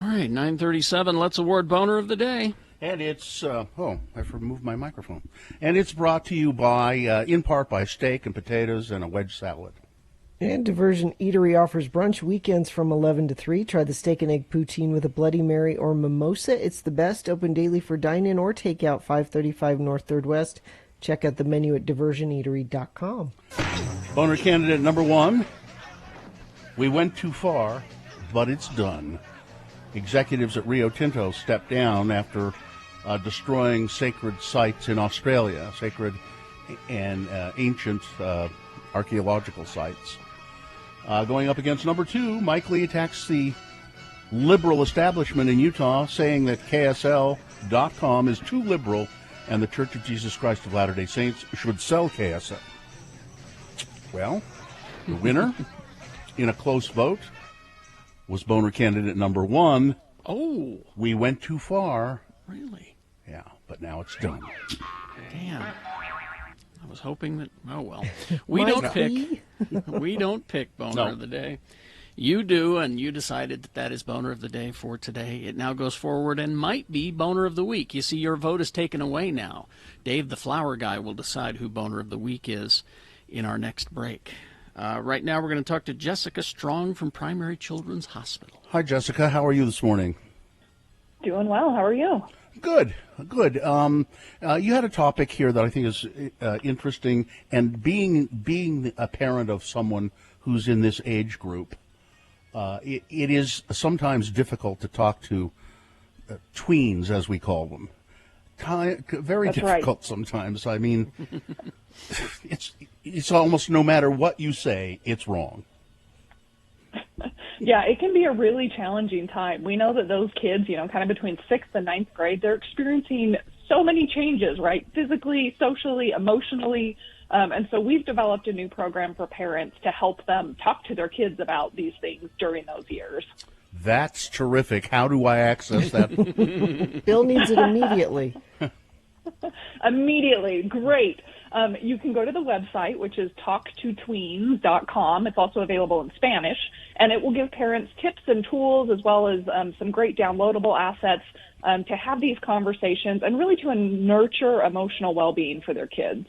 All right, 9:37. Let's award Boner of the Day. And it's, I've removed my microphone. And it's brought to you by, in part by steak and potatoes and a wedge salad. And Diversion Eatery offers brunch weekends from 11 to 3. Try the steak and egg poutine with a Bloody Mary or mimosa. It's the best. Open daily for dine-in or takeout, 535 North 3rd West. Check out the menu at diversioneatery.com. Boner candidate number 1. We went too far, but it's done. Executives at Rio Tinto stepped down after destroying sacred sites in Australia, sacred and ancient archaeological sites. Going up against number 2, Mike Lee attacks the liberal establishment in Utah, saying that KSL.com is too liberal and the Church of Jesus Christ of Latter-day Saints should sell KSL. Well, the winner in a close vote was Boner candidate number 1. Oh. We went too far. Really? Yeah, but now it's done. Damn. I was hoping that, oh well. We don't pick Boner of the Day. You do, and you decided that is Boner of the Day for today. It now goes forward and might be Boner of the Week. You see, your vote is taken away now. Dave the Flower Guy will decide who Boner of the Week is in our next break. Right now we're going to talk to Jessica Strong from Primary Children's Hospital. Hi, Jessica. How are you this morning? Doing well. How are you? Good. You had a topic here that I think is interesting, and being a parent of someone who's in this age group, it is sometimes difficult to talk to tweens, as we call them. Very That's difficult right. sometimes. I mean, it's almost no matter what you say, it's wrong. Yeah, it can be a really challenging time. We know that those kids, kind of between 6th and 9th grade, they're experiencing so many changes, right? Physically, socially, emotionally. And so we've developed a new program for parents to help them talk to their kids about these things during those years. That's terrific. How do I access that? Bill needs it immediately. Immediately. Great. You can go to the website, which is talktotweens.com. It's also available in Spanish, and it will give parents tips and tools as well as some great downloadable assets to have these conversations and really to nurture emotional well-being for their kids.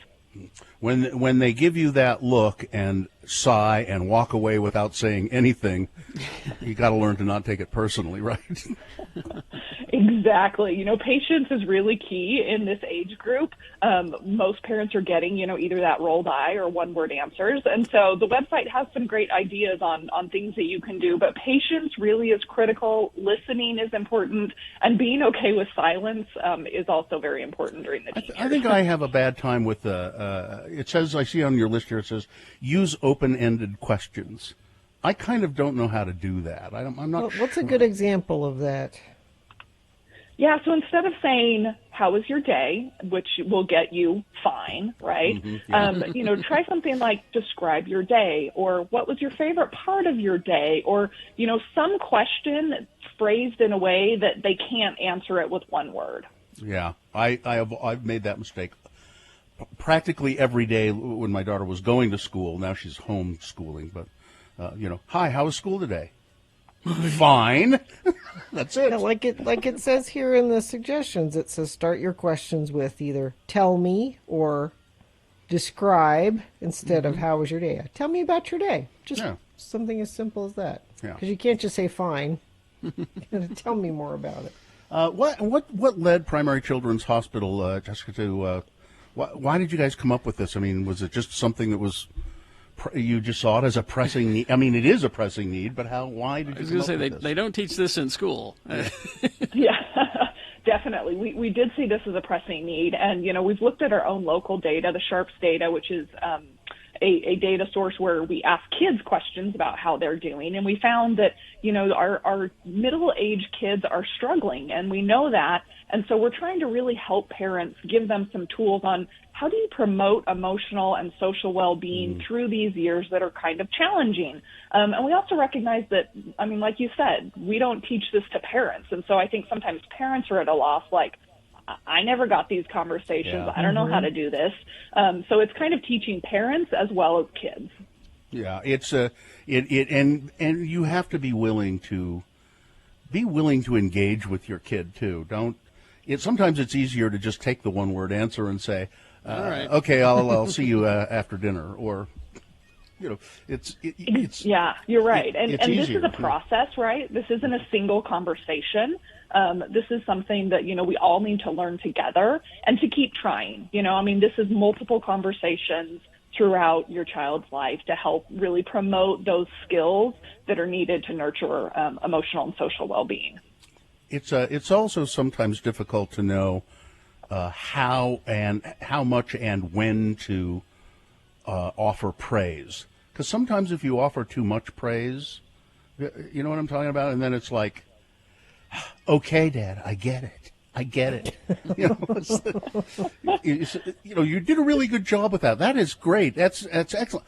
When they give you that look and sigh and walk away without saying anything, you got to learn to not take it personally, right? Exactly. Patience is really key in this age group. Most parents are getting, either that rolled eye or one-word answers. And so the website has some great ideas on things that you can do, but patience really is critical. Listening is important, and being okay with silence is also very important during the teen years. I think I have a bad time with it says, I see on your list here, it says, use open-ended questions. I kind of don't know how to do that. I'm not What's a good example of that? Yeah, so instead of saying, how was your day, which will get you fine, right? Mm-hmm, yeah. Try something like describe your day, or what was your favorite part of your day, or, some question phrased in a way that they can't answer it with one word. Yeah, I've made that mistake practically every day when my daughter was going to school. Now she's homeschooling, but, hi, how was school today? Fine. That's it. Yeah, like it says here in the suggestions, it says start your questions with either tell me or describe instead of how was your day. Tell me about your day. Just something as simple as that. Yeah. Because you can't just say fine. You gotta tell me more about it. What led Primary Children's Hospital, Jessica, to why did you guys come up with this? I mean, was it just something that was you just saw it as a pressing need? I mean, it is a pressing need, but why did you come up with this? I was going to say, they don't teach this in school. Yeah, definitely. We did see this as a pressing need, and, we've looked at our own local data, the Sharps data, which is a data source where we ask kids questions about how they're doing, and we found that, our middle-aged kids are struggling, and we know that, and so we're trying to really help parents, give them some tools on how do you promote emotional and social well-being through these years that are kind of challenging. And we also recognize that, like you said, we don't teach this to parents. And so I think sometimes parents are at a loss, like, I never got these conversations. Yeah. I don't know how to do this. So it's kind of teaching parents as well as kids. Yeah, it's and you have to be willing to engage with your kid too. Sometimes it's easier to just take the one-word answer and say, all right. Okay, I'll see you after dinner, or it's yeah, you're right, and this easier. is a process, right? This isn't a single conversation. This is something that we all need to learn together and to keep trying. This is multiple conversations throughout your child's life to help really promote those skills that are needed to nurture emotional and social well-being. It's also sometimes difficult to know how much and when to offer praise, because sometimes if you offer too much praise, you know what I'm talking about, and then it's like, okay, Dad, I get it. You did a really good job with that. That is great. That's excellent.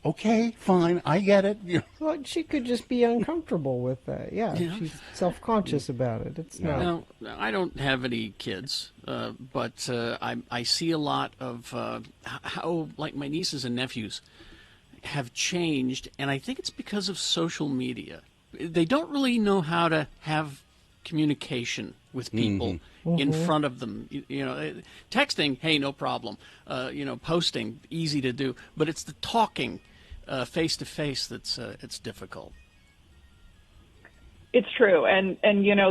Okay, fine, I get it. Well, she could just be uncomfortable with that. Yeah, she's self-conscious about it. It's not. No, I don't have any kids, but I see a lot of how, like, my nieces and nephews have changed, and I think it's because of social media. They don't really know how to have communication with people in front of them. Texting, hey, no problem. Posting, easy to do. But it's the talking face to face that's it's difficult. It's true, and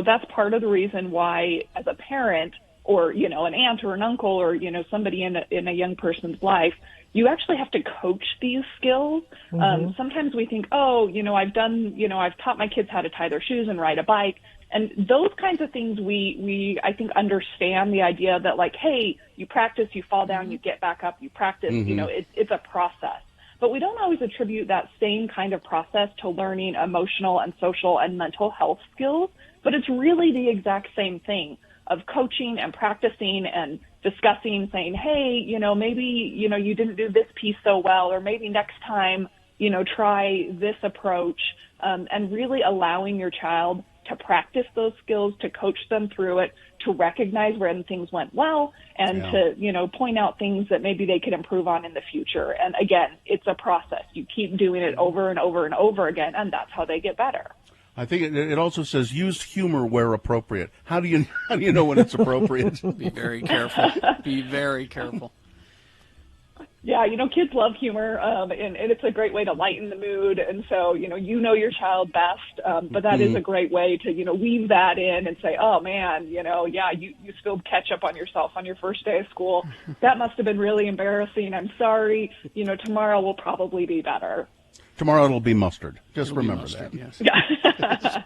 that's part of the reason why, as a parent, or an aunt or an uncle, or somebody in a young person's life, you actually have to coach these skills. Sometimes we think, I've taught my kids how to tie their shoes and ride a bike. And those kinds of things, we I think, understand the idea that, like, hey, you practice, you fall down, you get back up, you practice, it's a process. But we don't always attribute that same kind of process to learning emotional and social and mental health skills. But it's really the exact same thing of coaching and practicing and discussing, saying, hey, maybe, you didn't do this piece so well, or maybe next time, try this approach, and really allowing your child to practice those skills, to coach them through it, to recognize when things went well, and to, point out things that maybe they could improve on in the future. And again, it's a process. You keep doing it over and over and over again, and that's how they get better. I think it also says use humor where appropriate. How do you know when it's appropriate? Be very careful. Be very careful. Yeah, kids love humor, and it's a great way to lighten the mood. And so, you know your child best, but that is a great way to, weave that in and say, oh, man, yeah, you spilled ketchup on yourself on your first day of school. That must have been really embarrassing. I'm sorry. Tomorrow will probably be better. Tomorrow it'll be mustard. Just It'll be remember mustard, that. Yes.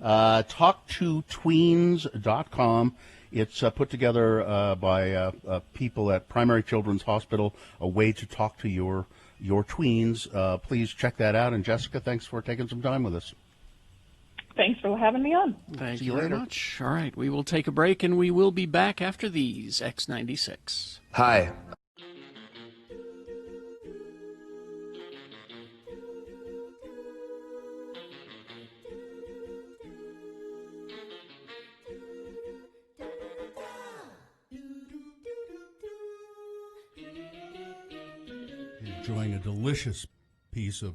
Talk2tweens.com. It's put together by people at Primary Children's Hospital, a way to talk to your tweens. Please check that out. And Jessica, thanks for taking some time with us. Thanks for having me on. Thank you very much. All right, we will take a break, and we will be back after these X96. Hi. Enjoying a delicious piece of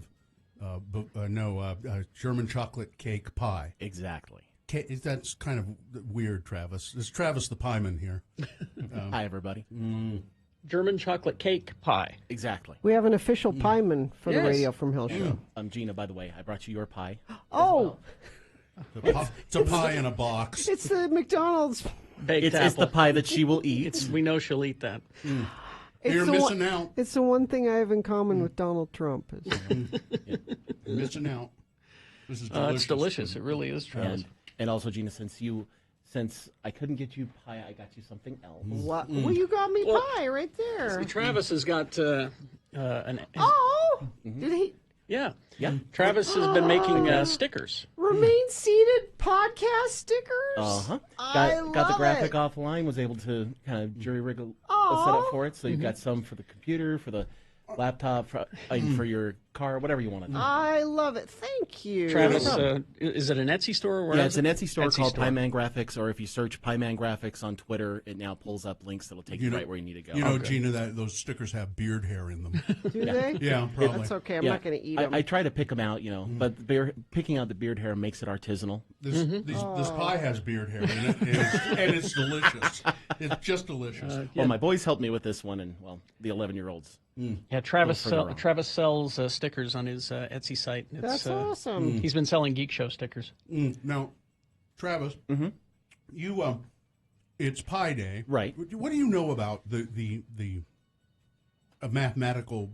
German chocolate cake pie. Exactly. That's kind of weird, Travis. This is Travis the Pieman here. Hi, everybody. German chocolate cake pie. Exactly. We have an official pieman for the Radio from Hell show. Gina, by the way, I brought you your pie. Oh! It's a pie in a box. It's the McDonald's. It's the pie that she will eat. We know she'll eat that. You're missing out. It's the one thing I have in common with Donald Trump. You're missing out. This is delicious. It's delicious. It really is, Travis. And also, Gina, since I couldn't get you pie, I got you something else. What? Well, you got me pie right there. See, Travis has got an. Did he? Yeah. Travis has been making stickers. Remain Seated podcast stickers? Uh-huh. I got the graphic it. offline, was able to kind of jury rig a setup for it. So you've got some for the computer, for the laptop, for your car, whatever you want to do. I love it. Thank you. Travis, is it an Etsy store? Or it's an Etsy store called Pieman Graphics, or if you search Pieman Graphics on Twitter, it now pulls up links that'll take you right where you need to go. Gina, those stickers have beard hair in them. Do they? Yeah, probably. That's okay. I'm not going to eat them. I try to pick them out, but picking out the beard hair makes it artisanal. This pie has beard hair in it, and it's delicious. It's just delicious. Well, my boys helped me with this one, and, the 11-year-olds. Yeah, Travis sells stickers on his Etsy site. That's awesome. He's been selling Geek Show stickers. Now, Travis, you it's Pi Day, right? What do you know about the mathematical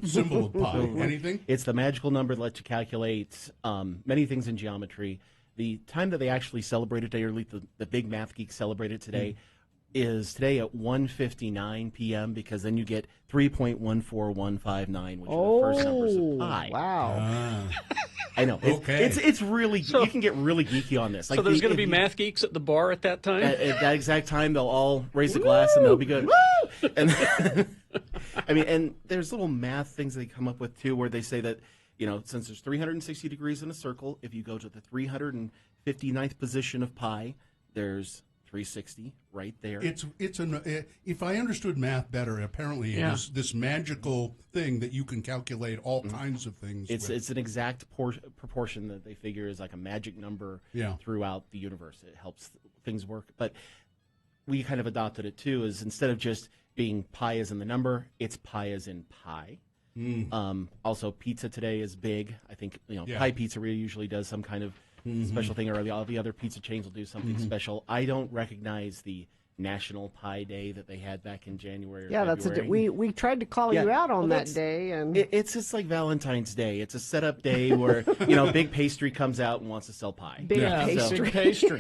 symbol of pi? Anything? It's the magical number that lets you calculate many things in geometry. The time that they actually celebrate it today, or at least the big math geeks celebrate it today, is today at 1:59 p.m. because then you get 3.14159, which are the first numbers of pi. Wow! I know. It's really you can get really geeky on this. So there's going to be math geeks at the bar at that time. At that exact time, they'll all raise a glass and they'll be good. Woo! And and there's little math things they come up with too, where they say that since there's 360 degrees in a circle, if you go to the 359th position of pi, there's 360 right there. If I understood math better, apparently it is this magical thing that you can calculate all kinds of things. It's an exact proportion that they figure is like a magic number throughout the universe. It helps things work. But we kind of adopted it too, is instead of just being pi as in the number, it's pi as in pie. Also, pizza today is big. I think Pie Pizzeria usually does some kind of special thing, or all the other pizza chains will do something special. I don't recognize the National Pie Day that they had back in January. Or February. We tried to call you out on that day, and it's just like Valentine's Day. It's a setup day where big pastry comes out and wants to sell pie. Big pastry.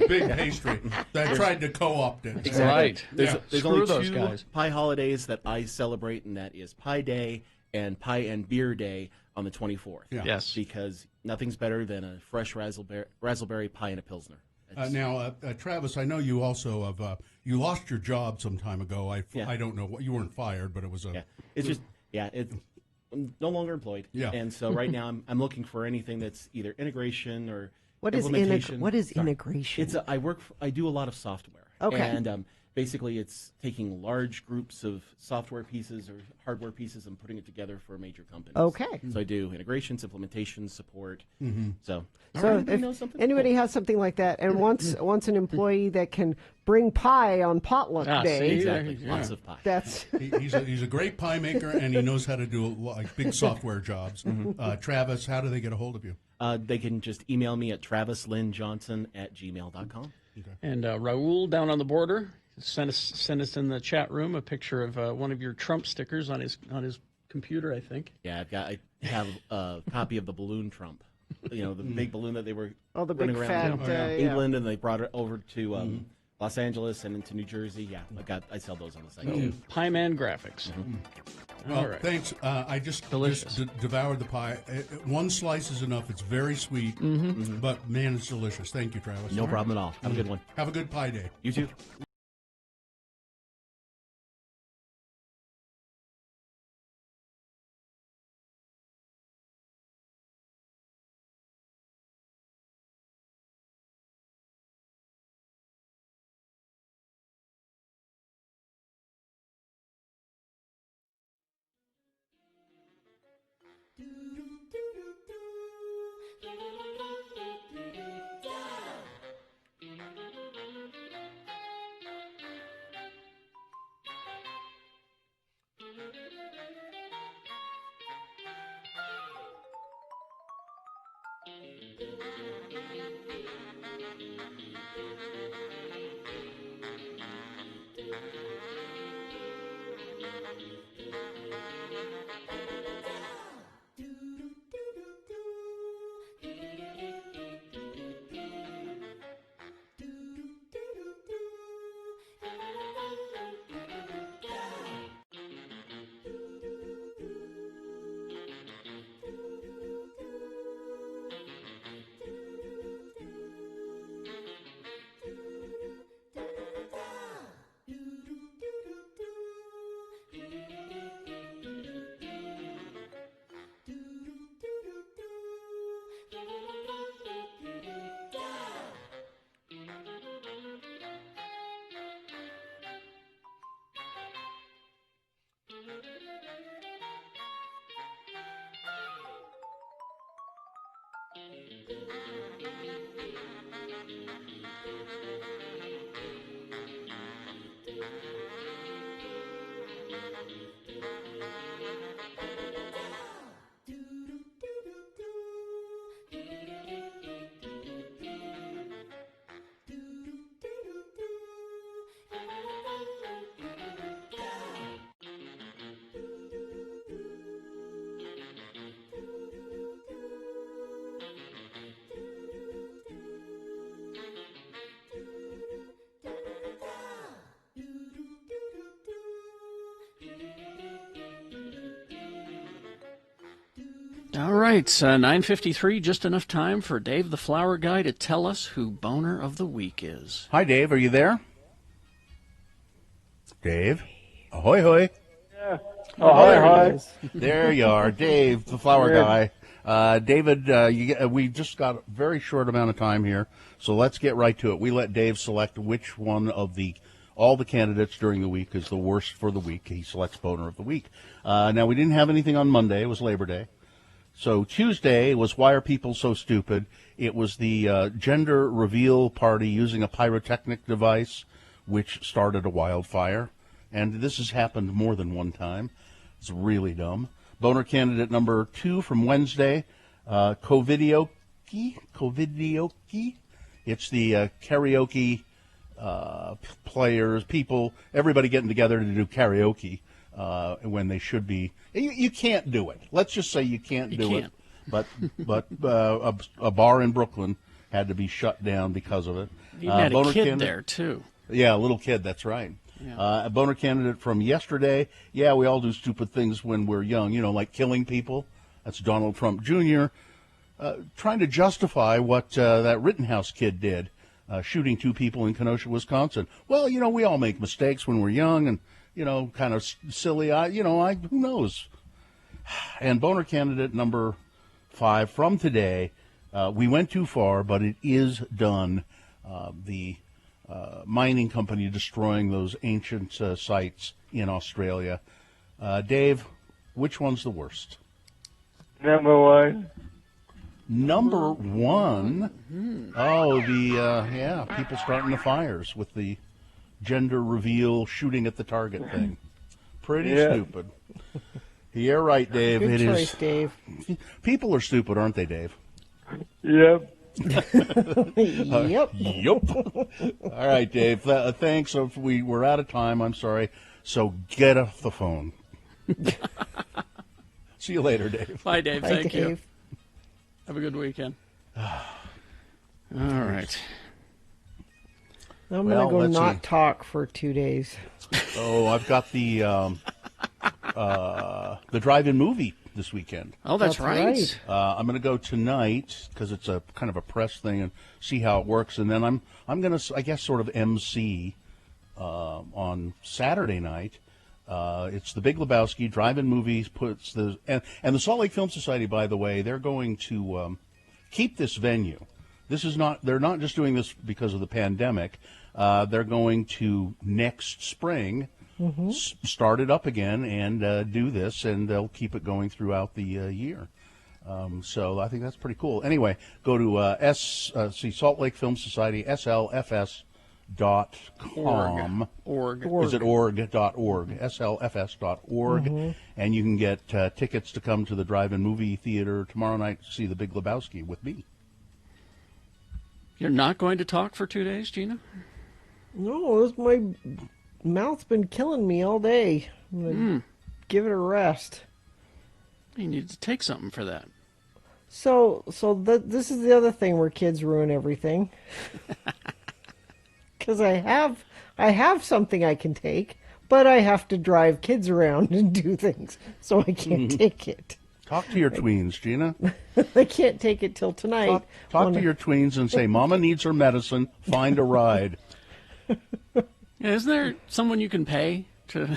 Big pastry. They tried to co-opt it. Exactly. Right. There's only two pie holidays that I celebrate, and that is Pie Day and Pie and Beer Day on the 24th. Yeah. Yes. Because nothing's better than a fresh raspberry pie and a Pilsner. Now, Travis, I know you also have you lost your job some time ago. I don't know what you weren't fired, but it was a. Yeah. I'm no longer employed. Yeah. And so right now I'm looking for anything that's either integration or what is implementation. What is integration? I do a lot of software. Okay. And basically, it's taking large groups of software pieces or hardware pieces and putting it together for a major company. Okay. So I do integrations, implementations, support. So if anybody has something like that and wants an employee that can bring pie on potluck day. Exactly. Lots of pie. That's he's a great pie maker, and he knows how to do like big software jobs. Travis, how do they get a hold of you? They can just email me at travislynnjohnson@gmail.com. Okay. And Raul down on the border send us in the chat room a picture of one of your Trump stickers on his computer, I think. Yeah, I have a copy of the balloon Trump. You know, the big balloon that they were the big running around fat, England, and they brought it over to Los Angeles and into New Jersey. Yeah, I sell those on the site too. Pie Man Graphics. Well, All right. thanks. I just devoured the pie. One slice is enough. It's very sweet, but man, it's delicious. Thank you, Travis. No problem at all. Have a good one. Have a good pie day. You too. All right, 9:53, just enough time for Dave the Flower Guy to tell us who Boner of the Week is. Hi, Dave. Are you there? Dave? Ahoy, hoy. Yeah. Oh, hi. There you are, Dave, the Flower Guy. David, we just got a very short amount of time here, so let's get right to it. We let Dave select which one of all the candidates during the week is the worst for the week. He selects Boner of the Week. Now, we didn't have anything on Monday. It was Labor Day. So Tuesday was Why Are People So Stupid? It was the gender reveal party using a pyrotechnic device, which started a wildfire. And this has happened more than one time. It's really dumb. Boner candidate number 2 from Wednesday, Covidioke. It's the karaoke players, people, everybody getting together to do karaoke when they should be. You can't do it. Let's just say you can't do it. But a bar in Brooklyn had to be shut down because of it. You had a kid there, too. Yeah, a little kid, that's right. Yeah. A Boner candidate from yesterday, yeah, we all do stupid things when we're young, like killing people. That's Donald Trump Jr. Trying to justify what that Rittenhouse kid did, shooting 2 people in Kenosha, Wisconsin. Well, we all make mistakes when we're young and, kind of silly. Who knows? And Boner candidate number 5 from today, we went too far, but it is done. The mining company destroying those ancient sites in Australia. Dave, which one's the worst? Number 1. Number 1? Oh, people starting the fires with the gender reveal shooting at the target thing. Pretty Yeah. stupid. You're right, Dave. Good It choice, is. Dave. People are stupid, aren't they, Dave? Yep. Yep. Yep. All right, Dave. Thanks. We're out of time. I'm sorry. So get off the phone. See you later, Dave. Bye, Dave. Bye, Thank you. Dave. Have a good weekend. All right. I'm Well, gonna go let's not see. talk for 2 days. Oh, I've got the drive-in movie this weekend. Oh, that's right. I'm going to go tonight because it's a kind of a press thing and see how it works, and then I'm going to, I guess, sort of MC on Saturday night. It's the Big Lebowski drive-in movies puts and the Salt Lake Film Society, by the way, they're going to keep this venue. They're not just doing this because of the pandemic. They're going to next spring start it up again and do this, and they'll keep it going throughout the year. So I think that's pretty cool. Anyway, go to Salt Lake Film Society, slfs.com. Org. Is it org.org? slfs.org. And you can get tickets to come to the drive-in movie theater tomorrow night to see The Big Lebowski with me. You're not going to talk for 2 days, Gina? No, my mouth's been killing me all day. I'm gonna give it a rest. You need to take something for that. So this is the other thing where kids ruin everything. Because I have something I can take, but I have to drive kids around and do things, so I can't take it. Talk to your tweens, Gina. I can't take it till tonight. Talk to your tweens and say, Mama needs her medicine, find a ride. Yeah, isn't there someone you can pay to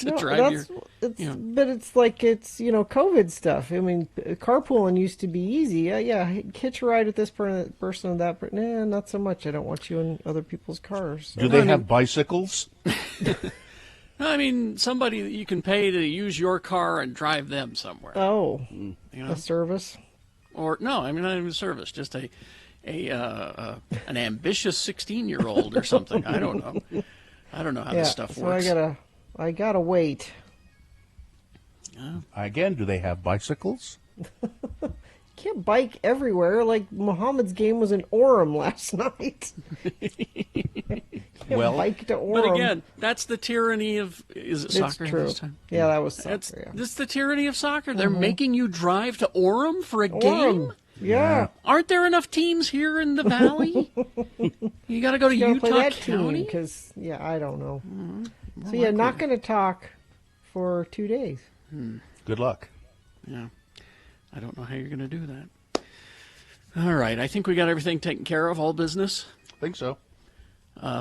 No, drive your... But it's like it's COVID stuff. I mean, carpooling used to be easy. Yeah, hitch a ride with this person and that person. Nah, not so much. I don't want you in other people's cars. Do they have bicycles? No, I mean, somebody that you can pay to use your car and drive them somewhere. Oh, You know? a service? Or, no, I mean, not even a service, just an ambitious 16-year-old or something. I don't know. I don't know how this stuff works. So I gotta wait. Again, do they have bicycles? Can't bike everywhere. Like Muhammad's game was in Orem last night. Well, bike to Orem. But again, that's the tyranny of... Is it soccer It's true. this time? Yeah, that was soccer. That's the tyranny of soccer. They're making you drive to Orem for a game? Yeah. Aren't there enough teams here in the valley? You got to go to Utah play that County? Because I don't know. More So yeah, likely. not going to talk for 2 days. Good luck. Yeah. I don't know how you're going to do that. All right. I think we got everything taken care of. All business. I think so.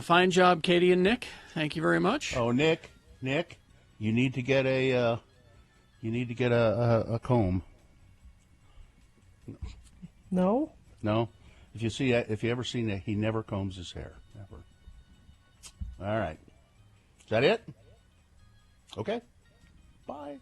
Fine job, Katie and Nick. Thank you very much. Oh, Nick, you need to get a comb. No? No. If you ever seen it, he never combs his hair. Never. All right. Is that it? Okay. Bye.